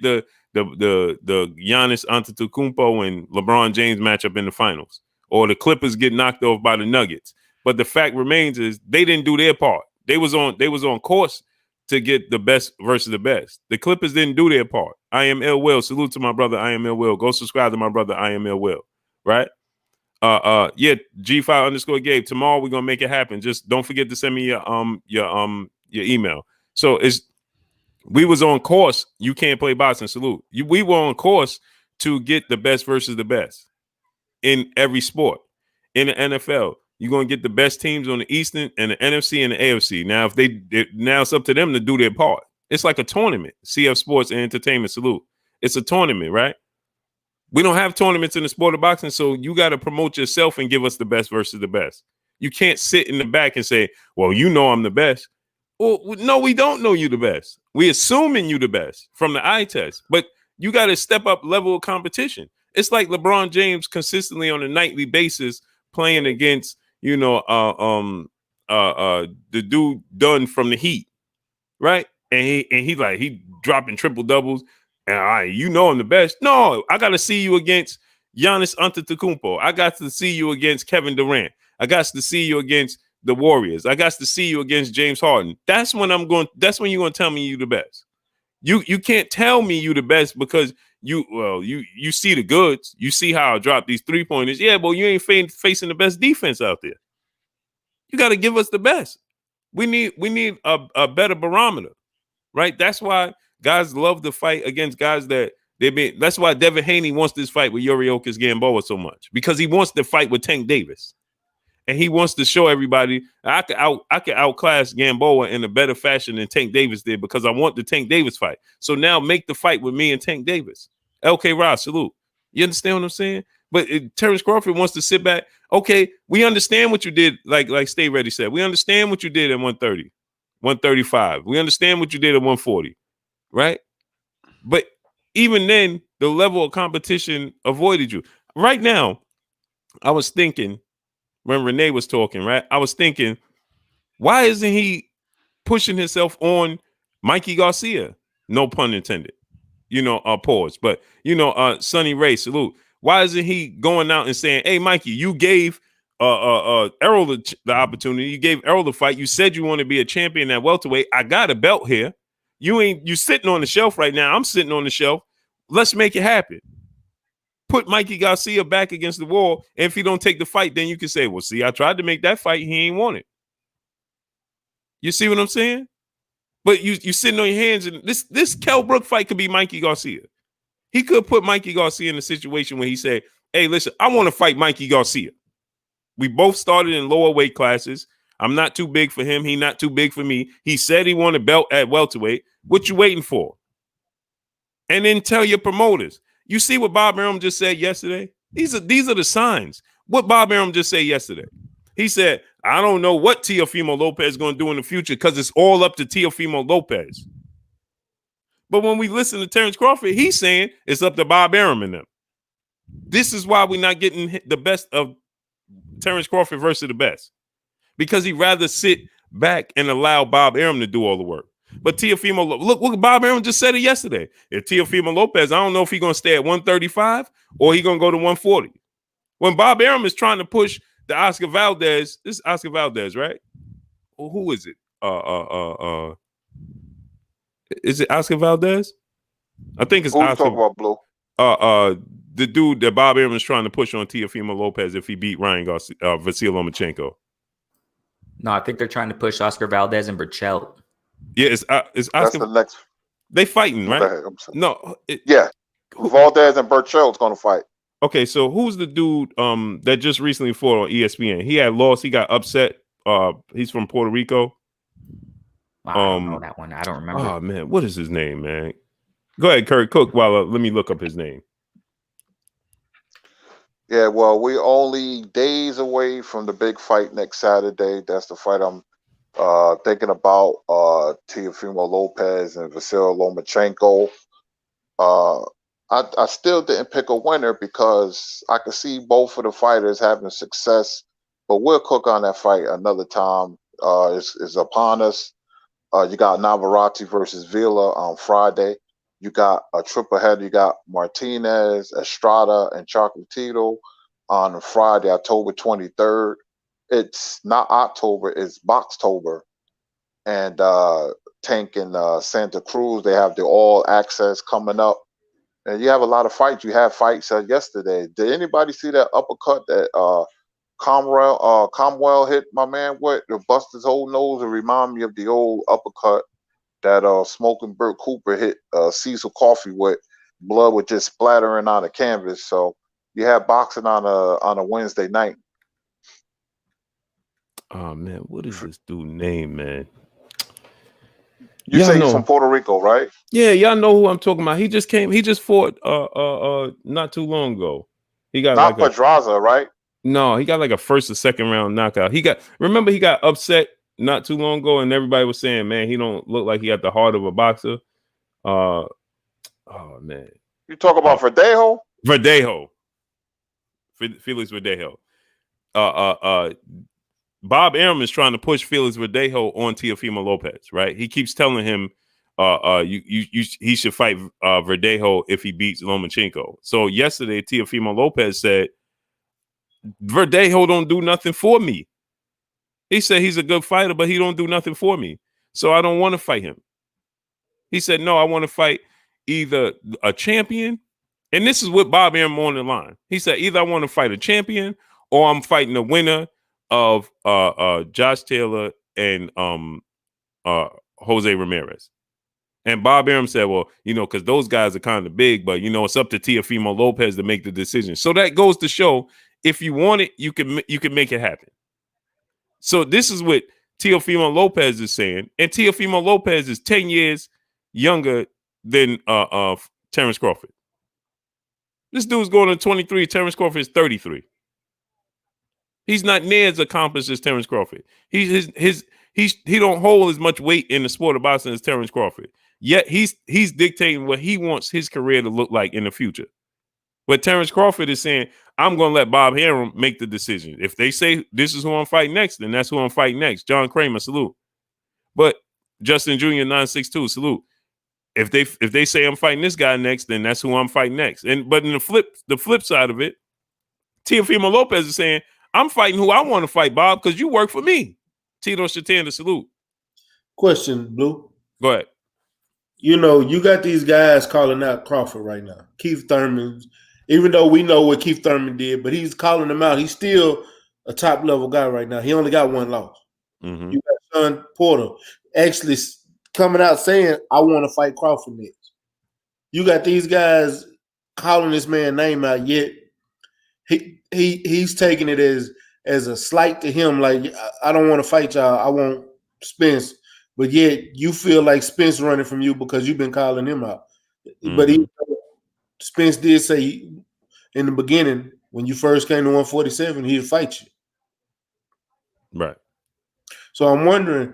the Giannis Antetokounmpo and LeBron James matchup in the finals, or the Clippers get knocked off by the Nuggets. But the fact remains is they didn't do their part. They was on course to get the best versus the best. The Clippers didn't do their part. I am Ill Will. Salute to my brother. I am Ill Will. Go subscribe to my brother. I am Ill Will. Right. Yeah, G5_Gabe. Tomorrow we're gonna make it happen. Just don't forget to send me your email. So we was on course. You can't play boxing. Salute. We were on course to get the best versus the best in every sport. In the NFL, you're gonna get the best teams on the Eastern and the NFC and the AFC. Now, now it's up to them to do their part. It's like a tournament. CF Sports and Entertainment, salute. It's a tournament, right? We don't have tournaments in the sport of boxing, so you got to promote yourself and give us the best versus the best. You can't sit in the back and say, well, I'm the best. Well, no, we don't know you the best. We assuming you the best from the eye test, but you got to step up level of competition. It's like LeBron James consistently on a nightly basis playing against, the dude Dunn from the Heat, right? And he dropping triple doubles. And I'm the best. No, I got to see you against Giannis Antetokounmpo. I got to see you against Kevin Durant. I got to see you against the Warriors. I got to see you against James Harden. That's when you're going to tell me you the best. You can't tell me you the best because you see the goods. You see how I drop these 3-pointers. Yeah, but you ain't facing the best defense out there. You got to give us the best. We need a better barometer, right? That's why guys love to fight against guys that that's why Devin Haney wants this fight with Yoriokas Gamboa so much, because he wants to fight with Tank Davis. And he wants to show everybody I could outclass Gamboa in a better fashion than Tank Davis did, because I want the Tank Davis fight. So now make the fight with me and Tank Davis. LK Ross, salute. You understand what I'm saying? But Terrence Crawford wants to sit back. Okay, we understand what you did, like Stay Ready said. We understand what you did at 130, 135. We understand what you did at 140. Right? But even then, the level of competition avoided you. Right now, I was thinking, when Renee was talking, right? I was thinking, why isn't he pushing himself on Mikey Garcia? No pun intended. Pause. But, Sonny Ray, salute. Why isn't he going out and saying, hey, Mikey, you gave Errol the opportunity. You gave Errol the fight. You said you want to be a champion at welterweight. I got a belt here. You sitting on the shelf right now. I'm sitting on the shelf. Let's make it happen. Put Mikey Garcia back against the wall. And if he don't take the fight, then you can say, well, see, I tried to make that fight. He ain't want it. You see what I'm saying? But you sitting on your hands, and this Kell Brook fight could be Mikey Garcia. He could put Mikey Garcia in a situation where he said, hey, listen, I want to fight Mikey Garcia. We both started in lower weight classes. I'm not too big for him. He not too big for me. He said he wanted a belt at welterweight. What you waiting for? And then tell your promoters. You see what Bob Arum just said yesterday? These are the signs. What Bob Arum just said yesterday? He said, I don't know what Teofimo Lopez is going to do in the future because it's all up to Teofimo Lopez. But when we listen to Terrence Crawford, he's saying it's up to Bob Arum and them. This is why we're not getting the best of Terrence Crawford versus the best. Because he'd rather sit back and allow Bob Arum to do all the work. But Teofimo, look, Bob Arum just said it yesterday. If Teofimo Lopez, I don't know if he's going to stay at 135 or he's going to go to 140. When Bob Arum is trying to push the Oscar Valdez, this is Oscar Valdez, right? Well, who is it? Is it Oscar Valdez? I think it's Who you Oscar. talking about, Blue? The dude that Bob Arum is trying to push on Teofimo Lopez if he beat Ryan Garcia, Vasil Lomachenko. No, I think they're trying to push Oscar Valdez and Berchelt. Yeah, it's Oscar. That's the next. They fighting, right? No. Valdez and Berchelt's going to fight. Okay, so who's the dude that just recently fought on ESPN? He had lost. He got upset. He's from Puerto Rico. I don't know that one. I don't remember. Oh man, what is his name, man? Go ahead, Kurt Cook. While let me look up his name. Yeah, well, we're only days away from the big fight next Saturday. That's the fight I'm thinking about. Teofimo Lopez and Vasil Lomachenko. I still didn't pick a winner because I could see both of the fighters having success, but we'll cook on that fight another time. Is upon us. You got Navarrete versus Villa on Friday. You got a triple header. You got Martinez, Estrada, and Chocolatito on Friday, October 23rd. It's not October, it's Boxtober. And Tank and Santa Cruz, they have the all access coming up. And you have a lot of fights. You had fights yesterday. Did anybody see that uppercut that Comwell hit my man with? To bust his whole nose and remind me of the old uppercut that Smoking Burt Cooper hit Cecil Coffee with. Blood was just splattering on the canvas. So you have boxing on a Wednesday night. Oh man, what is this dude name, man? You say he's from Puerto Rico, right? Yeah, y'all know who I'm talking about. He just fought not too long ago. He got not like Pedraza, right? No, he got like a first or second round knockout. He got upset not too long ago, and everybody was saying, man, he don't look like he got the heart of a boxer. Oh man. You talk about Verdejo? Felix Verdejo. Bob Arum is trying to push Felix Verdejo on Teofimo Lopez, right? He keeps telling him he should fight Verdejo if he beats Lomachenko. So yesterday, Teofimo Lopez said, Verdejo don't do nothing for me. He said he's a good fighter, but he don't do nothing for me. So I don't want to fight him. He said, no, I want to fight either a champion. And this is what Bob Arum on the line. He said, either I want to fight a champion or I'm fighting the winner of Josh Taylor and Jose Ramirez. And Bob Arum said, well, because those guys are kind of big, but, it's up to Teofimo Lopez to make the decision. So that goes to show if you want it, you can make it happen. So this is what Teofimo Lopez is saying. And Teofimo Lopez is 10 years younger than Terrence Crawford. This dude's going to 23. Terrence Crawford is 33. He's not near as accomplished as Terrence Crawford. He don't hold as much weight in the sport of boxing as Terrence Crawford. Yet he's dictating what he wants his career to look like in the future. But Terrence Crawford is saying, I'm going to let Bob Arum make the decision. If they say this is who I'm fighting next, then that's who I'm fighting next. John Kramer, salute. But Justin Jr. 962, salute. If they say I'm fighting this guy next, then that's who I'm fighting next. But in the flip side of it, Teofimo Lopez is saying, I'm fighting who I want to fight, Bob, because you work for me. Tito Shatanda, salute. Question, Blue. Go ahead. You got these guys calling out Crawford right now. Keith Thurman, even though we know what Keith Thurman did, but he's calling him out. He's still a top-level guy right now. He only got one loss. Mm-hmm. You got Sean Porter actually coming out saying, I want to fight Crawford next. You got these guys calling this man's name out, yet he's taking it as a slight to him, like, I don't want to fight y'all. I want Spence. But yet you feel like Spence running from you because you've been calling him out. Mm-hmm. But Spence did say in the beginning, when you first came to 147, he'd fight you. Right. So I'm wondering,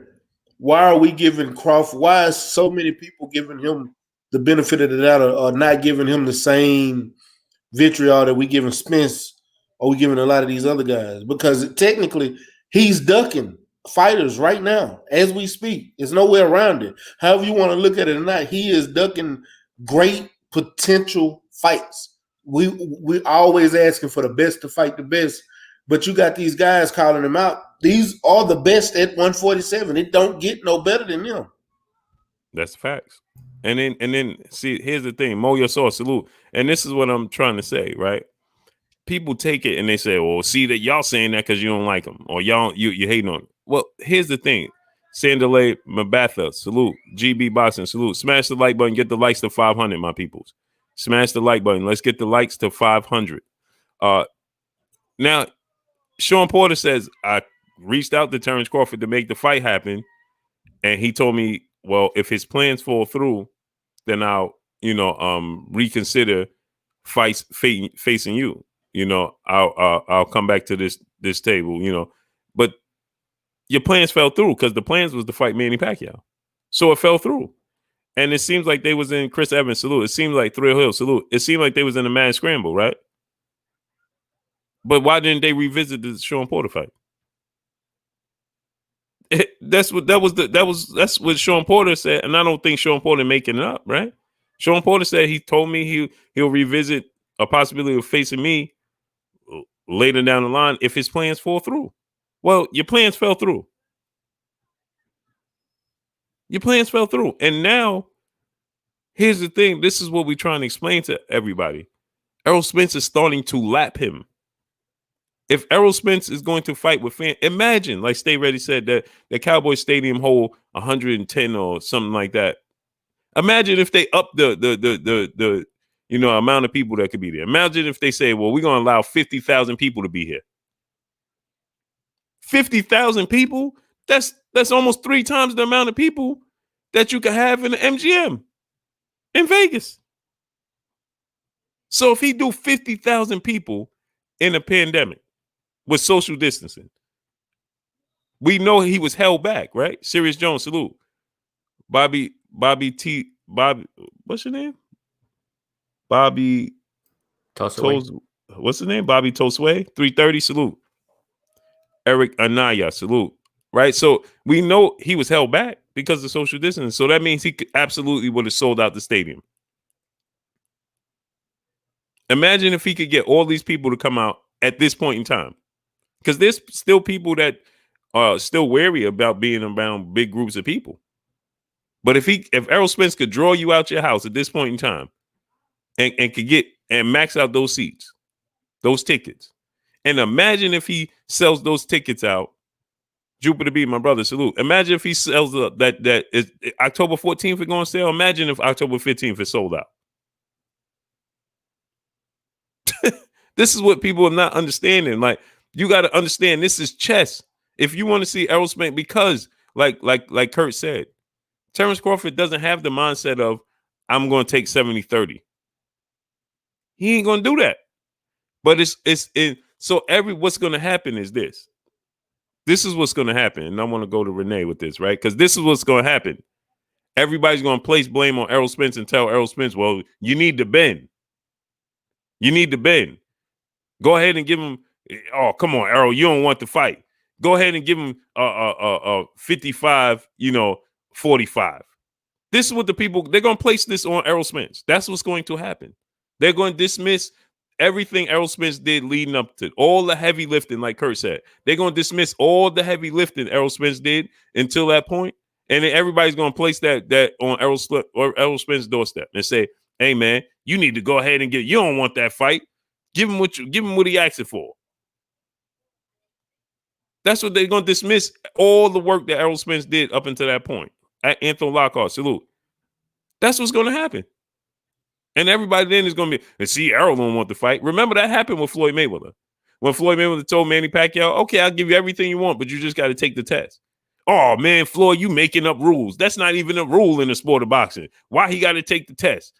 why are we giving Crawford, why is so many people giving him the benefit of the doubt or not giving him the same vitriol that we giving Spence or we giving a lot of these other guys, because technically he's ducking fighters right now as we speak. There's no way around it. However you want to look at it or not, he is ducking great potential fights. We always asking for the best to fight the best, but you got these guys calling him out. These are the best at 147. It don't get no better than them. That's facts. And then see, here's the thing, Mo your sauce, salute. And this is what I'm trying to say, right? People take it and they say, well, see that y'all saying that because you don't like them, or you hating on them. Well, here's the thing. Sandalay Mabatha, salute. GB Boxing, salute. Smash the like button, get the likes to 500, my peoples. Smash the like button. Let's get the likes to 500. Now, Sean Porter says, I reached out to Terrence Crawford to make the fight happen. And he told me, well, if his plans fall through, then I'll, reconsider fights facing you. I'll come back to this table, but your plans fell through because the plans was to fight Manny Pacquiao. So it fell through. And it seems like they was in Chris Evans, salute. It seemed like Thrill Hill, salute. It seemed like they was in a mad scramble, right? But why didn't they revisit the Sean Porter fight? That's what Sean Porter said, and I don't think Sean Porter making it up, right? Sean Porter said he told me he'll revisit a possibility of facing me later down the line if his plans fall through. Well, your plans fell through. Your plans fell through. And now, here's the thing. This is what we're trying to explain to everybody. Errol Spence is starting to lap him. If Errol Spence is going to fight with fans, imagine, like Stay Ready said, that the Cowboy Stadium hold 110 or something like that. Imagine if they up the amount of people that could be there. Imagine if they say, well, we're going to allow 50,000 people to be here. 50,000 people? That's almost 3 times the amount of people that you could have in the MGM in Vegas. So if he do 50,000 people in a pandemic with social distancing, we know he was held back, right? Sirius Jones, salute. Bobby, what's your name? Bobby Tosway. What's his name? Bobby Tosway, 330, salute. Eric Anaya, salute. Right? So we know he was held back because of social distancing. So that means he could absolutely would have sold out the stadium. Imagine if he could get all these people to come out at this point in time. Because there's still people that are still wary about being around big groups of people. But if Errol Spence could draw you out your house at this point in time and could get and max out those seats, those tickets, and imagine if he sells those tickets out, Jupiter B, my brother, salute. Imagine if he sells that is October 14th is going to sell. Imagine if October 15th is sold out. This is what people are not understanding. Like, you got to understand, this is chess. If you want to see Errol Spence, because like Kurt said, Terrence Crawford doesn't have the mindset of, I'm going to take 70-30. He ain't going to do that. But what's going to happen is this. This is what's going to happen. And I want to go to Renee with this, right? Because this is what's going to happen. Everybody's going to place blame on Errol Spence and tell Errol Spence, well, you need to bend. You need to bend. Go ahead and give him, oh, come on, Errol, you don't want to fight. Go ahead and give him 55, 45. This is what the people, they're going to place this on Errol Spence. That's what's going to happen. They're going to dismiss everything Errol Spence did leading up to all the heavy lifting, like Kurt said. They're going to dismiss all the heavy lifting Errol Spence did until that point, and then everybody's going to place that on Errol Spence's doorstep and say, "Hey, man, you need to go ahead and you don't want that fight. Give him what he asked for." That's what they're going to dismiss all the work that Errol Spence did up until that point. Anthony Lockhart, salute. That's what's going to happen. And everybody then is going to be, and see, Errol don't want to fight. Remember that happened with Floyd Mayweather. When Floyd Mayweather told Manny Pacquiao, okay, I'll give you everything you want, but you just got to take the test. Oh, man, Floyd, you making up rules. That's not even a rule in the sport of boxing. Why he got to take the test?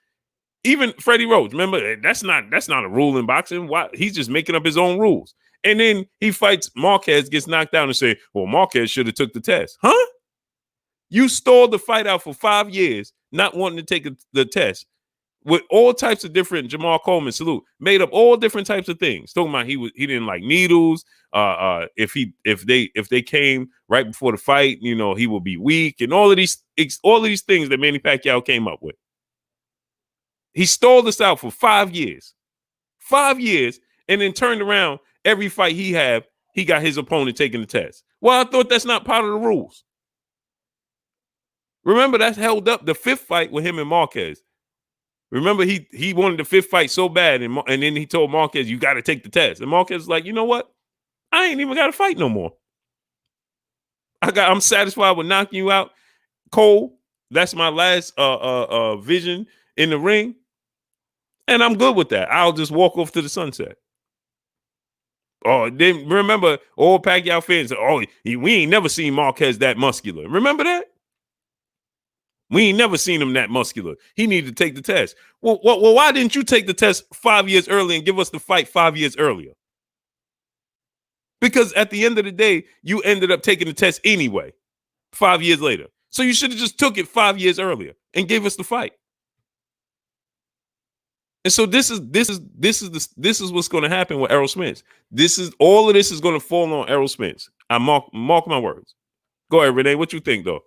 Even Freddie Roach, remember, that's not a rule in boxing. Why? He's just making up his own rules. And then he fights Marquez, gets knocked down and say, well, Marquez should have took the test. Huh? You stalled the fight out for 5 years not wanting to take the test with all types of different Jamal Coleman salute made up all different types of things. Talking about he didn't like needles. If they came right before the fight, you know, he will be weak, and all of these things that Manny Pacquiao came up with. He stalled this out for 5 years. 5 years, and then turned around every fight he got his opponent taking the test. Well, I thought that's not part of the rules. Remember, that's held up the 5th fight with him and Marquez. Remember, he wanted the 5th fight so bad, and then he told Marquez, you got to take the test. And Marquez was like, you know what? I ain't even got to fight no more. I'm satisfied with knocking you out, Cole. That's my last vision in the ring. And I'm good with that. I'll just walk off to the sunset. Oh, then remember, all Pacquiao fans, we ain't never seen Marquez that muscular. Remember that? We ain't never seen him that muscular. He needed to take the test. Well, why didn't you take the test 5 years early and give us the fight 5 years earlier? Because at the end of the day, you ended up taking the test anyway, 5 years later. So you should have just took it 5 years earlier and gave us the fight. And so this is what's going to happen with Errol Spence. All of this is going to fall on Errol Spence. I mark my words. Go ahead, Renee. What you think, though?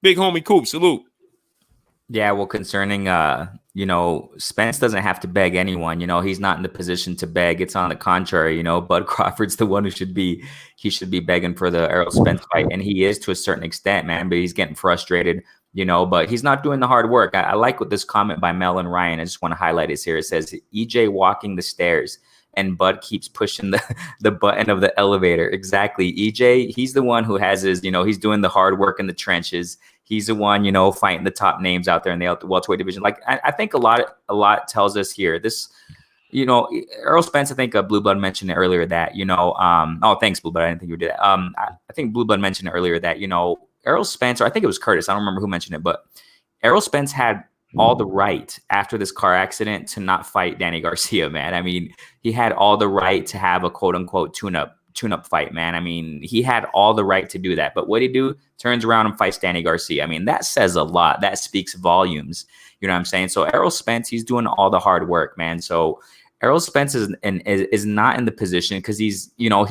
Big homie Coop, salute. Yeah, well, concerning, Spence doesn't have to beg anyone. He's not in the position to beg. It's on the contrary. Bud Crawford's the one who should be begging for the Errol Spence fight, and he is to a certain extent, man. But he's getting frustrated, But he's not doing the hard work. I like what this comment by Mel and Ryan. I just want to highlight it here. It says EJ walking the stairs, and Bud keeps pushing the button of the elevator. Exactly. EJ, he's the one who has his, he's doing the hard work in the trenches. He's the one, fighting the top names out there in the welterweight division. Like, I think a lot tells us here. This, Errol Spence, I think Blue Blood mentioned earlier that, thanks, Blue Blood. I didn't think you did that. I think Blue Blood mentioned earlier that, Errol Spence, or I think it was Curtis, I don't remember who mentioned it, but Errol Spence had all the right after this car accident to not fight Danny Garcia, man. I mean, he had all the right to have a quote unquote tune-up fight, man. I mean, he had all the right to do that. But what did he do? Turns around and fights Danny Garcia. I mean, that says a lot. That speaks volumes. You know what I'm saying? So Errol Spence, he's doing all the hard work, man. So Errol Spence is not in the position because he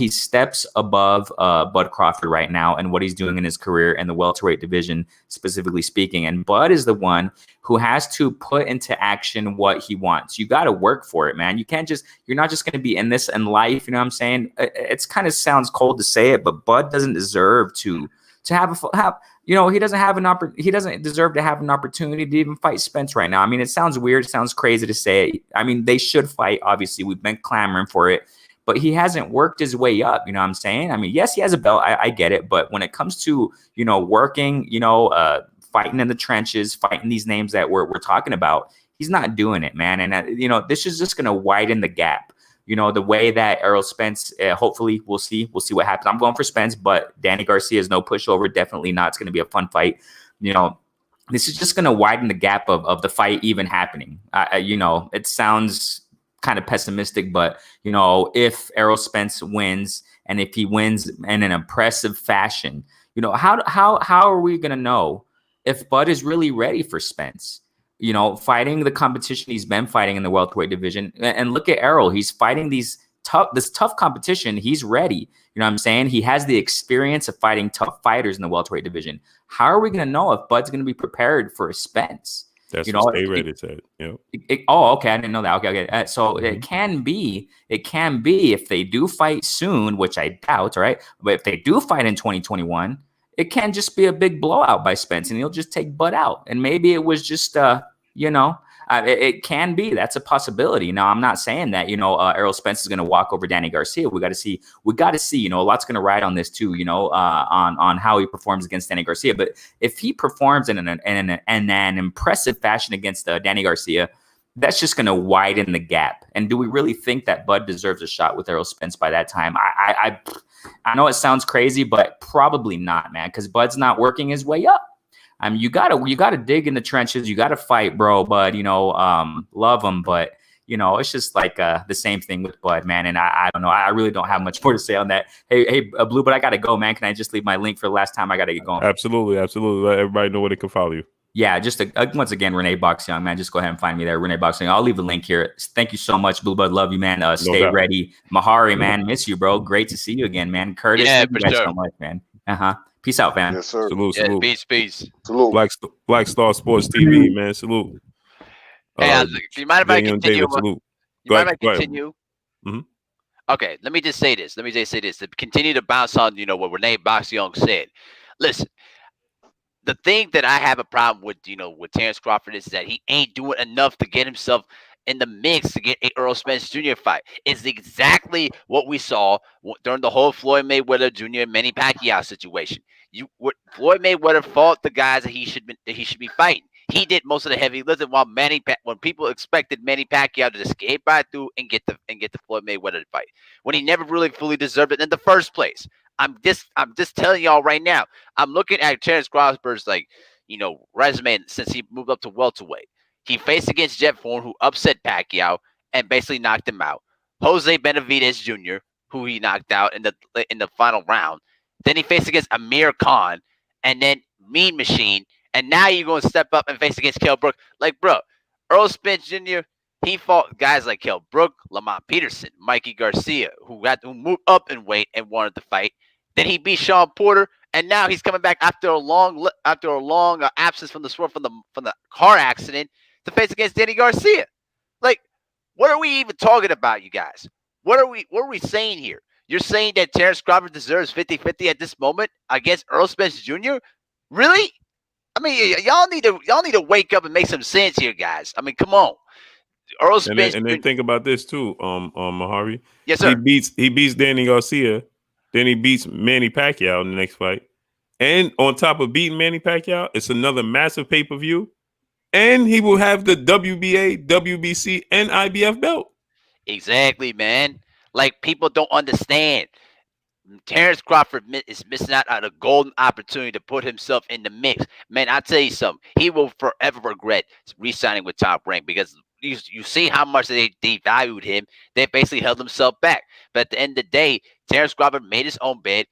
steps above Bud Crawford right now and what he's doing in his career in the welterweight division, specifically speaking. And Bud is the one who has to put into action what he wants. You got to work for it, man. You're not just going to be in this in life. You know what I'm saying? It's kind of sounds cold to say it, but Bud doesn't deserve to have he doesn't deserve to have an opportunity to even fight Spence right now. I mean, it sounds weird. It sounds crazy to say it. I mean, they should fight. Obviously, we've been clamoring for it, but he hasn't worked his way up. You know what I'm saying? I mean, yes, he has a belt. I get it. But when it comes to, working, fighting in the trenches, fighting these names that we're talking about, he's not doing it, man. And, this is just going to widen the gap. The way that Errol Spence, hopefully we'll see what happens. I'm going for Spence, but Danny Garcia is no pushover. Definitely not. It's going to be a fun fight. This is just going to widen the gap of the fight even happening. It sounds kind of pessimistic, but, if Errol Spence wins and if he wins in an impressive fashion, how are we going to know if Bud is really ready for Spence? Fighting the competition he's been fighting in the welterweight division. And look at Errol. He's fighting this tough competition. He's ready. You know what I'm saying? He has the experience of fighting tough fighters in the welterweight division. How are we going to know if Bud's going to be prepared for a Spence? That's what Stay Ready said. Yep. Okay. I didn't know that. Okay. So it can be if they do fight soon, which I doubt, all right? But if they do fight in 2021, it can just be a big blowout by Spence, and he'll just take Bud out. And maybe it was just, it can be. That's a possibility. Now, I'm not saying that, Errol Spence is going to walk over Danny Garcia. We got to see, a lot's going to ride on this too, on how he performs against Danny Garcia. But if he performs in an impressive fashion against Danny Garcia, that's just going to widen the gap. And do we really think that Bud deserves a shot with Errol Spence by that time? I know it sounds crazy, but probably not, man, because Bud's not working his way up. You gotta dig in the trenches. You gotta fight, bro. Bud, love him, but it's just like the same thing with Bud, man. And I don't know. I really don't have much more to say on that. Hey, Blue, but I got to go, man. Can I just leave my link for the last time? I got to get going. Absolutely. Let everybody know where they can follow you. Yeah, just once again, Renee Box Young, man. Just go ahead and find me there, Renee Box Young. I'll leave the link here. Thank you so much, Blue Bud. Love you, man. Stay ready. Mahari, man. Miss you, bro. Great to see you again, man. Curtis, thank you guys so much, man. Peace out, fam. Yes, sir. Salute. Peace. Salute. Black Star Sports TV, man. Salute. Hey, do you mind if I continue? David, salute. You mind if I continue? Mm-hmm. Okay, let me just say this. To continue to bounce on, what Renee Box Young said. Listen, the thing that I have a problem with, with Terrence Crawford is that he ain't doing enough to get himself in the mix to get a Errol Spence Jr. fight. It's exactly what we saw during the whole Floyd Mayweather Jr. and Manny Pacquiao situation. Floyd Mayweather fought the guys that he should be fighting. He did most of the heavy lifting while when people expected Manny Pacquiao to escape right through and get the Floyd Mayweather fight when he never really fully deserved it in the first place. I'm just telling y'all right now. I'm looking at Terrence Crawford's resume since he moved up to welterweight. He faced against Jeff Horn, who upset Pacquiao and basically knocked him out. Jose Benavidez Jr., who he knocked out in the final round. Then he faced against Amir Khan, and then Mean Machine. And now you're going to step up and face against Kell Brook. Like, bro, Errol Spence Jr., he fought guys like Kell Brook, Lamont Peterson, Mikey Garcia, who moved up in weight and wanted to fight. Then he beat Sean Porter, and now he's coming back after a long absence from the car accident to face against Danny Garcia. Like, what are we even talking about, you guys? What are we saying here? You're saying that Terrence Crawford deserves 50-50 at this moment against Errol Spence Jr.? Really? I mean, y'all need to wake up and make some sense here, guys. I mean, come on. Errol Spence. And then think about this too, Mahari. Yes, sir. He beats Danny Garcia, then he beats Manny Pacquiao in the next fight. And on top of beating Manny Pacquiao, it's another massive pay-per-view. And he will have the WBA, WBC, and IBF belt. Exactly, man. Like, people don't understand. Terrence Crawford is missing out on a golden opportunity to put himself in the mix. Man, I'll tell you something. He will forever regret re-signing with Top Rank because you see how much they devalued him. They basically held himself back. But at the end of the day, Terrence Crawford made his own bed.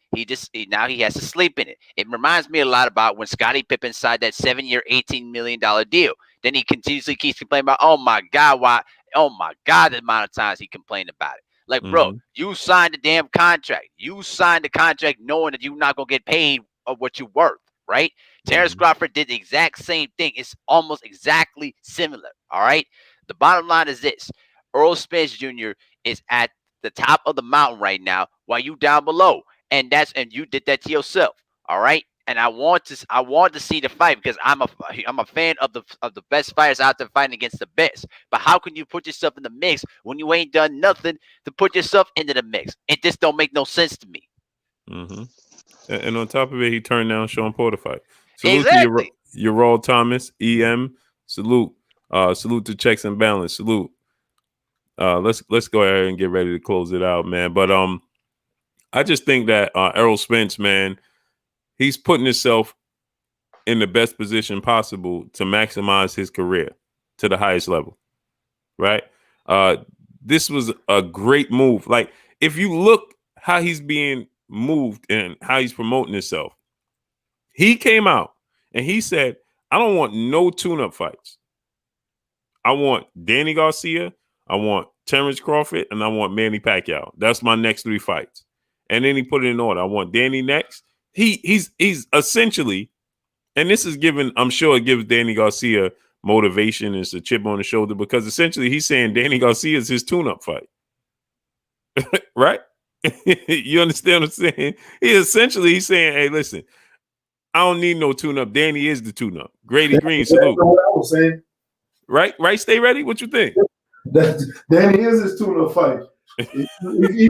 Now he has to sleep in it. It reminds me a lot about when Scottie Pippen signed that 7-year, $18 million deal. Then he continuously keeps complaining about, oh my God, the amount of times he complained about it. Like, bro, you signed the damn contract. You signed the contract knowing that you're not going to get paid of what you're worth, right? Terrence Crawford did the exact same thing. It's almost exactly similar, all right? The bottom line is this. Errol Spence Jr. is at the top of the mountain right now while you down below. And you did that to yourself, all right? And I want to see the fight because I'm a fan of the best fighters out there fighting against the best. But how can you put yourself in the mix when you ain't done nothing to put yourself into the mix? It just don't make no sense to me. And on top of it, he turned down Sean Porter fight. Salute exactly. to Errol Thomas, EM. Salute. Salute to Checks and Balance. Salute. Let's go ahead and get ready to close it out, man. But I just think that Errol Spence, man, he's putting himself in the best position possible to maximize his career to the highest level, right? This was a great move. Like, if you look how he's being moved and how he's promoting himself, he came out and he said, I don't want no tune-up fights. I want Danny Garcia, I want Terrence Crawford, and I want Manny Pacquiao. That's my next 3 fights. And then he put it in order. I want Danny next. He's essentially, and this is I'm sure it gives Danny Garcia motivation. It's a chip on the shoulder because essentially he's saying Danny Garcia is his tune-up fight. Right? You understand what I'm saying? He's saying, hey, listen, I don't need no tune-up. Danny is the tune-up. Grady Green, salute. That's what I was saying. Right? Stay ready. What you think? Danny is his tune-up fight. If you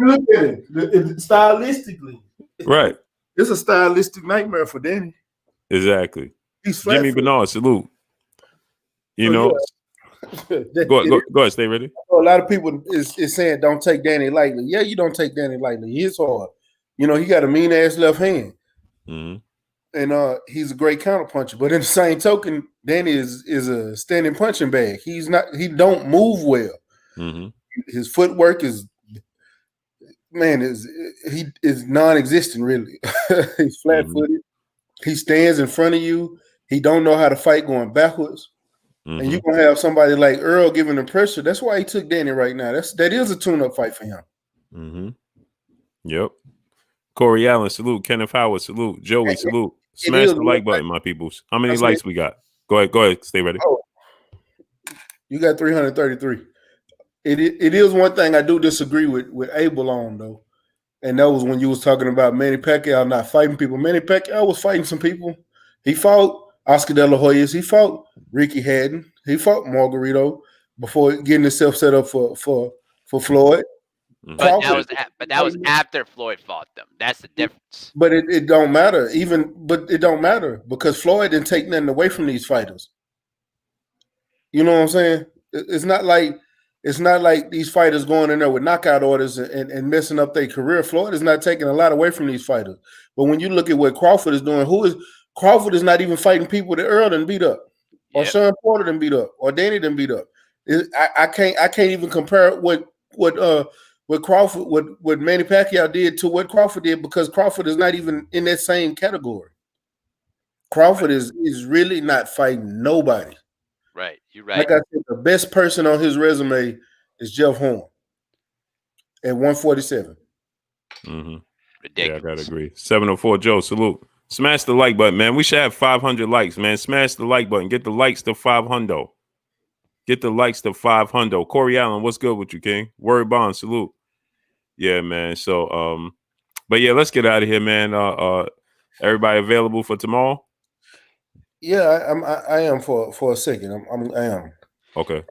look at it stylistically, right. It's a stylistic nightmare for Danny. Exactly. He's Jimmy Bernard, salute. Go ahead, stay ready. A lot of people is saying don't take Danny lightly. Yeah, you don't take Danny lightly. He is hard. He got a mean ass left hand. and he's a great counterpuncher. But in the same token, Danny is a standing punching bag. He don't move well. Mm-hmm. His footwork is non-existent really. He's flat-footed. He stands in front of you. He don't know how to fight going backwards. And you're gonna have somebody like Errol giving the pressure. That's why he took Danny right now. That is a tune-up fight for him. Mm-hmm. Yep. Corey Allen, salute. Kenneth Howard, salute. Joey, salute. Smash the like button, my peoples. How many likes we got? Go ahead. Stay ready. Oh, you got 333. It is one thing I do disagree with Abel on though, and that was when you was talking about Manny Pacquiao not fighting people. Manny Pacquiao was fighting some people. He fought Oscar De La Hoyas. He fought Ricky Hatton. He fought Margarito before getting himself set up for Floyd. But that was after Floyd fought them. That's the difference. But it don't matter. But it don't matter because Floyd didn't take nothing away from these fighters. You know what I'm saying? It's not like these fighters going in there with knockout orders and messing up their career. Floyd is not taking a lot away from these fighters. But when you look at what Crawford is doing, Crawford is not even fighting people that Errol done beat up, or Sean Porter done beat up, or Danny done beat up. I can't even compare what Crawford, what Manny Pacquiao did to what Crawford did because Crawford is not even in that same category. Crawford is really not fighting nobody. Right, you're right. Like I said, the best person on his resume is Jeff Horn at 147. Mm-hmm. Ridiculous. Yeah, I gotta agree. 704 Joe, salute. Smash the like button, man. We should have 500 likes, man. Smash the like button. Get the likes to 500. Get the likes to 500. Corey Allen, what's good with you, King? Word Bond, salute. Yeah, man. So, but yeah, let's get out of here, man. Everybody available for tomorrow? Yeah, I am for a second. I am. Okay.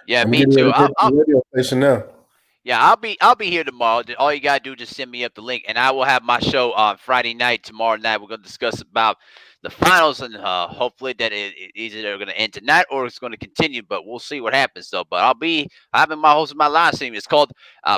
Yeah, me too. Radio station now. Yeah, I'll be here tomorrow. All you gotta do is just send me up the link, and I will have my show on Friday night. Tomorrow night, we're gonna discuss about the finals, and hopefully that either they're gonna end tonight or it's gonna continue. But we'll see what happens, though. But I'll be having my host of my live stream. It's called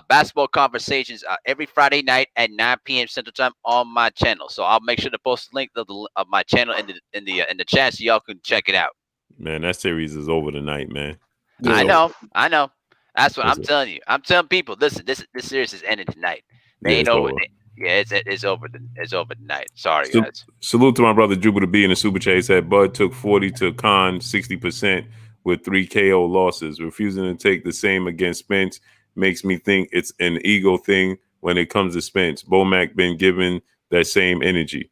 Basketball Conversations every Friday night at 9 p.m. Central Time on my channel. So I'll make sure to post the link of my channel in the chat so y'all can check it out. Man, that series is over tonight, man. Yeah. I know. That's what I'm telling you. I'm telling people, listen, this series is ending tonight. They ain't over. Yeah, it's over. It's over tonight. Sorry, guys. Salute to my brother Jupiter B in the super chat. He said Bud took 40 to Khan 60% with 3 KO losses. Refusing to take the same against Spence makes me think it's an ego thing when it comes to Spence. Bomac been given that same energy.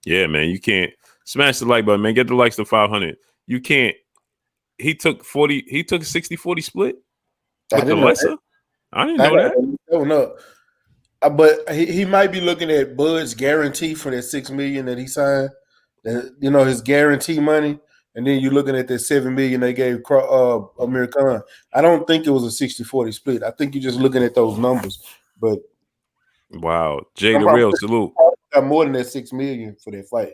Yeah, man, you can't smash the like button, man. Get the likes to 500. You can't. He took 40. He took 60-40 split with the lesser. I didn't know that. No. But he might be looking at Bud's guarantee for that $6 million that he signed. His guarantee money, and then you're looking at that $7 million they gave Amir Khan. I don't think it was a 60-40 split. I think you're just looking at those numbers. But wow, Jay the Real, salute. Got more than that $6 million for that fight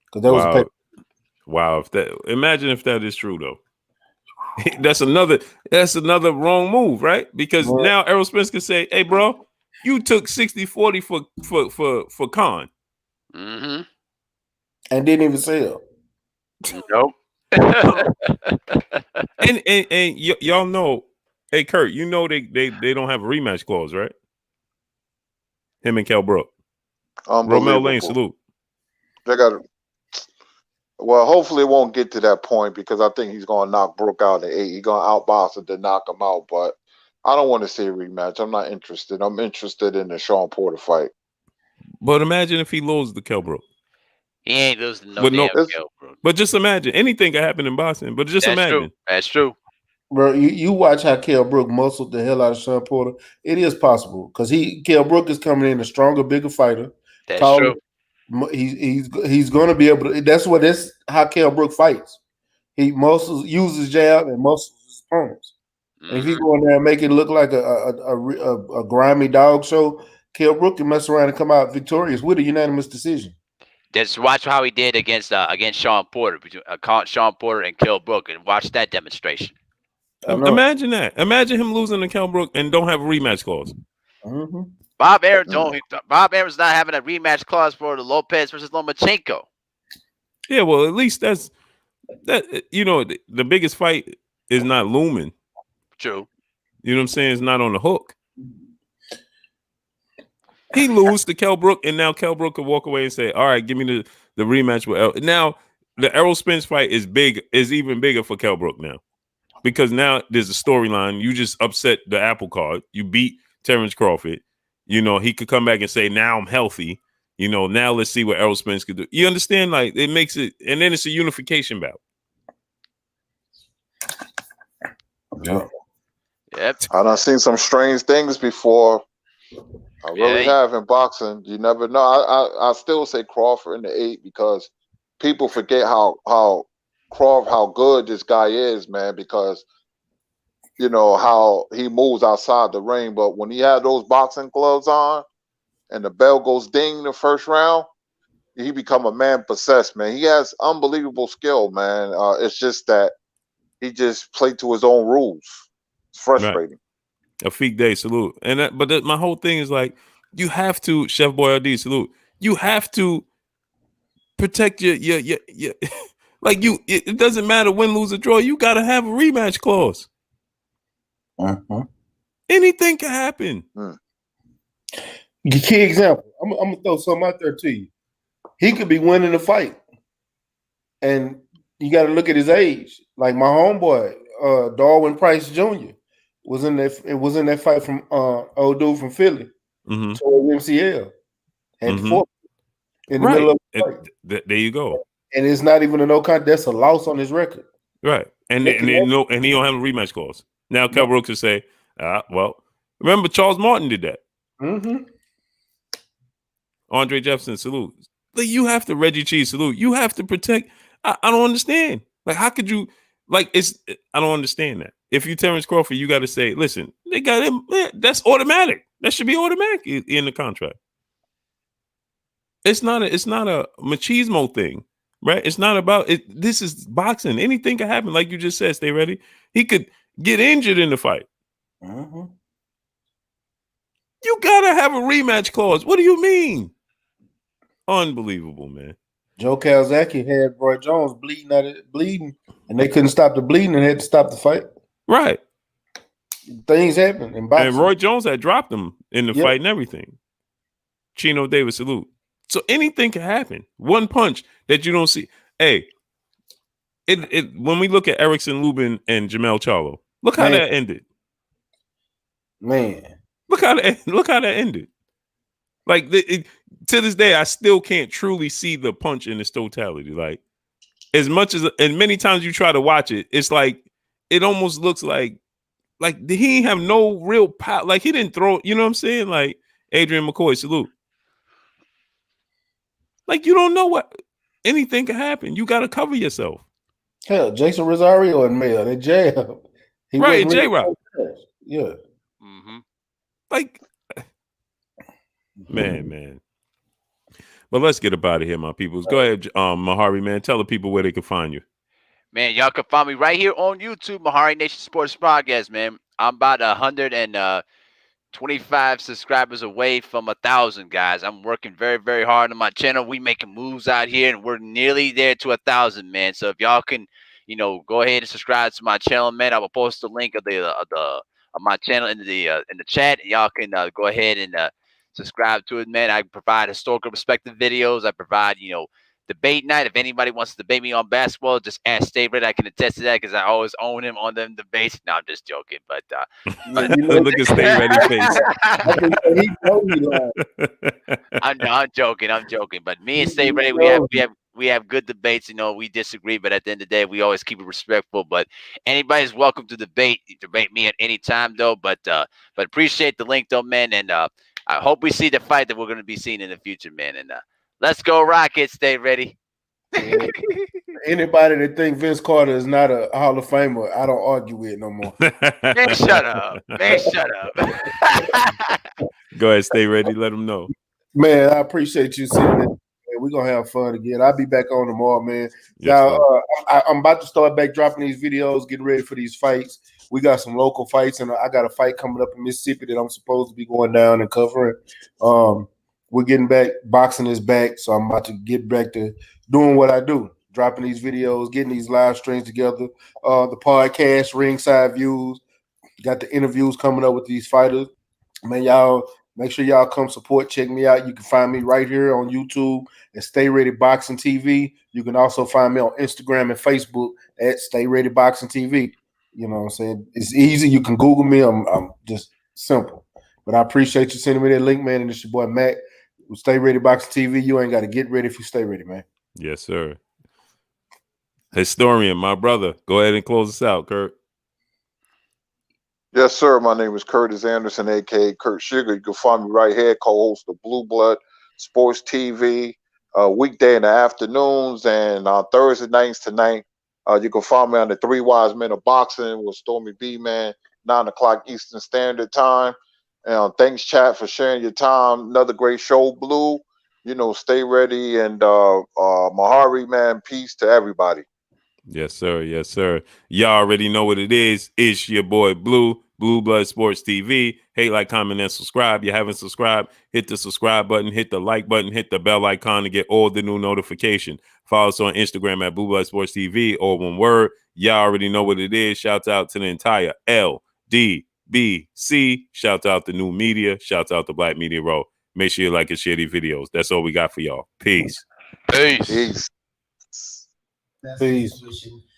because that was a wow. Imagine if that is true though. That's another wrong move, right? Because now Errol Spence can say, "Hey, bro, you took 60-40 for Khan." Mm-hmm. And didn't even sell. Nope. and y'all know, hey Kurt, you know they don't have a rematch clause, right? Him and Kell Brook. Romel Lane, salute. They got. Well, hopefully it won't get to that point because I think he's going to knock Brook out at 8. He's going to outbox him to knock him out, but I don't want to see a rematch. I'm not interested. I'm interested in the Sean Porter fight. But imagine if he loses to Kell Brook. He ain't losing no damn Kell Brook. But just imagine. Anything can happen in boxing, but just imagine. True. That's true. Bro, you watch how Kell Brook muscled the hell out of Sean Porter. It is possible because Kell Brook is coming in a stronger, bigger fighter. That's true. He's going to be able to. That's how Kell Brook fights. He uses jab and muscles his opponents. Mm-hmm. And if he go in there and make it look like a grimy dog show, Kell Brook can mess around and come out victorious with a unanimous decision. Just watch how he did against Sean Porter, between Sean Porter and Kell Brook, and watch that demonstration. Imagine that. Imagine him losing to Kell Brook and don't have a rematch clause. Mm-hmm. Bob Aaron's not having a rematch clause for the Lopez versus Lomachenko. Yeah, well, at least that's that. You know, the biggest fight is not looming. True. You know what I'm saying? It's not on the hook. He lose to Kell Brook, and now Kell Brook could walk away and say, "All right, give me the rematch with Errol." Now the Errol Spence fight is even bigger for Kell Brook now, because now there's a storyline. You just upset the apple cart. You beat Terrence Crawford. You know, he could come back and say, "Now I'm healthy." You know, now let's see what Errol Spence could do. You understand? Like, it makes it, and then it's a unification bout. Yeah. Yep. I done seen some strange things before. I really have in boxing. You never know. I still say Crawford in the 8 because people forget how good this guy is, man, because you know how he moves outside the ring. But when he had those boxing gloves on and the bell goes ding the first round, he become a man possessed, man. He has unbelievable skill, man. It's just that he just played to his own rules. It's frustrating. Right. Afiq Day, salute. And my whole thing is like, you have to, Chef Boyardee, salute. You have to protect your like it doesn't matter win, lose, or draw. You got to have a rematch clause. Anything can happen. Key example. I'm gonna throw something out there to you. He could be winning the fight, and you got to look at his age. Like my homeboy, Darwin Price Jr. was in that fight from old dude from Philly, towards MCL, had fought in the middle of the fight. There you go. And it's not even a no contest. That's a loss on his record. Right, and he don't have a rematch clause. Now Kell Brook could say, well, remember Charles Martin did that. Andre Jefferson, salute. Like, you have to, Reggie Cheese, salute. You have to protect. I don't understand. Like, how could you? Like, I don't understand that. If you Terrence Crawford, you got to say, listen, they got him. That's automatic. That should be automatic in the contract. It's not a machismo thing, right? It's not about it. This is boxing. Anything can happen. Like you just said, stay ready. He could get injured in the fight. You gotta have a rematch clause. What do you mean? Unbelievable, man. Joe Calzaghe had Roy Jones bleeding, and they couldn't stop the bleeding and had to stop the fight. Right. Things happen in boxing. And Roy Jones had dropped him in the fight and everything. Chino Davis, salute. So anything can happen. One punch that you don't see. Hey, when we look at Erickson Lubin and Jamel Charlo, look how that ended. Man, look how that ended. Like, to this day, I still can't truly see the punch in its totality. Like, as much as, and many times you try to watch it, it's like, it almost looks like he ain't have no real power. Like, he didn't throw, you know what I'm saying? Like, Adrian McCoy, salute. Like, you don't know what, anything can happen. You got to cover yourself. Hell, Jason Rosario and Mayo, they jabbed. Right, J-Rock. Yeah. Like, man. But let's get up out of here, my peoples. Go ahead, Mahari, man. Tell the people where they can find you. Man, y'all can find me right here on YouTube, Mahari Nation Sports Podcast, man. I'm about 125 subscribers away from 1,000, guys. I'm working very, very hard on my channel. We making moves out here, and we're nearly there to 1,000, man. So if y'all can, go ahead and subscribe to my channel, man. I will post the link of my channel in the chat. Y'all can go ahead and subscribe to it, man. I provide historical perspective videos. I provide, debate night. If anybody wants to debate me on basketball, just ask David. I can attest to that because I always own him on them debates. No, I'm just joking. But look at Stay Ready face. I'm joking. But me and Stay Ready, we have good debates. We disagree, but at the end of the day, we always keep it respectful. But anybody's welcome to debate me at any time, though. But appreciate the link, though, man. And I hope we see the fight that we're going to be seeing in the future, man. And let's go Rockets. Stay ready. Yeah. Anybody that think Vince Carter is not a Hall of Famer, I don't argue with no more. Man, shut up. Go ahead, Stay Ready. Let them know. Man, I appreciate you seeing it. We're going to have fun again. I'll be back on tomorrow, man. Yes, now, I'm about to start back dropping these videos, getting ready for these fights. we got some local fights, and I got a fight coming up in Mississippi that I'm supposed to be going down and covering. We're getting back. Boxing is back, so I'm about to get back to doing what I do, dropping these videos, getting these live streams together, the podcast, ringside views. Got the interviews coming up with these fighters. Man, y'all make sure y'all come support. Check me out. You can find me right here on YouTube at Stay Ready Boxing TV. You can also find me on Instagram and Facebook at Stay Ready Boxing TV. You know what I'm saying? It's easy. You can Google me. I'm just simple. But I appreciate you sending me that link, man. And it's your boy Mac. Stay Ready Boxing TV. You ain't got to get ready if you stay ready, man. Yes, sir. Historian, my brother. Go ahead and close us out, Kurt. Yes, sir. My name is Curtis Anderson, aka Kurt Sugar. You can find me right here, co-host of Blue Blood Sports TV, weekday in the afternoons and on Thursday nights tonight. You can find me on the Three Wise Men of Boxing with Stormy B, man, 9 o'clock Eastern Standard Time. And thanks, chat, for sharing your time. Another great show, Blue. You know, stay ready. And Mahari, man, peace to everybody. Yes, sir. Yes, sir. Y'all already know what it is. It's your boy Blue, Blue Blood Sports TV. Hey, like, comment, and subscribe. You haven't subscribed, hit the subscribe button, hit the like button, hit the bell icon to get all the new notification. Follow us on Instagram at Blue Blood Sports TV, or one word. Y'all already know what it is. Shout out to the entire LDBC. Shout out to New Media. Shout out to Black Media Row. Make sure you like and share these videos. That's all we got for y'all. Peace. Peace. Peace. Peace.